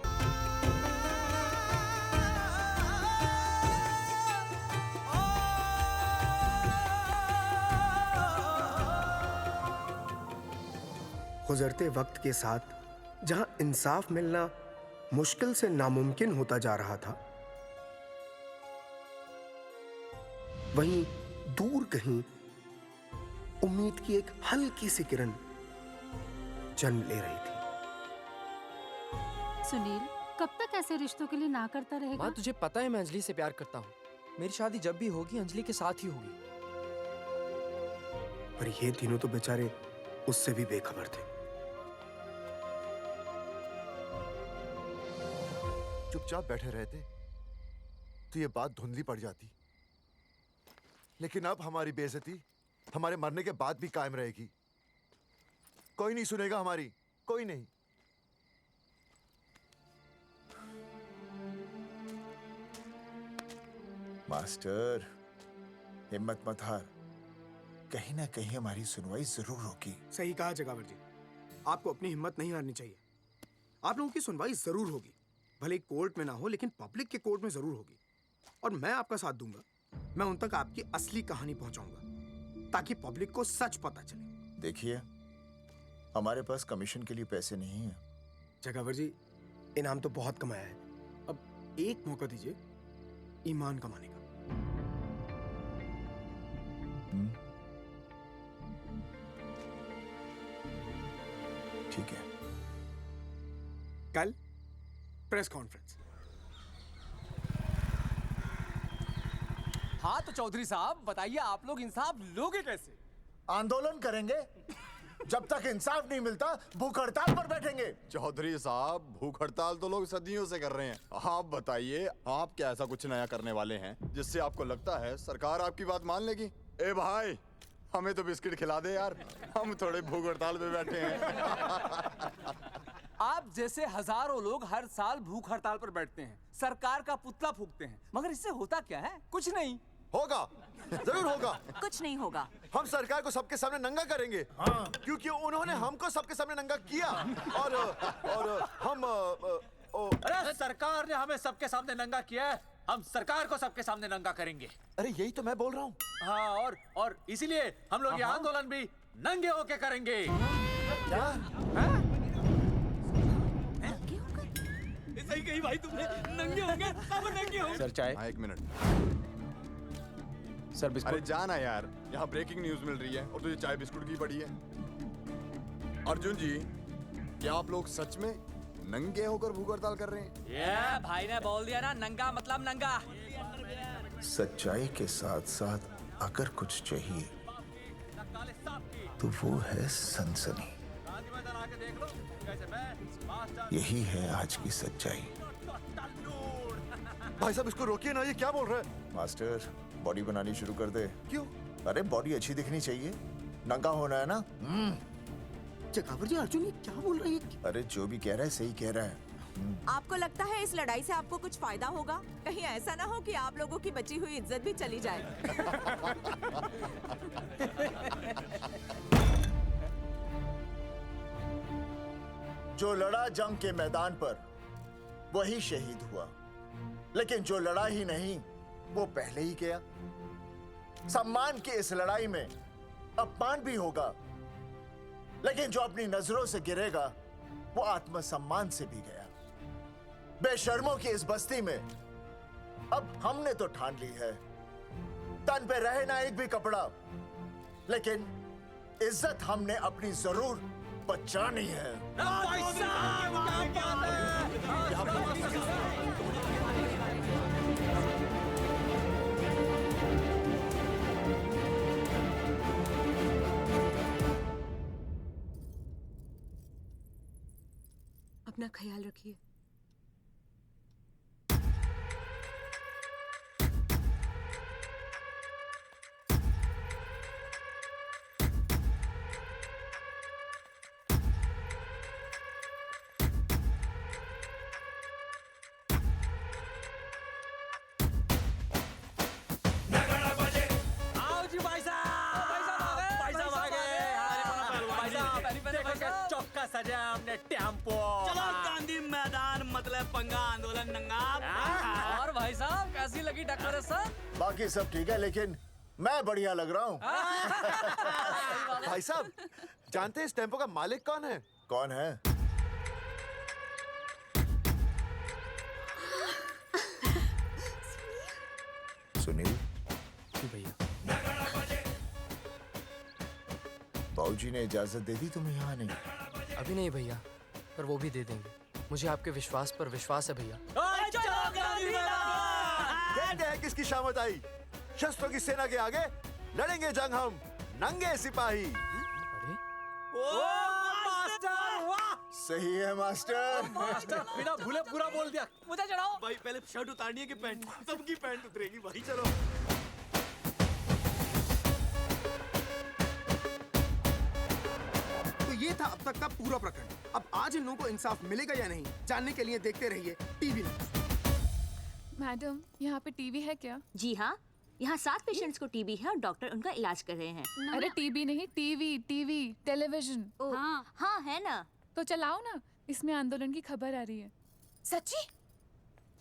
गुजरते वक्त के साथ जहां इंसाफ मिलना मुश्किल से नामुमकिन होता जा रहा था, वहीं दूर कहीं उम्मीद की एक हल्की सी किरण जन्म ले रही थी। सुनील, कब तक ऐसे रिश्तों के लिए ना करता रहेगा? माँ, तुझे पता है मैं अंजलि से प्यार करता हूँ। मेरी शादी जब भी होगी अंजलि के साथ ही होगी। पर ये तीनों तो बेचारे उससे भी बेखबर थे। चुपचाप बैठे रहते तो ये बात धुंधली पड़ जाती, लेकिन अब हमारी बेइज्जती हमारे मरने के बाद भी कायम रहेगी। कोई नहीं सुनेगा हमारी, कोई नहीं। मास्टर, हिम्मत मत हार, कहीं ना कहीं हमारी सुनवाई जरूर होगी। सही कहा जगावर जी, आपको अपनी हिम्मत नहीं हारनी चाहिए। आप लोगों की सुनवाई जरूर होगी, भले कोर्ट में ना हो लेकिन पब्लिक के कोर्ट में जरूर होगी। और मैं आपका साथ दूंगा, मैं उन तक आपकी असली कहानी पहुंचाऊंगा ताकि पब्लिक को सच पता चले। देखिए, हमारे पास कमीशन के लिए पैसे नहीं है, जगावर जी, इनाम तो बहुत कमाया है, अब एक मौका दीजिए ईमान कमाने का। ठीक है। कल प्रेस कॉन्फ्रेंस। हाँ तो चौधरी साहब बताइए, आप लोग इंसाफ लोगे कैसे? आंदोलन करेंगे। जब तक इंसाफ नहीं मिलता भूख हड़ताल पर बैठेंगे। चौधरी साहब, भूख हड़ताल तो लोग सदियों से कर रहे हैं। आप बताइए, आप क्या ऐसा कुछ नया करने वाले हैं जिससे आपको लगता है सरकार आपकी बात मान लेगी? ए भाई, हमें तो बिस्किट खिला दे यार, हम थोड़े भूख हड़ताल पे बैठे हैं। आप जैसे हजारों लोग हर साल भूख हड़ताल पर बैठते हैं, सरकार का पुतला फूंकते हैं, मगर इससे होता क्या है? कुछ नहीं होगा, जरूर होगा। कुछ नहीं होगा। हम सरकार को सबके सामने नंगा करेंगे, क्योंकि उन्होंने हमको सबके सामने नंगा किया। और हम अरे सरकार ने हमें सबके सामने नंगा किया है, हम सरकार को सबके सामने नंगा करेंगे। अरे यही तो मैं बोल रहा हूँ। हाँ, और इसीलिए हम लोग ये आंदोलन भी नंगे होके करेंगे। क्या? सही कही भाई तुमने, नंगे होंगे, सब नंगे होंगे। सर चाय। हाँ, 1 मिनट। Sir biscuit. अरे जाना यार, यहाँ ब्रेकिंग न्यूज मिल रही है और तुझे चाय बिस्कुट की पड़ी है। अर्जुन जी, क्या आप लोग सच में नंगे होकर भूख हड़ताल कर रहे हैं? ये भाई ने बोल दिया ना, नंगा मतलब नंगा। सच्चाई के साथ साथ अगर कुछ चाहिए तो वो है सनसनी। यही है आज की सच्चाई। भाई साहब इसको रोकिए ना, ये क्या बोल रहा है? मास्टर, बॉडी बनानी शुरू कर दे। क्यों? अरे बॉडी अच्छी दिखनी चाहिए, नंगा होना है ना। जगावर जी, अर्जुन ये क्या बोल रही है? अरे जो भी कह रहा है सही कह रहा है। आपको लगता है इस लड़ाई से आपको कुछ फायदा होगा? कहीं ऐसा ना हो कि आप लोगों की बची हुई इज्जत भी चली जाए। जो लड़ा जंग के मैदान पर वही शहीद हुआ, लेकिन जो लड़ा ही नहीं वो पहले ही गया। सम्मान की इस लड़ाई में अपमान भी होगा, लेकिन जो अपनी नजरों से गिरेगा वो आत्मसम्मान से भी गया। बेशर्मों की इस बस्ती में अब हमने तो ठान ली है, तन पे रहे ना एक भी कपड़ा, लेकिन इज्जत हमने अपनी जरूर बचानी है। अपना ख्याल रखिए। आओ जी भाई साहब, भाई साहब आ गए। चौका सजा हमने टेम्पो। चलो गांधी मैदान, मतलब पंगा आंदोलन नंगा। और भाई साहब कैसी लगी डेकोरेशन? बाकी सब ठीक है, लेकिन मैं बढ़िया लग रहा हूँ। भाई साहब, जानते हैं इस टेम्पो का मालिक कौन है? कौन है? सुनील। जी भैया। बाबूजी ने इजाजत दे दी तुम्हें यहाँ आने की? अभी नहीं भैया, पर वो भी दे देंगे। मुझे आपके विश्वास पर विश्वास है भैया। कहते हैं किसकी शामत आई, शस्त्रों की सेना के आगे लड़ेंगे जंग हम नंगे सिपाही। सही है मास्टर। मास्टर बिना भूले पूरा बोल दिया। मुझे चढ़ाओ भाई, पहले शर्ट उतारनी है कि पैंट? सबकी पैंट उतरेगी भाई। चलो तो ये था अब तक का पूरा प्रकरण। अब आज इन लोगों को इंसाफ मिलेगा या नहीं, जानने के लिए देखते रहिए टीवी न्यूज़। मैडम, यहाँ पे टीवी है क्या? जी हाँ, यहाँ 7 पेशेंट्स को टीबी है और डॉक्टर उनका इलाज कर रहे हैं। अरे टीवी नहीं, टीवी, टेलीविजन। हाँ हाँ है ना। तो चलाओ ना, इसमें आंदोलन की खबर आ रही है। सच्ची?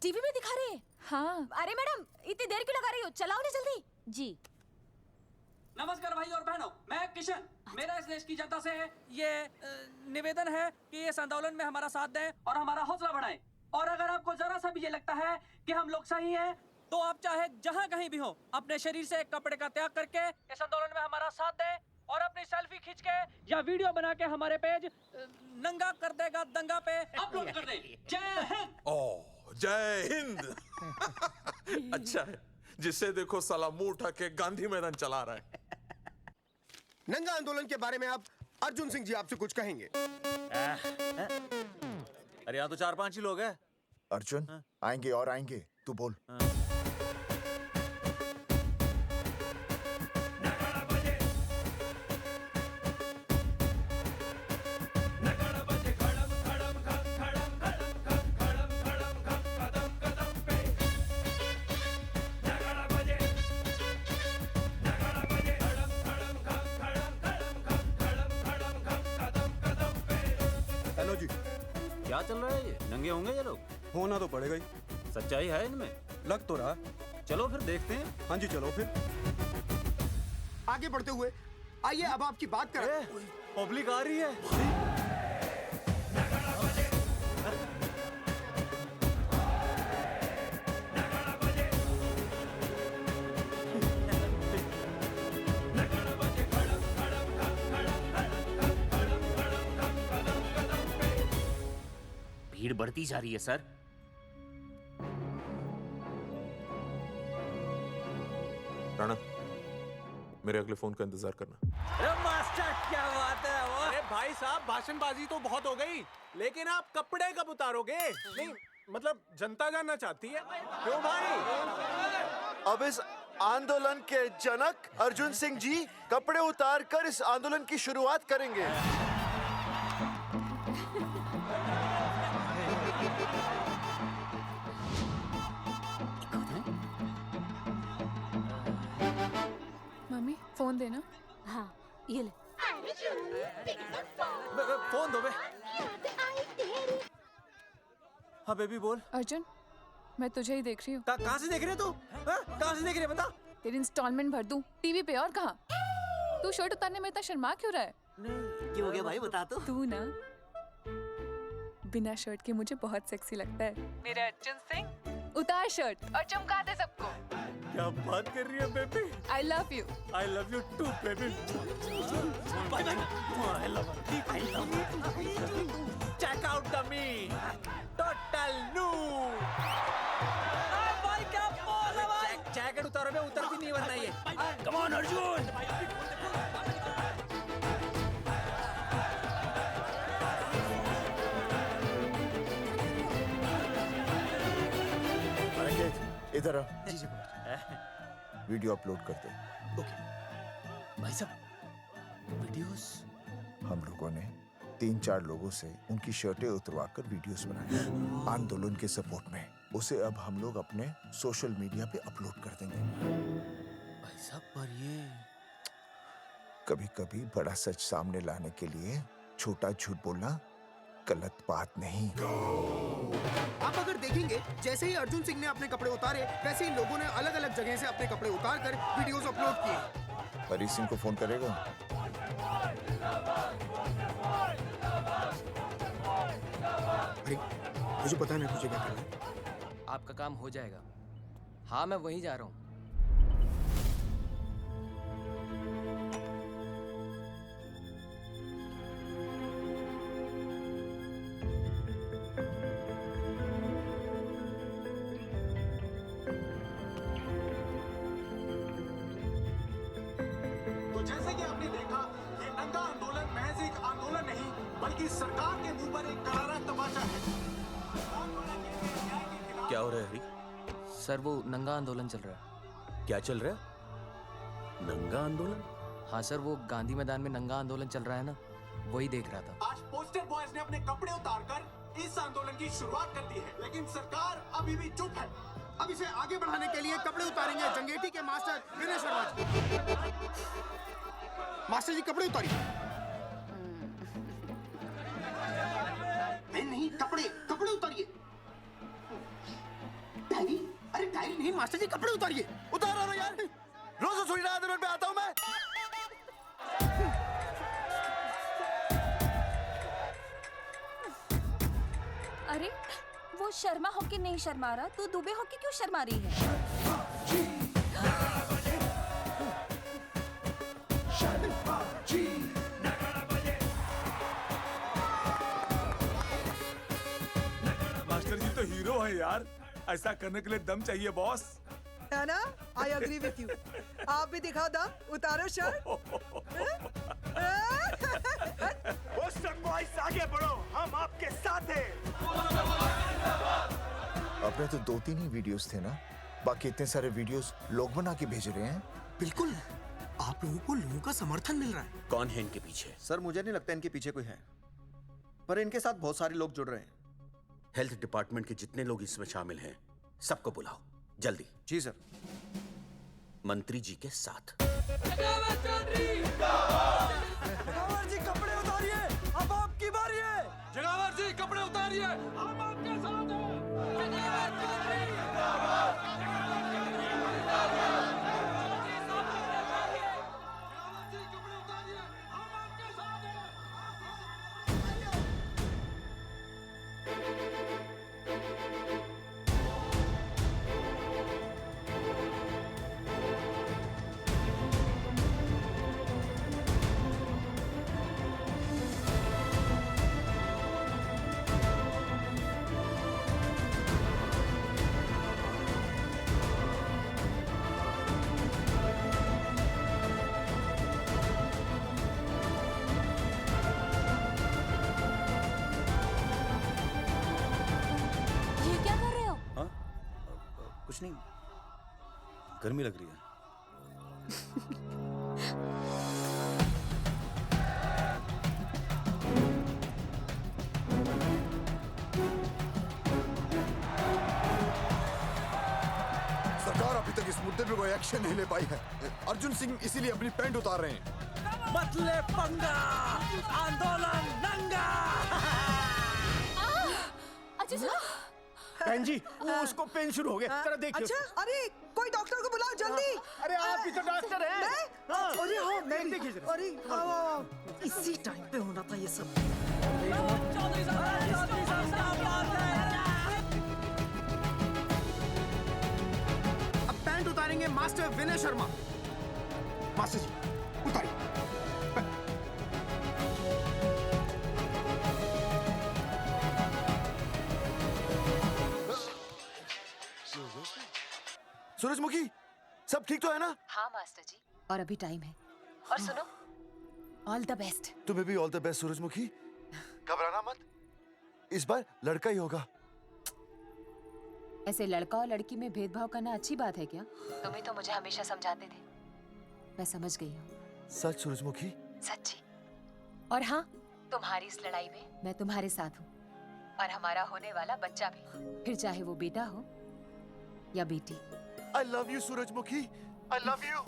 टीवी में दिखा रहे हैं? हाँ। अरे मैडम, इतनी देर क्यों लगा रही हो? चलाओ ना जल्दी। जी। नमस्कार भाई और बहनों, मैं किशन। मेरा इस देश की जनता से ये निवेदन है कि इस आंदोलन में हमारा साथ दें और हमारा हौसला बढ़ाएं। और अगर आपको जरा सा भी ये लगता है कि हम लोग सही हैं, तो आप चाहे जहां कहीं भी हो अपने शरीर से एक कपड़े का त्याग करके इस आंदोलन में हमारा साथ दें और अपनी सेल्फी खींच के या वीडियो बना के हमारे पेज नंगा कर देगा दंगा पे अपलोड कर दे। जय हिंद। ओह जय हिंद। अच्छा है, जिससे देखो साला मुंह उठा के गांधी मैदान चला रहा है। नंगा आंदोलन के बारे में आप अर्जुन सिंह जी आपसे कुछ कहेंगे। अरे यहाँ तो 4-5 ही लोग हैं। अर्जुन आएंगे और आएंगे, तू बोल। हेलो जी, क्या चल रहा है? ये नंगे होंगे ये लोग? होना तो पड़ेगा ही। सच्चाई है इनमें? लग तो रहा। चलो फिर देखते हैं। हाँ जी चलो फिर। आगे बढ़ते हुए आइए अब आपकी बात करें। पब्लिक आ रही है। भीड़ बढ़ती जा रही है सर। राणा, मेरे अगले फोन का इंतजार करना। अरे मास्टर क्या बात है वो? अरे भाई साहब, भाषणबाजी तो बहुत हो गई, लेकिन आप कपड़े कब उतारोगे? नहीं मतलब जनता जानना चाहती है। क्यों भाई? अब इस आंदोलन के जनक अर्जुन सिंह जी कपड़े उतार कर इस आंदोलन की शुरुआत करेंगे। मम्मी फोन देना। हाँ ये ले। फोन दो बे। हाँ बेबी बोल। अर्जुन मैं तुझे ही देख रही हूँ। कहाँ से देख रही है तू? कहाँ से देख रही है बता? तेरी इंस्टॉलमेंट भर दूं टीवी पे और कहाँ? तू शर्ट उतारने में इतना शर्मा क्यों रहा है? क्यों हो गया भाई, बता तो। तू ना बिना शर्ट के मुझे बहुत सेक्सी लगता है। मेरे अर्जुन सिंह उतार शर्ट और चमका दे सबको। क्या बात कर रही है baby? I love you. I love you too baby. Check out the me total new. भाई क्या बोल है भाई? जैकेट उतारो बे, उतर भी नहीं वरना ये। Come on Arjun. इधर आ। वीडियो अपलोड करते। भाई साहब वीडियोस? हम लोगों ने 3-4 लोगों से उनकी शर्टें उतरवा कर वीडियोस बनाए आंदोलन के सपोर्ट में। उसे अब हम लोग अपने सोशल मीडिया पे अपलोड कर देंगे। भाई साहब पर ये कभी-कभी बड़ा सच सामने लाने के लिए छोटा झूठ बोलना गलत बात नहीं। आप अगर देखेंगे जैसे ही अर्जुन सिंह ने अपने कपड़े उतारे, वैसे ही लोगों ने अलग अलग जगह से अपने कपड़े उतार कर वीडियोस अपलोड किए। हरी सिंह को फोन करेगा? अरे मुझे पता नहीं तुझे क्या करना है। आपका काम हो जाएगा। हाँ मैं वहीं जा रहा हूँ। तो जैसे कि आपने देखा, ये नंगा आंदोलन महज एक आंदोलन नहीं, बल्कि सरकार के मुंह पर एक करारा तमाचा है। क्या हो रहा है हरी? सर वो नंगा आंदोलन चल रहा है। क्या चल रहा है? नंगा आंदोलन? हाँ सर, वो गांधी मैदान में नंगा आंदोलन चल रहा है ना, वही देख रहा था। आज पोस्टर बॉयज ने अपने कपड़े उतारकर इस आंदोलन की शुरुआत कर दी है, लेकिन सरकार अभी भी चुप है। अब इसे आगे बढ़ाने के लिए कपड़े उतारेंगे जंगेठी के मास्टर विनय शर्मा जी। मास्टर जी कपड़े उतारिए। नहीं कपड़े कपड़े उतारिए। डायरी? अरे डायरी नहीं मास्टर जी, कपड़े उतारिए। उतारो ना यार, रोज रसोई आंदोलन पे आता हूँ मैं। अरे वो शर्मा होके नहीं शर्मा रहा, तू दुबे होके क्यों शर्मा रही है? मास्टर जी तो हीरो है यार, ऐसा करने के लिए दम चाहिए बॉस। है ना? I agree with you. आप भी दिखाओ दम, उतारो शर्ट। पोस्टर बॉयज आगे बढ़ो, हम आपके साथ हैं। अपने तो 2-3 ही वीडियोस थे ना, बाकी इतने सारे वीडियोस लोग बना के भेज रहे हैं। बिल्कुल, आप लोगों को लोगों का समर्थन मिल रहा है। कौन है इनके पीछे? सर मुझे नहीं लगता इनके पीछे कोई है, पर इनके साथ बहुत सारे लोग जुड़ रहे हैं। हेल्थ डिपार्टमेंट के जितने लोग इसमें शामिल हैं, सबको बुलाओ जल्दी। जी सर। मंत्री जी के साथ। जगावर जी कपड़े उतारिए, अब आपकी बारी है। जगावर जी कपड़े उतारिए, हम आपके साथ हैं। कुछ नहीं, गर्मी लग रही है। सरकार अभी तक इस मुद्दे पे कोई एक्शन नहीं ले पाई है। अर्जुन सिंह इसीलिए अपनी पैंट उतार रहे हैं। मत ले पंगा, आंदोलन नंगा। बहन जी, वो उसको पेन शुरू हो गया, जरा देखिए। अच्छा, अरे कोई डॉक्टर को बुलाओ जल्दी। अरे आप भी तो डॉक्टर हैं। अरे हाँ, मैं भी। देखिए जरा। अरे आओ, इसी टाइम पे होना था ये सब। अब पैंट उतारेंगे मास्टर विनय शर्मा। मास्टर जी उतारिए। सूरजमुखी, सब ठीक तो है ना? हाँ मास्टर जी, और अभी टाइम है। और सुनो, ऑल द बेस्ट। तुम्हें भी ऑल द बेस्ट सूरजमुखी। घबराना मत, इस बार लड़का ही होगा। ऐसे लड़का और लड़की में भेदभाव करना अच्छी बात है क्या? तुम ही तो मुझे हमेशा समझाते थे। मैं समझ गई हूँ। सच सूरजमुखी? सच्ची। और हाँ, तुम्हारी इस लड़ाई में मैं तुम्हारे साथ हूँ, और हमारा होने वाला बच्चा भी, फिर चाहे वो बेटा हो या बेटी। I love you, सूरजमुखी। I love you.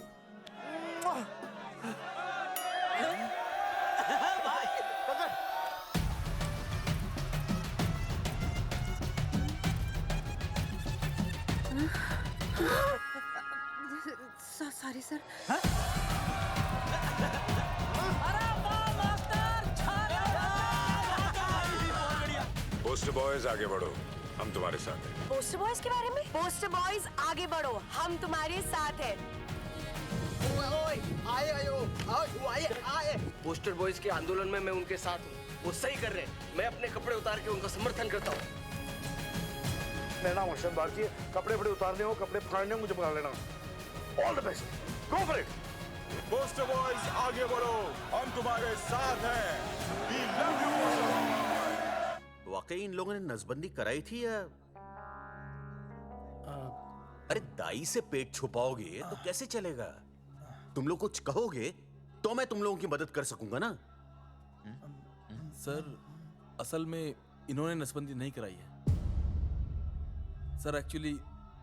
Sorry sir. Post boys आगे बढ़ो, हम तुम्हारे साथ हैं। पोस्टर बॉयज के बारे में? पोस्टर बॉयज आगे बढ़ो, हम तुम्हारे साथ हैं। आए। पोस्टर बॉयज के आंदोलन में मैं उनके साथ हूँ, वो सही कर रहे हैं। मैं अपने कपड़े उतार के उनका समर्थन करता हूँ। मेरा नाम अर्शद भारती, कपड़े बड़े उतारने हो, कपड़े फाड़ने हो, मुझे बुला लेना। All the best, go for it. Post boys आगे बढ़ो, हम तुम्हारे साथ हैं। We love you, poster boys। वाकई इन लोगों ने नसबंदी कराई थी या? अरे दाई से पेट छुपाओगे तो कैसे चलेगा? तुम लोग कुछ कहोगे तो मैं तुम लोगों की मदद कर सकूंगा ना। सर, असल में इन्होंने नसबंदी नहीं कराई है सर। एक्चुअली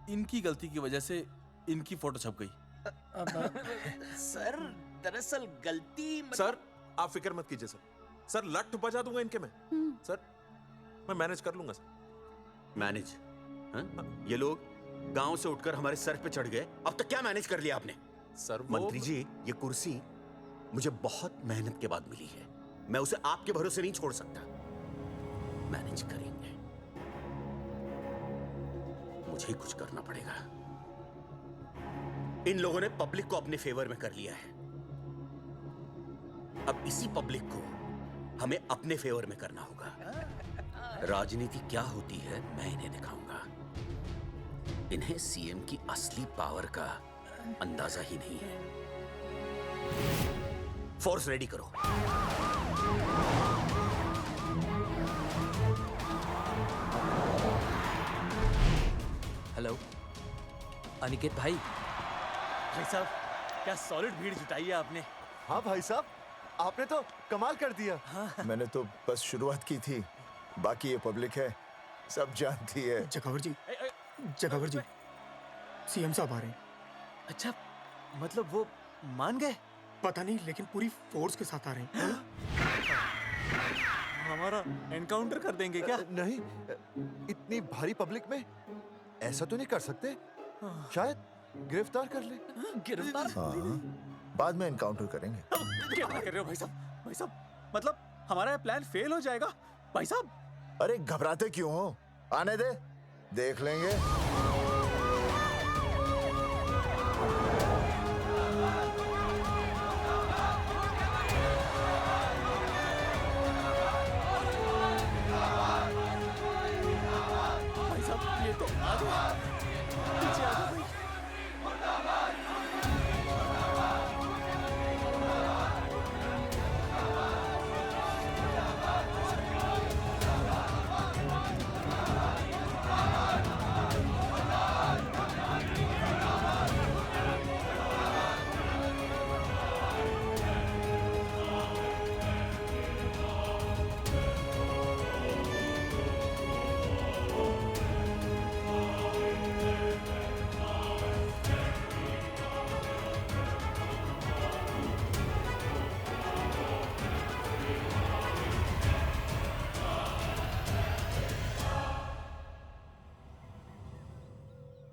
इनकी गलती की वजह से इनकी फोटो छप गई। सर दरअसल गलती सर आप फिक्र मत कीजिए सर। सर लट बजा दूंगा इनके में। सर मैं मैनेज कर लूंगा सर। मैनेज? ये लोग गांव से उठकर हमारे सर पे चढ़ गए, अब तक क्या मैनेज कर लिया आपने? सर मंत्री जी, ये कुर्सी मुझे बहुत मेहनत के बाद मिली है, मैं उसे आपके भरोसे नहीं छोड़ सकता। मैनेज करेंगे। मुझे ही कुछ करना पड़ेगा। इन लोगों ने पब्लिक को अपने फेवर में कर लिया है। अब इसी पब्लिक को हमें अपने फेवर में करना होगा। राजनीति क्या होती है मैं इन्हें दिखाऊंगा। इन्हें सीएम की असली पावर का अंदाजा ही नहीं है। फोर्स रेडी करो। हेलो अनिकेत भाई। भाई साहब क्या सॉलिड भीड़ जुटाई है आपने। हाँ भाई साहब, आपने तो कमाल कर दिया। मैंने तो बस शुरुआत की थी, बाकी ये पब्लिक है, सब जानती है। जगावर जी, जगावर जी, सीएम साहब आ रहे हैं। अच्छा, मतलब वो मान गए? पता नहीं, लेकिन पूरी फोर्स के साथ आ रहे हैं। हमारा एनकाउंटर कर देंगे क्या? नहीं, इतनी भारी पब्लिक में ऐसा तो नहीं कर सकते। शायद गिरफ्तार कर ले। गिरफ्तार? हाँ, बाद में एनकाउंटर करेंगे। क्या कर रहे हो भाई साहब? भाई साहब, मतलब हमारा प्लान फेल हो जाएगा भाई साहब? अरे घबराते क्यों हो? आने दे, देख लेंगे। भाई साहब ये तो आ गया। पीछे आ जाओ भाई।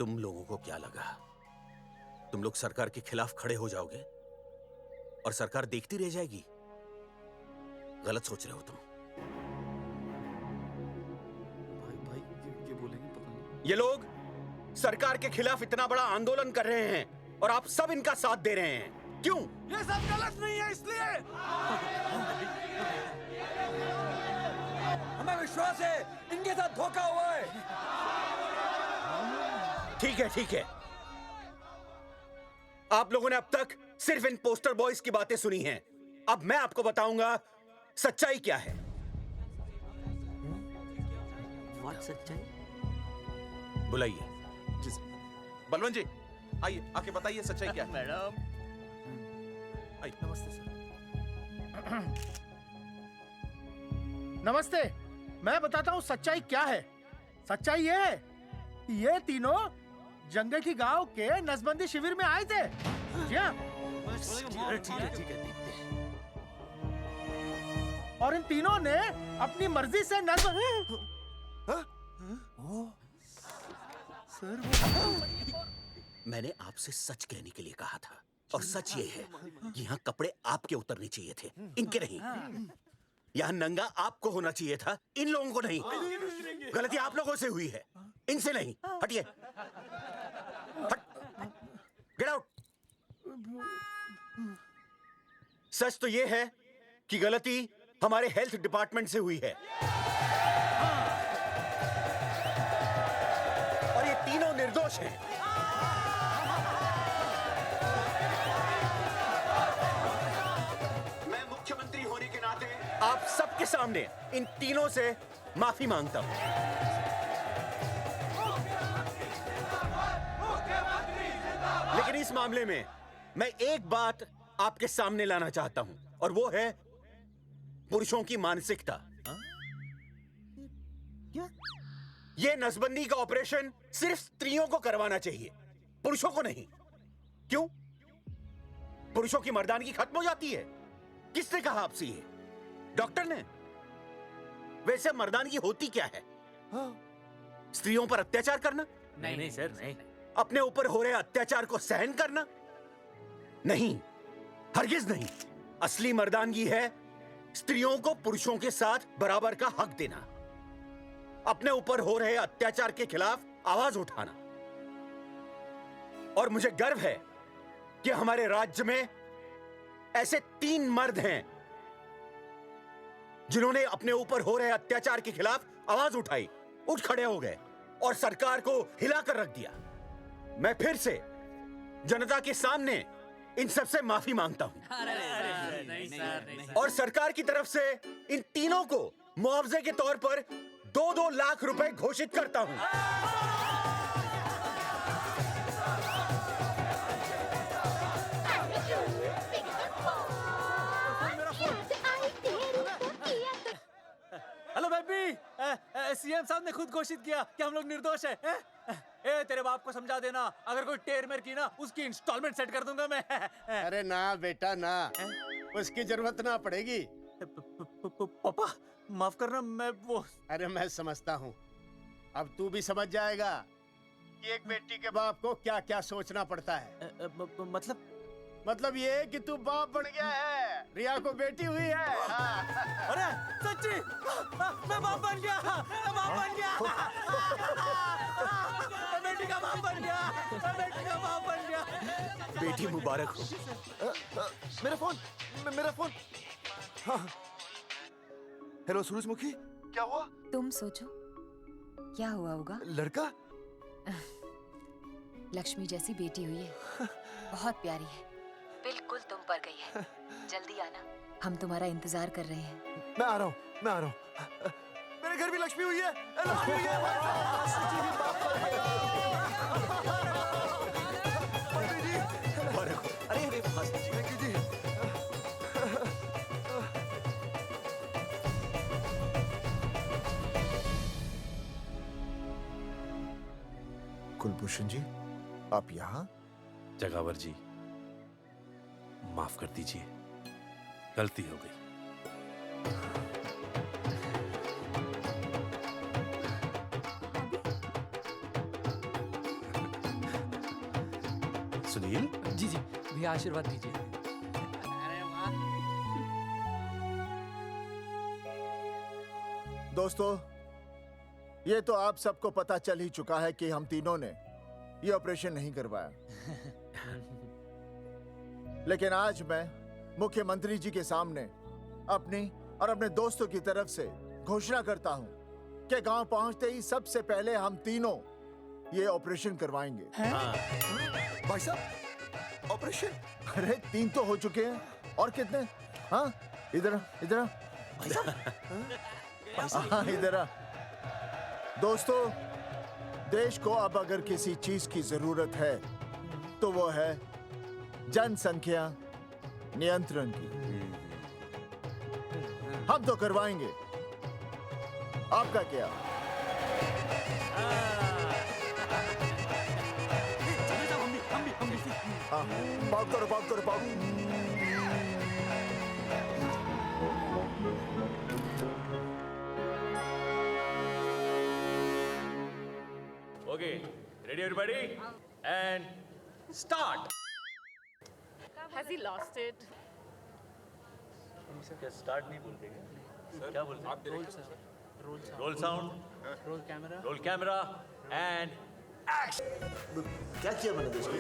तुम लोगों को क्या लगा तुम लोग सरकार के खिलाफ खड़े हो जाओगे और सरकार देखती रह जाएगी? गलत सोच रहे हो तुम। भाई ये बोलेंगे पता नहीं। ये लोग सरकार के खिलाफ इतना बड़ा आंदोलन कर रहे हैं और आप सब इनका साथ दे रहे हैं। क्यों? ये सब गलत नहीं है इसलिए। हमें विश्वास है इनके साथ धोखा हुआ है। ठीक है, ठीक है। आप लोगों ने अब तक सिर्फ इन पोस्टर बॉयज की बातें सुनी हैं। अब मैं आपको बताऊंगा सच्चाई क्या है। व्हाट सच्चाई? बुलाइए। बलवंत जी आइए, आके बताइए सच्चाई क्या है। मैडम आइए। नमस्ते सर। नमस्ते, मैं बताता हूँ सच्चाई क्या है। सच्चाई ये है, ये तीनों जंगठी गांव के नसबंदी शिविर में आए थे। जी हाँ। ठीक है। और इन तीनों ने अपनी मर्जी से मैंने आपसे सच कहने के लिए कहा था और सच ये है कि यहाँ कपड़े आपके उतरने चाहिए थे, इनके नहीं। यहाँ नंगा आपको होना चाहिए था, इन लोगों को नहीं। गलती आप लोगों से हुई है, इनसे नहीं। हटिए, गेट आउट। सच तो ये है कि गलती हमारे हेल्थ डिपार्टमेंट से हुई है और ये तीनों निर्दोष हैं। मैं मुख्यमंत्री होने के नाते आप सबके सामने इन तीनों से माफी मांगता हूं। लेकिन इस मामले में मैं एक बात आपके सामने लाना चाहता हूं और वो है पुरुषों की मानसिकता। क्या? ये नसबंदी का ऑपरेशन सिर्फ स्त्रियों को करवाना चाहिए, पुरुषों को नहीं। क्यों? पुरुषों की मर्दानगी खत्म हो जाती है। किसने कहा आपसे ये? डॉक्टर ने? वैसे मर्दानगी होती क्या है? स्त्रियों पर अत्याचार करना? नहीं सर, नहीं। अपने ऊपर हो रहे अत्याचार को सहन करना? नहीं, हरगिज नहीं। असली मर्दानगी है स्त्रियों को पुरुषों के साथ बराबर का हक देना, अपने ऊपर हो रहे अत्याचार के खिलाफ आवाज उठाना। और मुझे गर्व है कि हमारे राज्य में ऐसे 3 मर्द हैं जिन्होंने अपने ऊपर हो रहे अत्याचार के खिलाफ आवाज उठाई, उठ खड़े हो गए और सरकार को हिलाकर रख दिया। मैं फिर से जनता के सामने इन सबसे माफी मांगता हूं और सरकार की तरफ से इन तीनों को मुआवजे के तौर पर 2-2 लाख रुपए घोषित करता हूं। हेलो बेबी, सीएम साहब ने खुद घोषित किया कि हम लोग निर्दोष हैं। ए तेरे बाप को समझा देना, अगर कोई टेर मेर की ना उसकी इंस्टॉलमेंट सेट कर दूंगा मैं। अरे ना बेटा ना, उसकी जरूरत ना पड़ेगी। पापा माफ करना, मैं वो। अरे मैं समझता हूँ, अब तू भी समझ जाएगा कि एक बेटी के बाप को क्या क्या सोचना पड़ता है। मतलब ये कि तू बाप बन गया है, रिया को बेटी हुई है। अरे सच्ची, मैं बाप बन गया, मैं बाप बन गया, मैं बेटी का बाप बन गया, मैं बेटी का बाप बन गया। बेटी मुबारक हो। मेरा फोन। हाँ। हेलो सूरजमुखी, क्या हुआ? तुम सोचो क्या हुआ होगा। लड़का? लक्ष्मी जैसी बेटी हुई है, बहुत प्यारी है, बिल्कुल तुम पर गई है। जल्दी आना, हम तुम्हारा इंतजार कर रहे हैं। मैं आ रहा हूँ। मेरे घर भी लक्ष्मी हुई है। लक्ष्मी हुई कुलभूषण जी, आप यहाँ? जगावर जी, माफ कर दीजिए, गलती हो गई। सुनील जी भैया आशीर्वाद दीजिए। दोस्तों, ये तो आप सबको पता चल ही चुका है कि हम तीनों ने ये ऑपरेशन नहीं करवाया। लेकिन आज मैं मुख्यमंत्री जी के सामने अपनी और अपने दोस्तों की तरफ से घोषणा करता हूं कि गांव पहुंचते ही सबसे पहले हम तीनों ये ऑपरेशन करवाएंगे। भाई साहब, ऑपरेशन? अरे 3 तो हो चुके हैं, और कितने? हाँ, इधर हाँ, इधर। दोस्तों, देश को अब अगर किसी चीज की जरूरत है तो वो है जनसंख्या नियंत्रण की। हम तो करवाएंगे, आपका क्या? हाँ, पाउट करो। Okay, ready everybody? And start! Has he lost it? क्या स्टार्ट नहीं बोलते क्या? क्या बोलते? Role sound, roll camera and action. क्या किया मैंने दोस्तों?